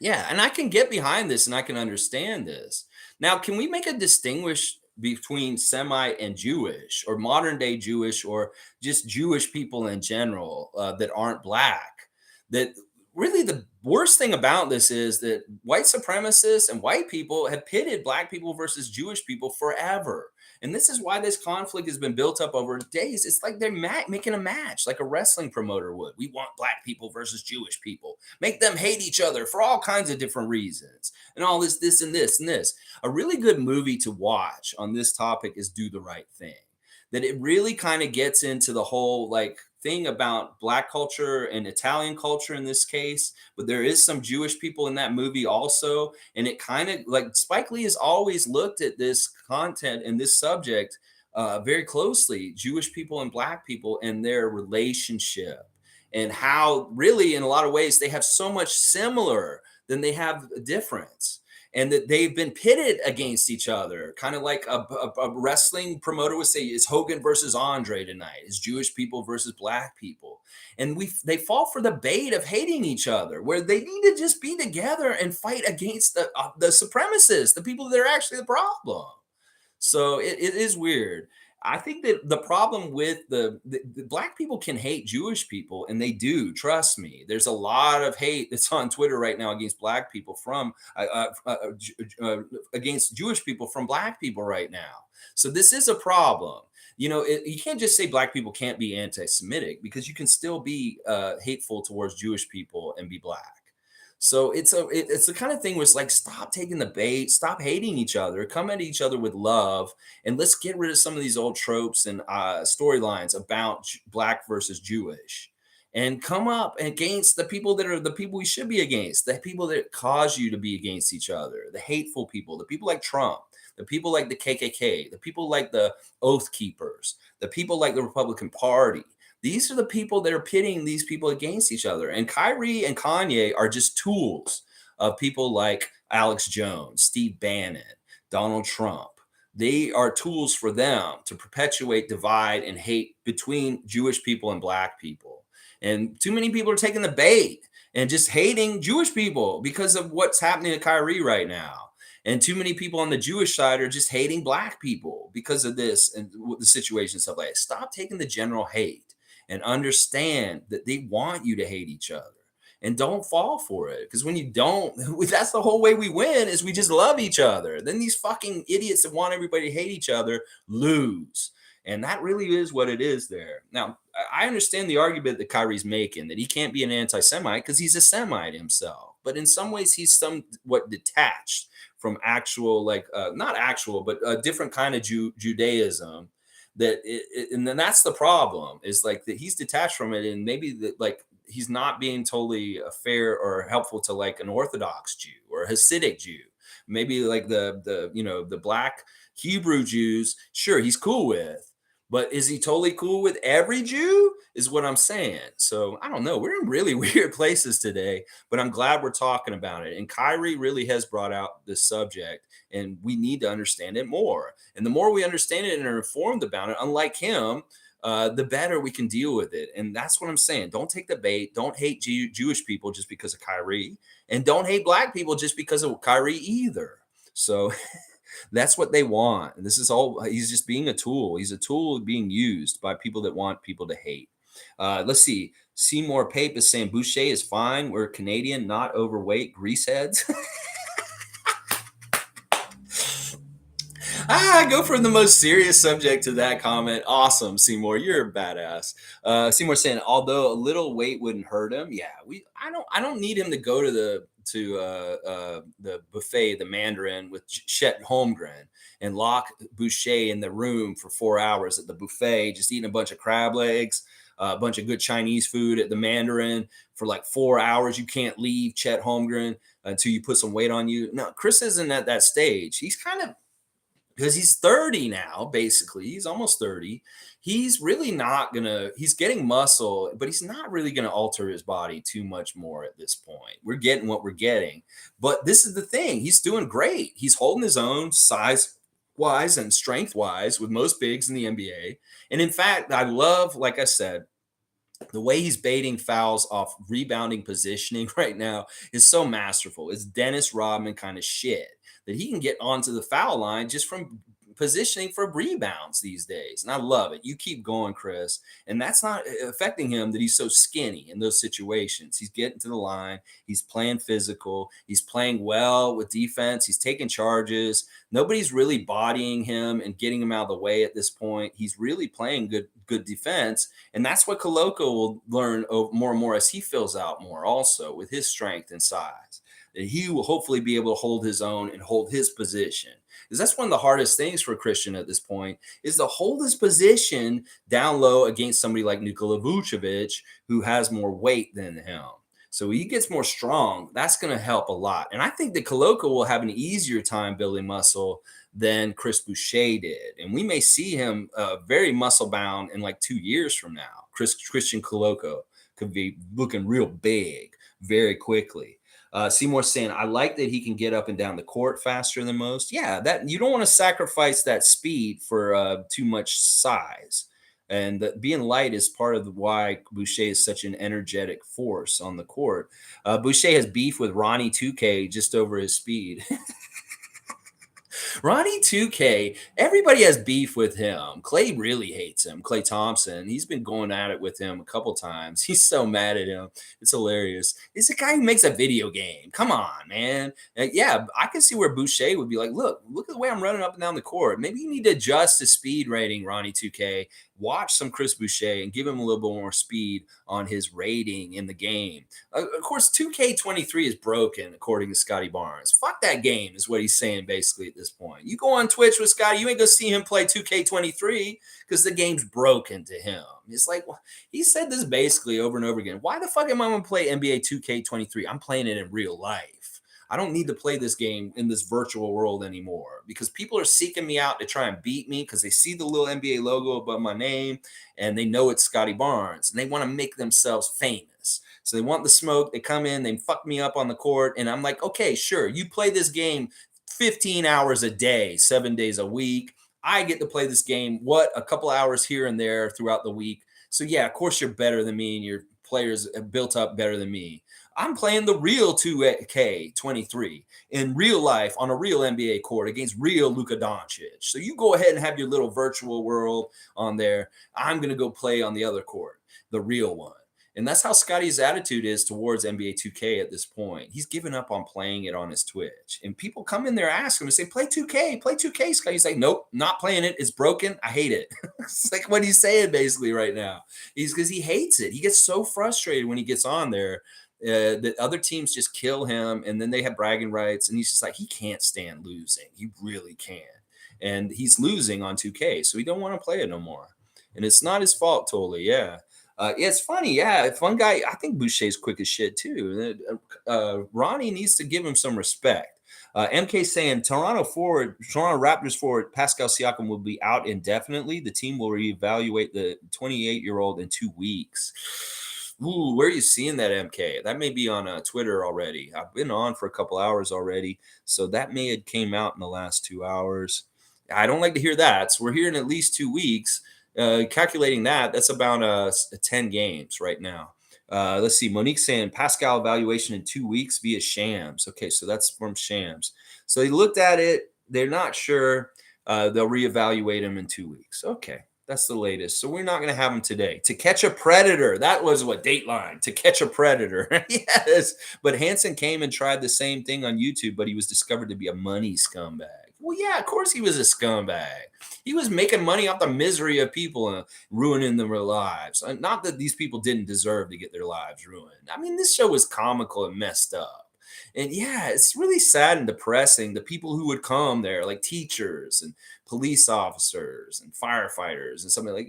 Yeah, and I can get behind this and I can understand this. Now, can we make a distinguish between Semite and Jewish or modern day Jewish or just Jewish people in general that aren't black? That really the worst thing about this is that white supremacists and white people have pitted black people versus Jewish people forever. And this is why this conflict has been built up over days. It's like they're making a match, like a wrestling promoter would. We want black people versus Jewish people. Make them hate each other for all kinds of different reasons. And all this, and this, and this. A really good movie to watch on this topic is Do the Right Thing. That it really kind of gets into the whole like thing about black culture and Italian culture in this case, but there is some Jewish people in that movie also. And it kind of like Spike Lee has always looked at this content and this subject very closely, Jewish people and black people and their relationship and how really in a lot of ways they have so much similar than they have a difference and that they've been pitted against each other, kind of like a wrestling promoter would say, is Hogan versus Andre tonight? Is Jewish people versus black people? And they fall for the bait of hating each other, where they need to just be together and fight against the supremacists, the people that are actually the problem. So it is weird. I think that the problem with the black people can hate Jewish people, and they do. Trust me. There's a lot of hate that's on Twitter right now against black people from against Jewish people from black people right now. So this is a problem. You know, you can't just say black people can't be anti-Semitic because you can still be hateful towards Jewish people and be black. So it's the kind of thing where it's like, stop taking the bait, stop hating each other, come at each other with love, and let's get rid of some of these old tropes and storylines about black versus Jewish, and come up against the people that are the people we should be against, the people that cause you to be against each other, the hateful people, the people like Trump, the people like the KKK, the people like the Oath Keepers, the people like the Republican Party. These are the people that are pitting these people against each other. And Kyrie and Kanye are just tools of people like Alex Jones, Steve Bannon, Donald Trump. They are tools for them to perpetuate divide and hate between Jewish people and black people. And too many people are taking the bait and just hating Jewish people because of what's happening to Kyrie right now. And too many people on the Jewish side are just hating black people because of this and the situation stuff like that. Stop taking the general hate and understand that they want you to hate each other, and don't fall for it. Because when you don't, that's the whole way we win, is we just love each other. Then these fucking idiots that want everybody to hate each other lose. And that really is what it is there. Now, I understand the argument that Kyrie's making, that he can't be an anti-Semite because he's a Semite himself. But in some ways, he's somewhat detached from actual, like, not actual, but a different kind of Judaism. And then that's the problem, is like that he's detached from it, and maybe that like he's not being totally fair or helpful to like an Orthodox Jew or a Hasidic Jew. Maybe like the black Hebrew Jews, sure, he's cool with, but is he totally cool with every Jew is what I'm saying. So I don't know. We're in really weird places today, but I'm glad we're talking about it. And Kyrie really has brought out this subject, and we need to understand it more. And the more we understand it and are informed about it, unlike him, the better we can deal with it. And that's what I'm saying. Don't take the bait. Don't hate Jewish people just because of Kyrie, and don't hate black people just because of Kyrie either. So that's what they want. And this is all, he's just being a tool. He's a tool being used by people that want people to hate. Let's see. Seymour Pape is saying Boucher is fine. We're Canadian, not overweight greaseheads. Go from the most serious subject to that comment. Awesome, Seymour. You're a badass. Seymour saying, although a little weight wouldn't hurt him. Yeah, I don't need him to go to the buffet, the Mandarin, with Chet Holmgren and lock Boucher in the room for 4 hours at the buffet, just eating a bunch of crab legs, a bunch of good Chinese food at the Mandarin for like 4 hours. You can't leave Chet Holmgren until you put some weight on you. No, Chris isn't at that stage. He's kind of because he's 30 now, basically. He's almost 30. He's really not gonna, he's getting muscle, but he's not really gonna alter his body too much more at this point. We're getting what we're getting. But this is the thing, he's doing great. He's holding his own size wise and strength wise with most bigs in the NBA. And in fact, I love, like I said, the way he's baiting fouls off rebounding positioning right now is so masterful. It's Dennis Rodman kind of shit that he can get onto the foul line just from positioning for rebounds these days. And I love it. You keep going, Chris. And that's not affecting him that he's so skinny in those situations. He's getting to the line. He's playing physical. He's playing well with defense. He's taking charges. Nobody's really bodying him and getting him out of the way at this point. He's really playing good defense. And that's what Koloko will learn more and more as he fills out more also with his strength and size. That he will hopefully be able to hold his own and hold his position. Because that's one of the hardest things for Christian at this point is to hold his position down low against somebody like Nikola Vucevic, who has more weight than him. So he gets more strong. That's going to help a lot. And I think that Koloko will have an easier time building muscle than Chris Boucher did. And we may see him very muscle bound in like 2 years from now. Christian Koloko could be looking real big very quickly. Seymour saying, I like that he can get up and down the court faster than most. Yeah, that you don't want to sacrifice that speed for too much size. And being light is part of why Boucher is such an energetic force on the court. Boucher has beef with Ronnie 2K just over his speed. Ronnie 2K, everybody has beef with him. Clay really hates him. Clay Thompson, he's been going at it with him a couple times. He's so mad at him. It's hilarious. He's a guy who makes a video game. Come on, man. Yeah, I can see where Boucher would be like, look at the way I'm running up and down the court. Maybe you need to adjust the speed rating, Ronnie 2K. Watch some Chris Boucher and give him a little bit more speed on his rating in the game. Of course, 2K23 is broken, according to Scottie Barnes. Fuck that game is what he's saying basically at this point. You go on Twitch with Scottie, you ain't gonna see him play 2K23 because the game's broken to him. It's like, he said this basically over and over again. Why the fuck am I gonna play NBA 2K23? I'm playing it in real life. I don't need to play this game in this virtual world anymore because people are seeking me out to try and beat me because they see the little NBA logo above my name and they know it's Scottie Barnes and they want to make themselves famous. So they want the smoke. They come in, they fuck me up on the court. And I'm like, okay, sure. You play this game 15 hours a day, 7 days a week. I get to play this game, a couple hours here and there throughout the week. So yeah, of course you're better than me and your players have built up better than me. I'm playing the real 2K23 in real life on a real NBA court against real Luka Doncic. So you go ahead and have your little virtual world on there. I'm going to go play on the other court, the real one. And that's how Scottie's attitude is towards NBA 2K at this point. He's given up on playing it on his Twitch. And people come in there, ask him to say, play 2K, Scottie. He's like, nope, not playing it. It's broken. I hate it. It's like what he's saying basically right now. Because he hates it. He gets so frustrated when he gets on there. That other teams just kill him and then they have bragging rights and he's just like, he can't stand losing. He really can. And he's losing on 2K, so he don't want to play it no more. And it's not his fault totally. Yeah. It's funny. Yeah. Fun guy. I think Boucher's quick as shit too. Ronnie needs to give him some respect. MK saying Toronto Raptors forward Pascal Siakam will be out indefinitely. The team will reevaluate the 28-year-old in 2 weeks. Ooh, where are you seeing that, MK? That may be on Twitter already. I've been on for a couple hours already, so that may have came out in the last 2 hours. I don't like to hear that. So we're here in at least 2 weeks. Calculating that's about 10 games right now. Let's see. Monique saying Pascal evaluation in 2 weeks via Shams. Okay, so that's from Shams. So they looked at it. They're not sure. They'll reevaluate him in 2 weeks. Okay. That's the latest. So we're not going to have him today. To Catch a Predator. That was what Dateline. To Catch a Predator. Yes. But Hansen came and tried the same thing on YouTube, but he was discovered to be a money scumbag. Well, yeah, of course he was a scumbag. He was making money off the misery of people and ruining their lives. Not that these people didn't deserve to get their lives ruined. I mean, this show was comical and messed up. And yeah, it's really sad and depressing. The people who would come there, like teachers and police officers and firefighters and something like,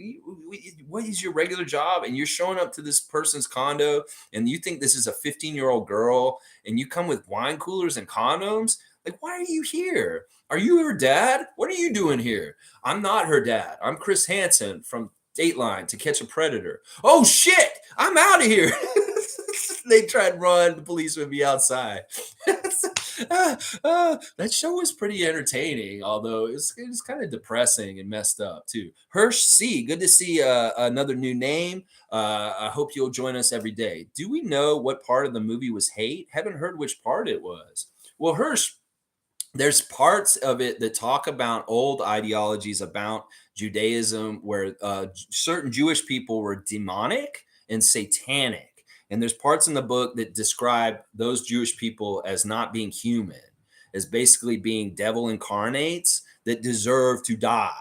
what is your regular job? And you're showing up to this person's condo and you think this is a 15-year-old girl and you come with wine coolers and condoms? Like, why are you here? Are you her dad? What are you doing here? I'm not her dad. I'm Chris Hansen from Dateline To Catch a Predator. Oh shit! I'm out of here. They tried to run. The police would be outside. That show was pretty entertaining, although it's kind of depressing and messed up too. Hirsch C, good to see another new name. I hope you'll join us every day. Do we know what part of the movie was hate? Haven't heard which part it was. Well, Hirsch, there's parts of it that talk about old ideologies about Judaism where certain Jewish people were demonic and satanic. And there's parts in the book that describe those Jewish people as not being human, as basically being devil incarnates that deserve to die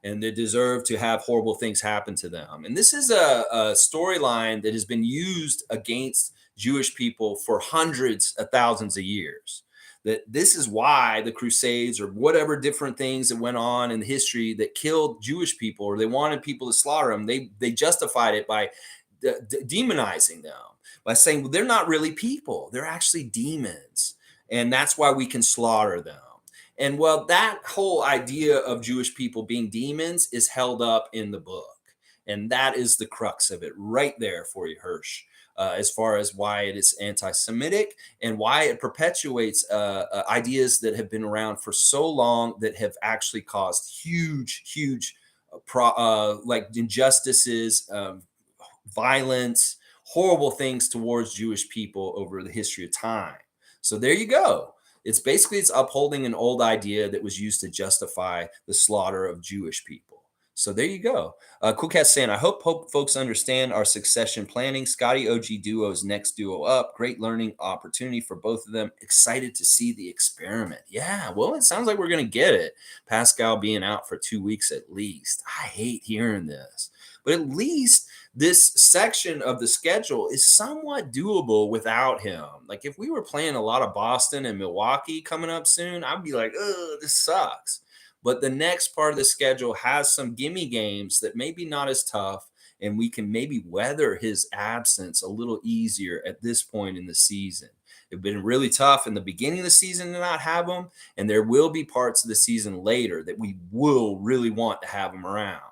and that deserve to have horrible things happen to them. And this is a storyline that has been used against Jewish people for hundreds of thousands of years, that this is why the Crusades or whatever different things that went on in history that killed Jewish people or they wanted people to slaughter them, they justified it by demonizing them, by saying, well, they're not really people, they're actually demons. And that's why we can slaughter them. And well, that whole idea of Jewish people being demons is held up in the book. And that is the crux of it right there for you, Hirsch. As far as why it is anti-Semitic and why it perpetuates ideas that have been around for so long that have actually caused huge like injustices, violence, horrible things towards Jewish people over the history of time. So there you go. It's upholding an old idea that was used to justify the slaughter of Jewish people. So there you go. Cool Cat saying, I hope folks understand our succession planning. Scottie OG duo's next duo up. Great learning opportunity for both of them. Excited to see the experiment. Yeah, well, it sounds like we're going to get it. Pascal being out for 2 weeks at least. I hate hearing this. But at least this section of the schedule is somewhat doable without him. Like if we were playing a lot of Boston and Milwaukee coming up soon, I'd be like, oh, this sucks. But the next part of the schedule has some gimme games that maybe not as tough, and we can maybe weather his absence a little easier at this point in the season. It's been really tough in the beginning of the season to not have him, and there will be parts of the season later that we will really want to have him around.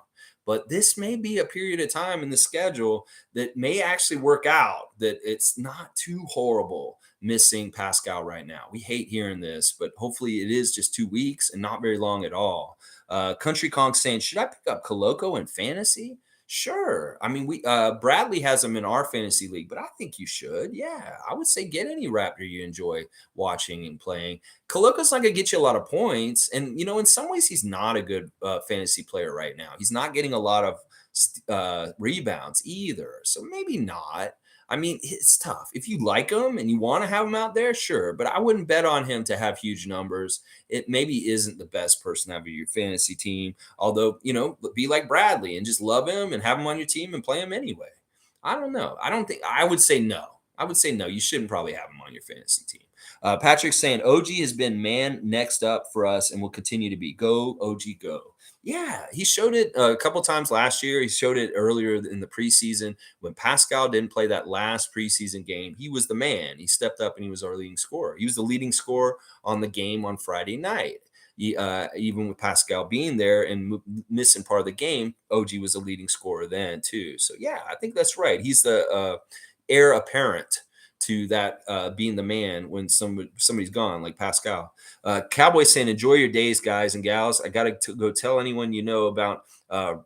But this may be a period of time in the schedule that may actually work out, that it's not too horrible missing Pascal right now. We hate hearing this, but hopefully it is just 2 weeks and not very long at all. Country Kong saying, should I pick up Coloco in fantasy? Sure. I mean, we Bradley has him in our fantasy league, but I think you should. Yeah, I would say get any Raptor you enjoy watching and playing. Coloco's not going to get you a lot of points. And, you know, in some ways, he's not a good fantasy player right now. He's not getting a lot of rebounds either. So maybe not. I mean, it's tough. If you like him and you want to have him out there, sure. But I wouldn't bet on him to have huge numbers. It maybe isn't the best person to have your fantasy team. Although, you know, be like Bradley and just love him and have him on your team and play him anyway. I don't know. I would say no. I would say no. You shouldn't probably have him on your fantasy team. Patrick's saying OG has been man next up for us and will continue to be. Go, OG, go. Yeah, he showed it a couple times last year. He showed it earlier in the preseason when Pascal didn't play that last preseason game. He was the man. He stepped up and he was our leading scorer. He was the leading scorer on the game on Friday night. Even with Pascal being there and missing part of the game, OG was the leading scorer then too. So yeah, I think that's right. He's the heir apparent to that being the man when somebody's gone, like Pascal. Cowboy saying, enjoy your days, guys and gals. I got to go tell anyone you know about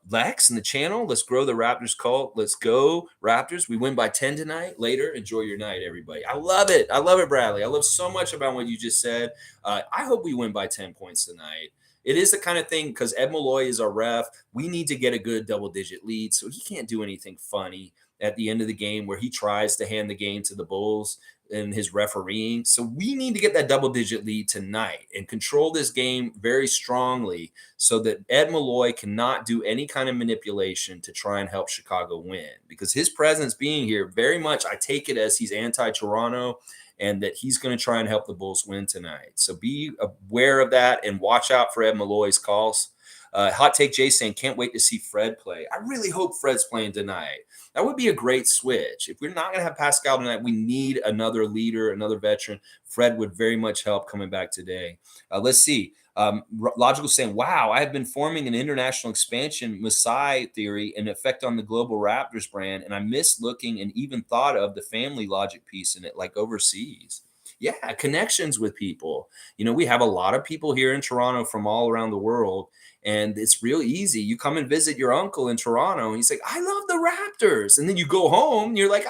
Lex and the channel. Let's grow the Raptors cult. Let's go, Raptors. We win by 10 tonight. Later, enjoy your night, everybody. I love it. I love it, Bradley. I love so much about what you just said. I hope we win by 10 points tonight. It is the kind of thing, because Ed Malloy is our ref, we need to get a good double-digit lead, so he can't do anything funny at the end of the game where he tries to hand the game to the Bulls in his refereeing. So we need to get that double-digit lead tonight and control this game very strongly so that Ed Malloy cannot do any kind of manipulation to try and help Chicago win, because his presence being here very much, I take it as he's anti-Toronto and that he's going to try and help the Bulls win tonight. So be aware of that and watch out for Ed Malloy's calls. Hot Take Jay saying, can't wait to see Fred play. I really hope Fred's playing tonight. That would be a great switch. If we're not going to have Pascal tonight, we need another leader, another veteran. Fred would very much help coming back today. Let's see. Logical saying, wow, I have been forming an international expansion Masai theory and effect on the global Raptors brand, and I missed looking and even thought of the family logic piece in it, like overseas. Yeah, connections with people. We have a lot of people here in Toronto from all around the world, and it's real easy. You come and visit your uncle in Toronto, and he's like, I love the Raptors. And then you go home, and you're like,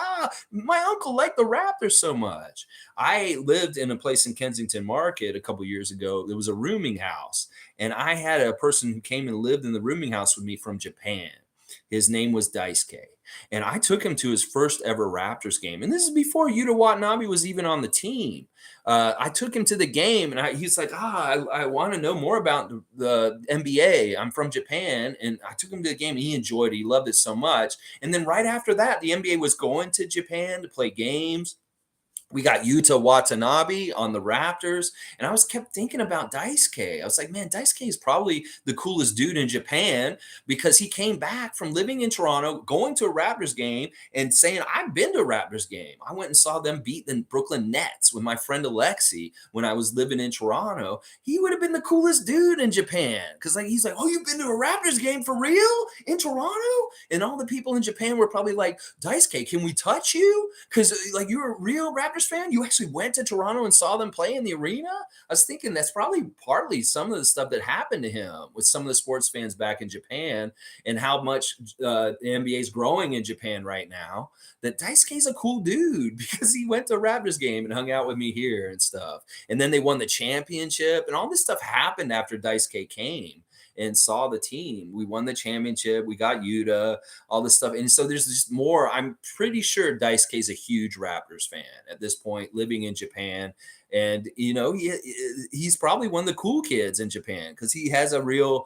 my uncle liked the Raptors so much. I lived in a place in Kensington Market a couple years ago. It was a rooming house, and I had a person who came and lived in the rooming house with me from Japan. His name was Daisuke, and I took him to his first ever Raptors game. And this is before Yuta Watanabe was even on the team. I took him to the game, and he's like, I want to know more about the NBA. I'm from Japan, and I took him to the game. And he enjoyed it. He loved it so much. And then right after that, the NBA was going to Japan to play games. We got Yuta Watanabe on the Raptors, and I kept thinking about Daisuke. I was like, man, Daisuke is probably the coolest dude in Japan because he came back from living in Toronto, going to a Raptors game, and saying, I've been to a Raptors game. I went and saw them beat the Brooklyn Nets with my friend Alexi when I was living in Toronto. He would have been the coolest dude in Japan because he's like, oh, you've been to a Raptors game for real in Toronto? And all the people in Japan were probably like, Daisuke, can we touch you? Because you're a real Raptors fan. You actually went to Toronto and saw them play in the arena. I was thinking that's probably partly some of the stuff that happened to him with some of the sports fans back in Japan, and how much the NBA is growing in Japan right now. That Daisuke's a cool dude because he went to a Raptors game and hung out with me here and stuff. And then they won the championship, and all this stuff happened after Daisuke came and saw the team. We won the championship. We got Yuta, all this stuff. And so there's just more. I'm pretty sure Daisuke is a huge Raptors fan at this point, living in Japan. And, he's probably one of the cool kids in Japan because he has a real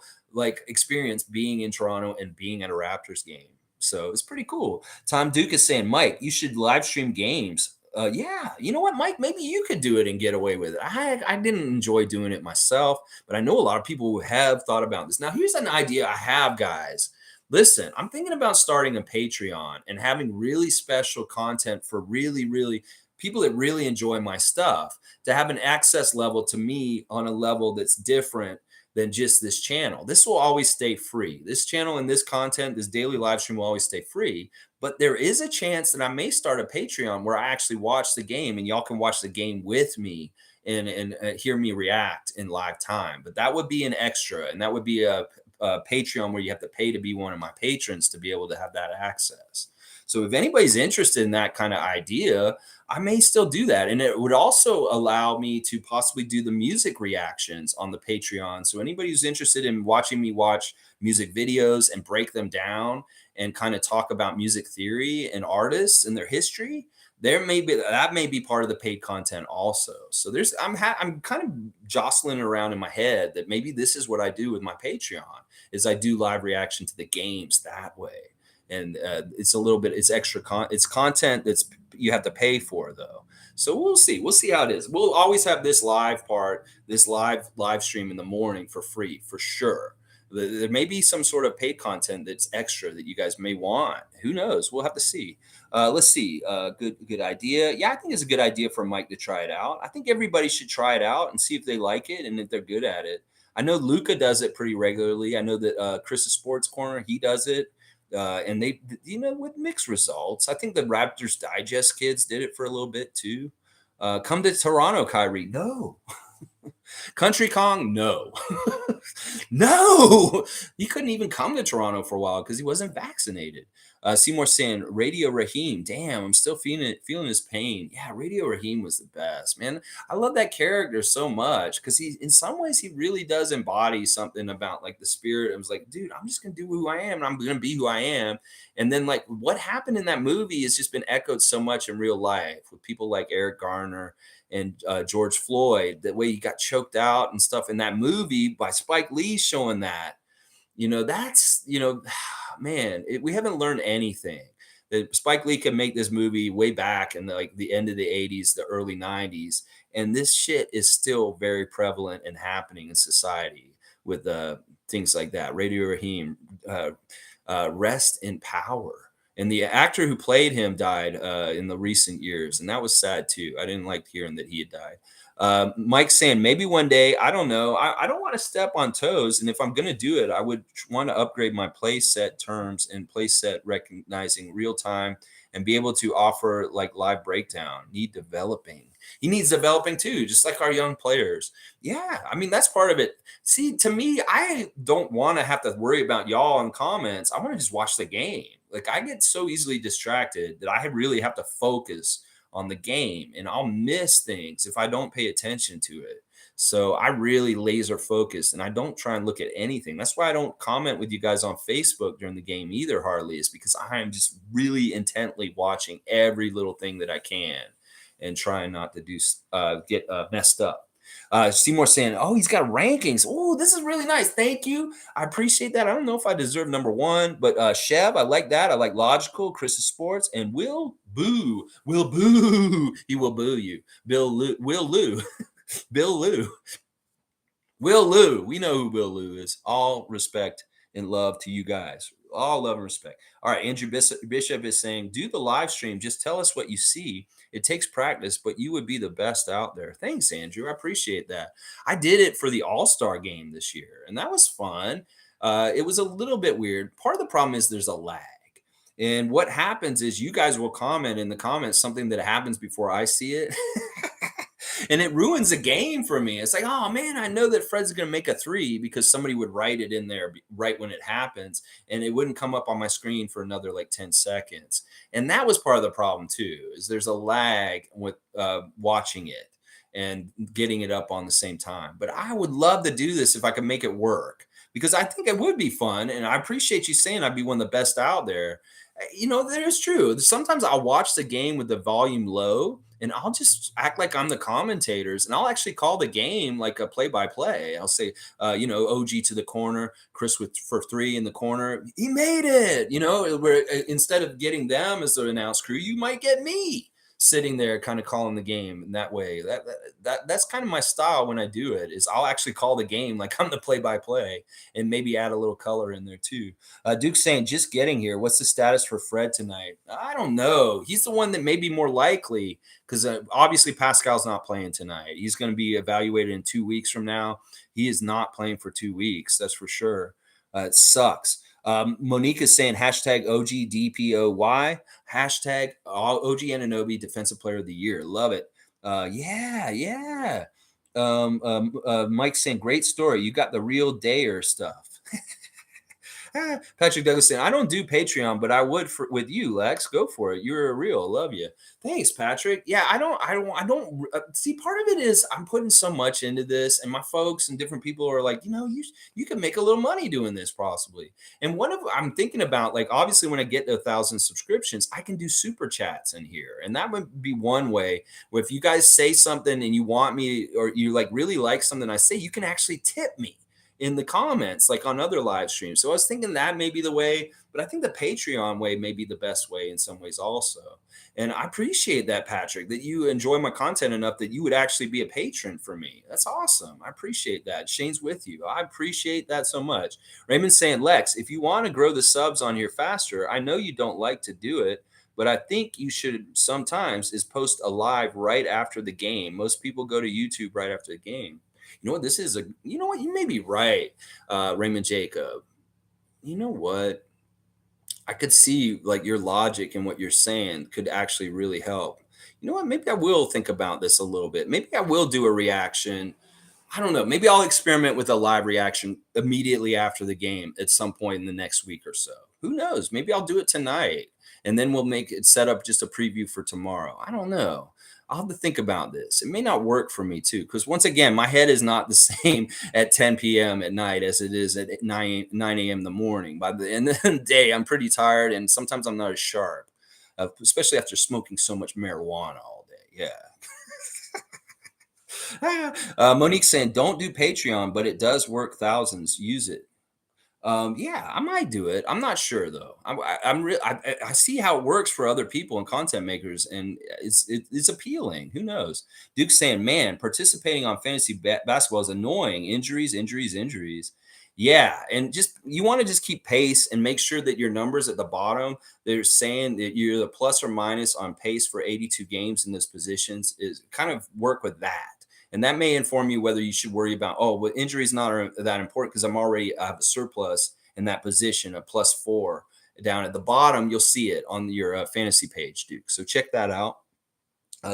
experience being in Toronto and being at a Raptors game. So it's pretty cool. Tom Duke is saying, Mike, you should live stream games. Yeah, you know what, Mike? Maybe you could do it and get away with it. I didn't enjoy doing it myself, but I know a lot of people who have thought about this. Now, here's an idea I have, guys. Listen, I'm thinking about starting a Patreon and having really special content for really, really people that really enjoy my stuff to have an access level to me on a level that's different than just this channel. This will always stay free. This channel and this content, this daily live stream will always stay free. But there is a chance that I may start a Patreon where I actually watch the game and y'all can watch the game with me and hear me react in live time. But that would be an extra, and that would be a Patreon where you have to pay to be one of my patrons to be able to have that access. So if anybody's interested in that kind of idea, I may still do that. And it would also allow me to possibly do the music reactions on the Patreon. So anybody who's interested in watching me watch music videos and break them down and kind of talk about music theory and artists and their history, that may be part of the paid content also. So I'm kind of jostling around in my head that maybe this is what I do with my Patreon is I do live reaction to the games that way. And it's extra it's content that's you have to pay for though. So we'll see how it is. We'll always have this live part, this live stream in the morning for free for sure. There may be some sort of paid content that's extra that you guys may want. Who knows? We'll have to see. Let's see. Good idea. Yeah, I think it's a good idea for Mike to try it out. I think everybody should try it out and see if they like it and if they're good at it. I know Luca does it pretty regularly. I know that Chris's Sports Corner, he does it. And they, with mixed results. I think the Raptors Digest kids did it for a little bit too. Come to Toronto, Kyrie. No. Country Kong, no. No. He couldn't even come to Toronto for a while because he wasn't vaccinated. Seymour saying, Radio Raheem. Damn, I'm still feeling his pain. Yeah, Radio Raheem was the best, man. I love that character so much because in some ways, he really does embody something about the spirit. I was like, dude, I'm just going to do who I am and I'm going to be who I am. And then what happened in that movie has just been echoed so much in real life with people like Eric Garner and George Floyd, the way he got choked out and stuff in that movie by Spike Lee showing that. That's, man, we haven't learned anything. that Spike Lee could make this movie way back in the end of the 80s, the early 90s, and this shit is still very prevalent and happening in society with things like that. Radio Raheem, uh, rest in power. And the actor who played him died in the recent years, and that was sad too. I didn't like hearing that he had died. Mike saying maybe one day, I don't know. I don't want to step on toes, and if I'm going to do it, I would want to upgrade my play set terms and play set recognizing real time and be able to offer like live breakdown. Need developing. He needs developing too, just like our young players. Yeah, I mean that's part of it. See, to me, I don't want to have to worry about y'all in comments. I want to just watch the game. Like I get so easily distracted that I really have to focus on the game and I'll miss things if I don't pay attention to it. So I really laser focus and I don't try and look at anything. That's why I don't comment with you guys on Facebook during the game either, hardly, is because I am just really intently watching every little thing that I can and trying not to get messed up. Seymour saying, "Oh, he's got rankings. Oh, this is really nice. Thank you. I appreciate that. I don't know if I deserve number one, but Chev, I like that. I like Logical, Chris Sports, and Will Boo. Will Boo. He will boo you. Will Lou. Bill Lou. Will Lou. We know who Will Lou is. All respect and love to you guys. All love and respect. All right, Andrew Bishop is saying, do the live stream. Just tell us what you see. It takes practice, but you would be the best out there. Thanks, Andrew. I appreciate that. I did it for the All-Star game this year, and that was fun. It was a little bit weird. Part of the problem is there's a lag. And what happens is you guys will comment in the comments something that happens before I see it. And it ruins the game for me. It's like, oh man, I know that Fred's going to make a three because somebody would write it in there right when it happens, and it wouldn't come up on my screen for another like 10 seconds. And that was part of the problem too, is there's a lag with watching it and getting it up on the same time. But I would love to do this if I could make it work, because I think it would be fun. And I appreciate you saying I'd be one of the best out there. You know, that is true. Sometimes I'll watch the game with the volume low and I'll just act like I'm the commentators and I'll actually call the game like a play by play. I'll say, OG to the corner, Chris for three in the corner. He made it, where instead of getting them as the announce crew, you might get me sitting there kind of calling the game in that way. That's kind of my style when I do it, is I'll actually call the game like I'm the play-by-play and maybe add a little color in there too. Duke's saying, just getting here. What's the status for Fred tonight? I don't know. He's the one that may be more likely, because obviously Pascal's not playing tonight. He's going to be evaluated in 2 weeks from now. He is not playing for 2 weeks. That's for sure. It sucks. Monique is saying hashtag OGDPOY, hashtag OG Anunoby Defensive Player of the Year. Love it. Yeah. Mike's saying great story. You got the real Dayer stuff. Patrick Douglas saying, I don't do Patreon, but I would with you, Lex. Go for it. You're a real. Love you. Thanks, Patrick. Yeah, I don't see, part of it is I'm putting so much into this, and my folks and different people are like, you can make a little money doing this possibly. And I'm thinking about, like, obviously when I get to 1,000 subscriptions, I can do super chats in here. And that would be one way where if you guys say something and you want me, or you like really like something I say, you can actually tip me in the comments, like on other live streams. So I was thinking that may be the way, but I think the Patreon way may be the best way in some ways also. And I appreciate that, Patrick, that you enjoy my content enough that you would actually be a patron for me. That's awesome. I appreciate that. Shane's with you. I appreciate that so much. Raymond's saying, Lex, if you want to grow the subs on here faster, I know you don't like to do it, but I think you should sometimes is post a live right after the game. Most people go to YouTube right after the game. You know what? You may be right, Raymond Jacob. You know what? I could see like your logic and what you're saying could actually really help. You know what? Maybe I will think about this a little bit. Maybe I will do a reaction. I don't know. Maybe I'll experiment with a live reaction immediately after the game at some point in the next week or so. Who knows? Maybe I'll do it tonight, and then we'll make it set up just a preview for tomorrow. I don't know. I'll have to think about this. It may not work for me too, because once again, my head is not the same at 10 p.m. at night as it is at 9 a.m. in the morning. By the end of the day, I'm pretty tired, and sometimes I'm not as sharp, especially after smoking so much marijuana all day. Yeah. Monique saying, don't do Patreon, but it does work thousands. Use it. Yeah, I might do it. I'm not sure though. I'm real. I see how it works for other people and content makers, and it's appealing. Who knows? Duke's saying, "Man, participating on fantasy basketball is annoying. Injuries, injuries, injuries." Yeah, and just you want to just keep pace and make sure that your numbers at the bottom. They're saying that you're the plus or minus on pace for 82 games in those positions. Is kind of work with that. And that may inform you whether you should worry about, oh, well, injuries not that important because I have a surplus in that position, a +4 down at the bottom. You'll see it on your fantasy page, Duke. So check that out.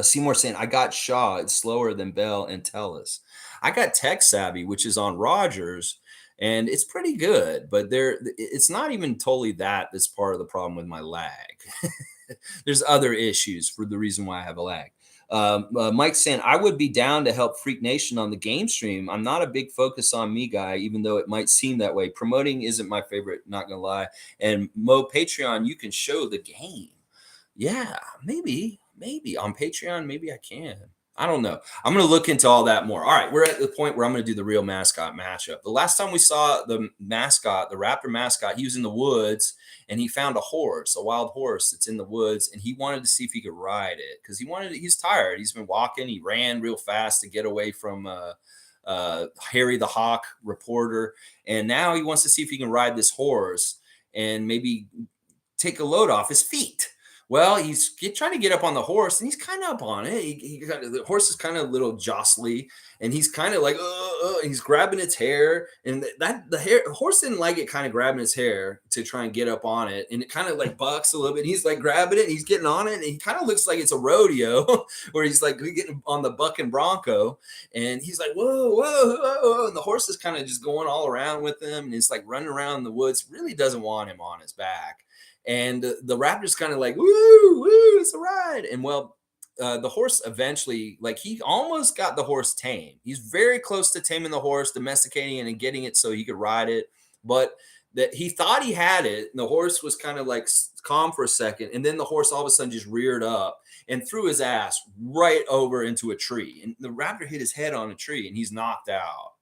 Seymour saying, I got Shaw. It's slower than Bell and Tellis. I got Tech Savvy, which is on Rogers, and it's pretty good, but it's not even totally that's part of the problem with my lag. There's other issues for the reason why I have a lag. Mike saying, I would be down to help Freak Nation on the game stream. I'm not a big focus on me guy, even though it might seem that way. Promoting isn't my favorite, not gonna lie. And Mo Patreon, you can show the game. Yeah, maybe on Patreon, maybe I can. I don't know. I'm going to look into all that more. All right, we're at the point where I'm going to do the real mascot matchup. The last time we saw the mascot, the Raptor mascot, he was in the woods and he found a horse, a wild horse that's in the woods, and he wanted to see if he could ride it because he's tired. He's been walking. He ran real fast to get away from Harry the Hawk reporter, and now he wants to see if he can ride this horse and maybe take a load off his feet. Well, he's trying to get up on the horse, and he's kind of up on it. The horse is kind of a little jostly, and he's kind of like, he's grabbing its hair, and the horse didn't like it, kind of grabbing its hair to try and get up on it, and it kind of like bucks a little bit. He's like grabbing it, and he's getting on it, and he kind of looks like it's a rodeo where he's like getting on the bucking bronco, and he's like, whoa, whoa, whoa, and the horse is kind of just going all around with him, and it's like running around the woods. Really doesn't want him on his back. And the Raptors kind of like, woo, woo, it's a ride. And well, the horse eventually, like he almost got the horse tame. He's very close to taming the horse, domesticating it and getting it so he could ride it. But that he thought he had it. And the horse was kind of like calm for a second. And then the horse all of a sudden just reared up and threw his ass right over into a tree. And the Raptor hit his head on a tree and he's knocked out.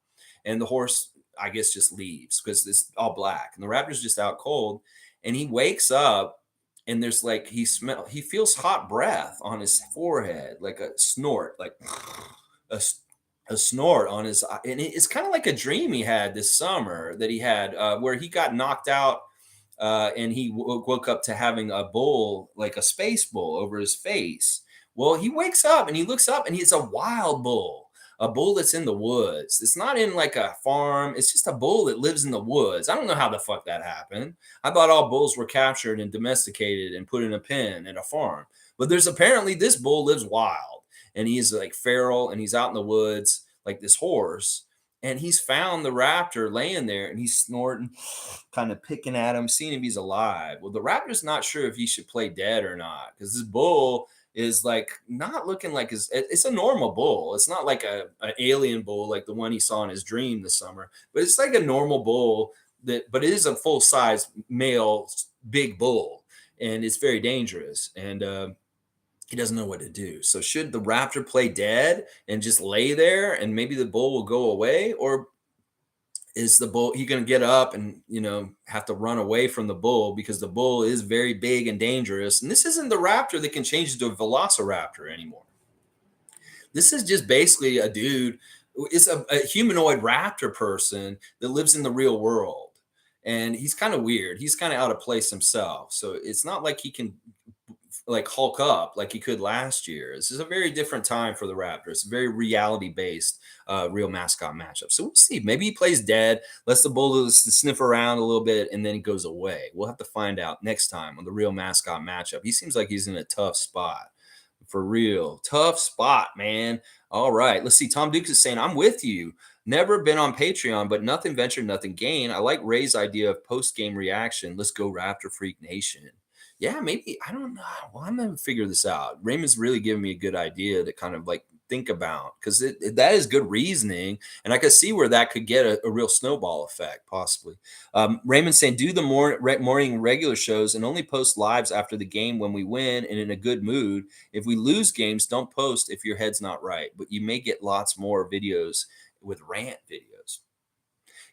And the horse, I guess, just leaves because it's all black. And the Raptor's just out cold. And he wakes up and there's like he feels hot breath on his forehead, like a snort, like a, a snort on his, and it's kind of like a dream he had this summer that he had where he got knocked out and he woke up to having a bull, like a space bull over his face. Well, he wakes up and he looks up and he's a wild bull, a bull that's in the woods. It's not in like a farm. It's just a bull that lives in the woods. I don't know how the fuck that happened. I thought all bulls were captured and domesticated and put in a pen at a farm. But there's apparently this bull lives wild and he's like feral and he's out in the woods like this horse. And he's found the Raptor laying there and he's snorting, kind of picking at him, seeing if he's alive. Well, the Raptor's not sure if he should play dead or not because this bull is like not looking like it's a normal bull. It's not like an alien bull like the one he saw in his dream this summer, but it's like a normal bull but it is a full size male big bull, and it's very dangerous. And he doesn't know what to do. So should the Raptor play dead and just lay there and maybe the bull will go away, or is the bull he going to get up and have to run away from the bull because the bull is very big and dangerous, and this isn't the Raptor that can change into a velociraptor anymore. This is just basically a dude. It's a humanoid raptor person that lives in the real world, and he's kind of weird. He's kind of out of place himself, so it's not like he can like Hulk up like he could last year. This is a very different time for the Raptors. It's a very reality based real mascot matchup. So we'll see. Maybe he plays dead, lets the bull sniff around a little bit, and then he goes away. We'll have to find out next time on the real mascot matchup. He seems like he's in a tough spot. For real. Tough spot, man. All right. Let's see. Tom Dukes is saying, I'm with you. Never been on Patreon, but nothing ventured, nothing gained. I like Ray's idea of post-game reaction. Let's go Raptor Freak Nation. Yeah, maybe. I don't know. Well, I'm going to figure this out. Raymond's really giving me a good idea to kind of like think about, because that is good reasoning. And I could see where that could get a real snowball effect, possibly. Raymond's saying, do the morning regular shows and only post lives after the game when we win and in a good mood. If we lose games, don't post if your head's not right. But you may get lots more videos with rant videos.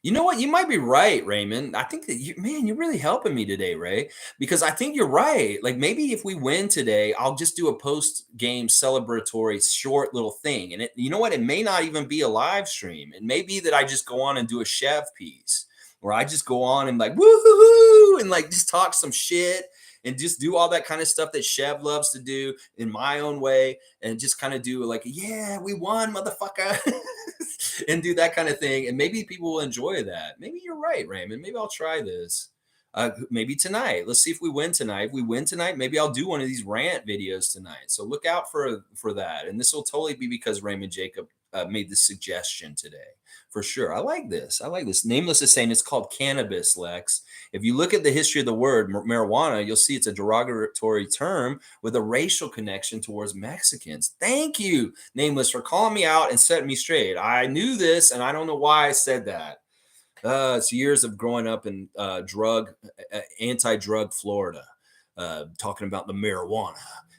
You know what? You might be right, Raymond. I think that you're really helping me today, Ray, because I think you're right. Like maybe if we win today, I'll just do a post game celebratory short little thing. And you know what? It may not even be a live stream. It may be that I just go on and do a chef piece where I just go on and like woohoo and like just talk some shit and just do all that kind of stuff that Chev loves to do in my own way and just kind of do like, yeah, we won, motherfucker. And do that kind of thing. And maybe people will enjoy that. Maybe you're right, Raymond. Maybe I'll try this. Maybe tonight. Let's see if we win tonight. If we win tonight, maybe I'll do one of these rant videos tonight. So look out for that. And this will totally be because Raymond Jacob made this suggestion today. For sure. I like this. I like this. Nameless is saying it's called cannabis, Lex. If you look at the history of the word marijuana, you'll see it's a derogatory term with a racial connection towards Mexicans. Thank you, Nameless, for calling me out and setting me straight. I knew this, and I don't know why I said that. It's years of growing up in anti-drug Florida, talking about the marijuana.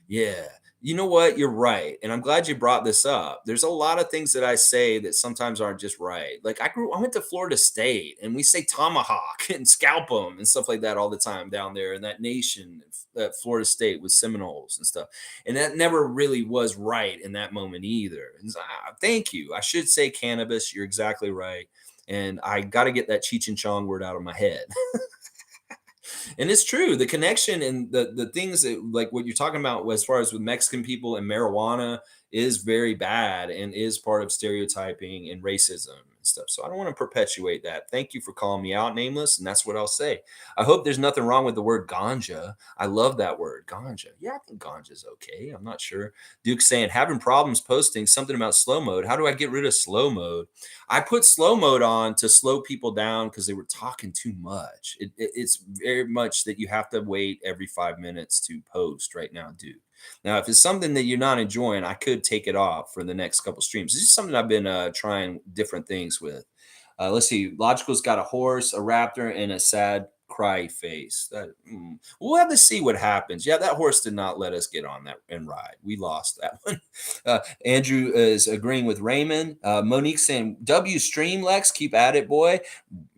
Yeah. You know what? You're right. And I'm glad you brought this up. There's a lot of things that I say that sometimes aren't just right. Like I went to Florida State and we say tomahawk and scalp them and stuff like that all the time down there in that nation, that Florida State with Seminoles and stuff. And that never really was right in that moment either. And thank you. I should say cannabis. You're exactly right. And I got to get that Cheech and Chong word out of my head. And it's true. The connection and the things that like what you're talking about as far as with Mexican people and marijuana is very bad and is part of stereotyping and racism and stuff. So I don't want to perpetuate that. Thank you for calling me out, Nameless. And that's what I'll say. I hope there's nothing wrong with the word ganja. I love that word, ganja. Yeah, I think ganja is okay. I'm not sure. Duke saying having problems posting something about slow mode. How do I get rid of slow mode? I put slow mode on to slow people down because they were talking too much. It's very much that you have to wait every 5 minutes to post right now, Duke. Now, if it's something that you're not enjoying, I could take it off for the next couple streams. This is something I've been trying different things with. Let's see. Logical's got a horse, a raptor, and a sad cry face. We'll have to see what happens. Yeah, that horse did not let us get on that and ride. We lost that one. Andrew is agreeing with Raymond. Monique saying, W stream, Lex. Keep at it, boy.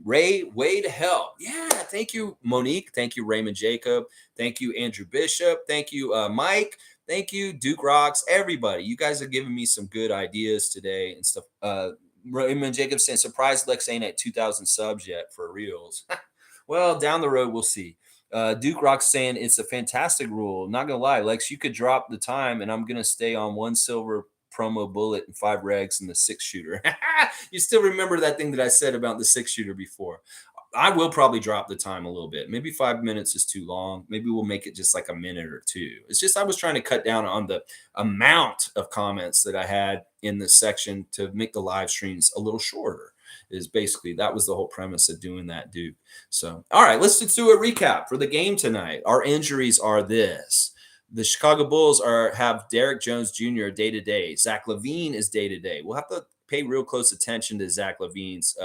Ray, way to hell. Yeah, thank you, Monique. Thank you, Raymond Jacob. Thank you, Andrew Bishop. Thank you, Mike. Thank you, Duke Rocks. Everybody, you guys have given me some good ideas today and stuff. Raymond Jacob saying, surprised Lex ain't at 2,000 subs yet for reals. Well, down the road, we'll see. Duke Rock's saying it's a fantastic rule. Not going to lie, Lex, you could drop the time and I'm going to stay on 1 silver promo bullet and 5 regs and the 6-shooter. You still remember that thing that I said about the 6-shooter before. I will probably drop the time a little bit. Maybe 5 minutes is too long. Maybe we'll make it just like a minute or two. It's just I was trying to cut down on the amount of comments that I had in this section to make the live streams a little shorter. Is basically that was the whole premise of doing that, Duke. So, all right, let's do a recap for the game tonight. Our injuries are this. The Chicago Bulls have Derek Jones Jr. day-to-day. Zach LaVine is day-to-day. We'll have to pay real close attention to Zach LaVine's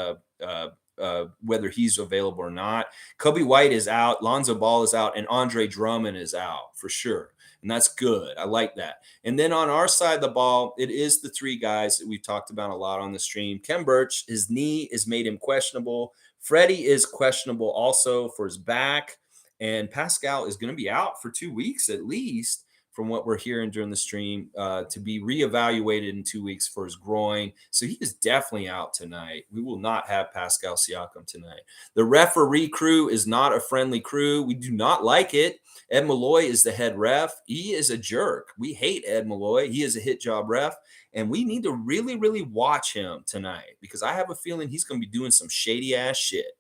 whether he's available or not. Kobe White is out. Lonzo Ball is out. And Andre Drummond is out for sure. And that's good. I like that. And then on our side of the ball, it is the 3 guys that we've talked about a lot on the stream. Khem Birch, his knee is made him questionable. Freddie is questionable also for his back. And Pascal is going to be out for 2 weeks at least, from what we're hearing during the stream, to be reevaluated in 2 weeks for his groin. So he is definitely out tonight. We will not have Pascal Siakam tonight. The referee crew is not a friendly crew. We do not like it. Ed Malloy is the head ref. He is a jerk. We hate Ed Malloy. He is a hit job ref. And we need to really, really watch him tonight because I have a feeling he's going to be doing some shady ass shit.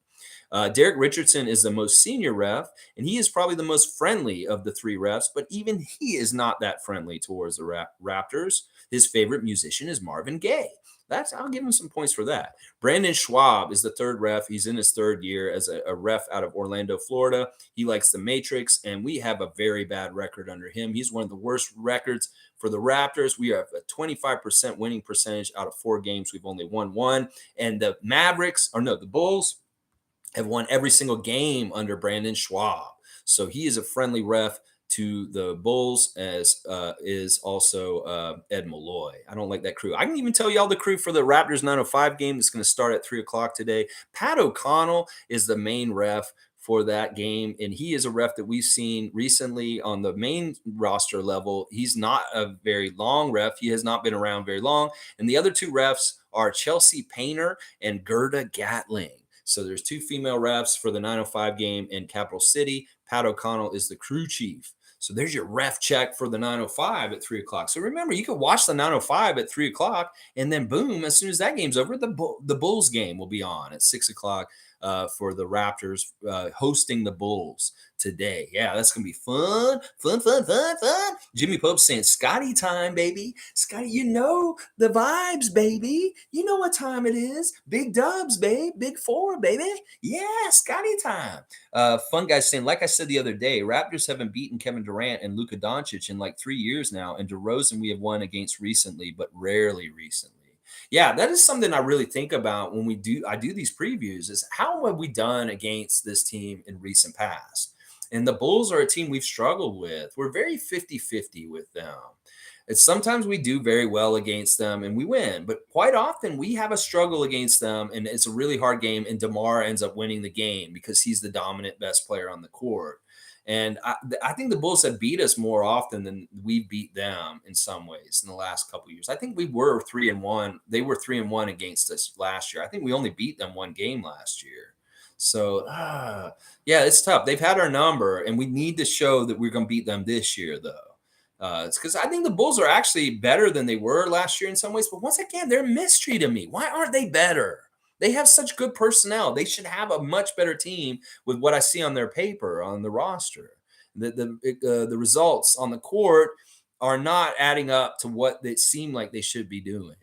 Derek Richardson is the most senior ref, and he is probably the most friendly of the 3 refs, but even he is not that friendly towards the Raptors. His favorite musician is Marvin Gaye. I'll give him some points for that. Brandon Schwab is the 3rd ref. He's in his 3rd year as a ref out of Orlando, Florida. He likes the Matrix, and we have a very bad record under him. He's one of the worst records for the Raptors. We have a 25% winning percentage out of 4 games. We've only won 1. And the the Bulls have won every single game under Brandon Schwab. So he is a friendly ref. to the Bulls as is also Ed Malloy. I don't like that crew. I can even tell y'all the crew for the Raptors 905 game that's going to start at 3 o'clock today. Pat O'Connell is the main ref for that game, and he is a ref that we've seen recently on the main roster level. He's not a very long ref. He has not been around very long. And the other two refs are Chelsea Painter and Gerda Gatling. So there's two female refs for the 905 game in Capital City. Pat O'Connell is the crew chief. So there's your ref check for the 905 at 3 o'clock. So remember, you can watch the 905 at 3 o'clock, and then boom, as soon as that game's over, the Bulls game will be on at 6 o'clock for the Raptors hosting the Bulls today. Yeah, that's going to be fun. Jimmy Pope's saying, Scottie time, baby. Scottie, you know the vibes, baby. You know what time it is. Big dubs, babe. Big four, baby. Yeah, Scottie time. Fun guys saying, like I said the other day, Raptors haven't beaten Kevin Durant and Luka Doncic in like 3 years now, and DeRozan we have won against recently, but rarely recently. Yeah, that is something I really think about when I do these previews is how have we done against this team in recent past? And the Bulls are a team we've struggled with. We're very 50-50 with them. It's sometimes we do very well against them and we win, but quite often we have a struggle against them and it's a really hard game and DeMar ends up winning the game because he's the dominant best player on the court. And I think the Bulls have beat us more often than we beat them in some ways in the last couple of years. I think we were 3-1. They were 3-1 against us last year. I think we only beat them one game last year. So, yeah, it's tough. They've had our number, and we need to show that we're going to beat them this year, though. It's because I think the Bulls are actually better than they were last year in some ways. But once again, they're a mystery to me. Why aren't they better? They have such good personnel. They should have a much better team with what I see on their paper, on the roster. The results on the court are not adding up to what they seem like they should be doing,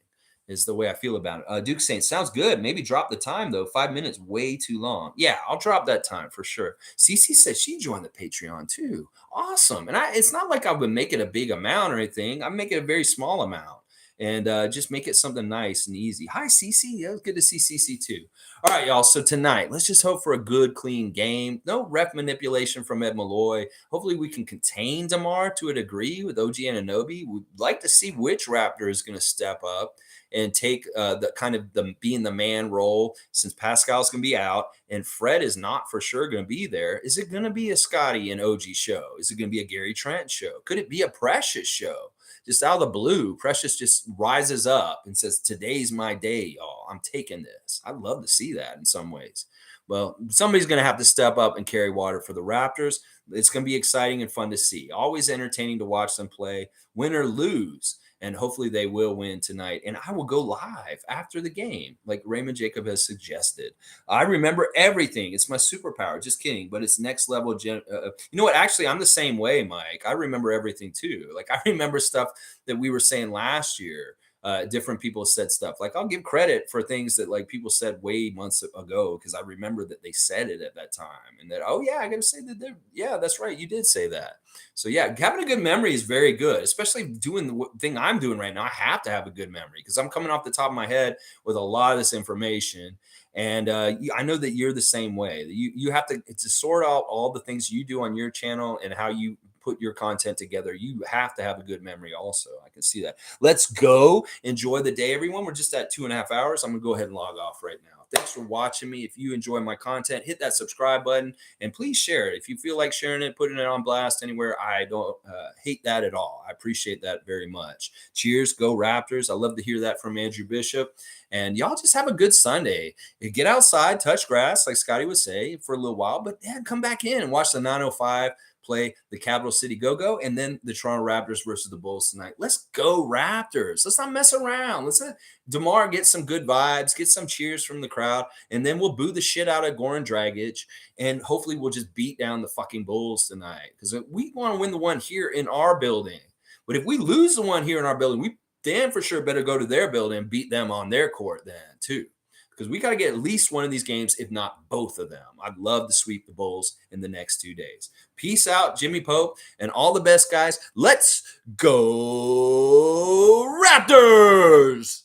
is the way I feel about it. Duke saying, sounds good. Maybe drop the time, though. 5 minutes, way too long. Yeah, I'll drop that time for sure. Cece says she joined the Patreon, too. Awesome. And it's not like I would make it a big amount or anything. I make it a very small amount. And just make it something nice and easy. Hi, Cece. Yeah, it was good to see Cece too. All right, y'all. So tonight, let's just hope for a good, clean game. No ref manipulation from Ed Malloy. Hopefully, we can contain DeMar to a degree with OG Anunoby. We'd like to see which Raptor is going to step up and take the being the man role since Pascal's going to be out and Fred is not for sure going to be there. Is it going to be a Scottie and OG show? Is it going to be a Gary Trent show? Could it be a Precious show? Just out of the blue, Precious just rises up and says, today's my day, y'all. I'm taking this. I'd love to see that in some ways. Well, somebody's going to have to step up and carry water for the Raptors. It's going to be exciting and fun to see. Always entertaining to watch them play, win or lose. And hopefully they will win tonight. And I will go live after the game, like Raymond Jacob has suggested. I remember everything. It's my superpower. Just kidding. But it's next level. You know what? Actually, I'm the same way, Mike. I remember everything too. Like I remember stuff that we were saying last year. Different people said stuff. Like I'll give credit for things that like people said way months ago because I remember that they said it at that time and that, oh yeah, I got to say that. Yeah, that's right. You did say that. So yeah, having a good memory is very good, especially doing the thing I'm doing right now. I have to have a good memory because I'm coming off the top of my head with a lot of this information. And I know that you're the same way. You have to sort out all the things you do on your channel and how you put your content together. You have to have a good memory also. I can see that. Let's go. Enjoy the day, everyone. We're just at 2.5 hours. I'm going to go ahead and log off right now. Thanks for watching me. If you enjoy my content, hit that subscribe button and please share it. If you feel like sharing it, putting it on blast anywhere, I don't hate that at all. I appreciate that very much. Cheers. Go Raptors. I love to hear that from Andrew Bishop. And y'all just have a good Sunday. Get outside, touch grass, like Scottie would say, for a little while, but then come back in and watch the 905 play the Capital City Go-Go and then the Toronto Raptors versus the Bulls tonight. Let's go Raptors. Let's not mess around. Let's let DeMar get some good vibes, get some cheers from the crowd, and then we'll boo the shit out of Goran Dragic, and hopefully we'll just beat down the fucking Bulls tonight because we want to win the one here in our building. But if we lose the one here in our building, we damn for sure better go to their building and beat them on their court then too. Because we got to get at least one of these games, if not both of them. I'd love to sweep the Bulls in the next 2 days. Peace out, Jimmy Pope, and all the best, guys. Let's go Raptors!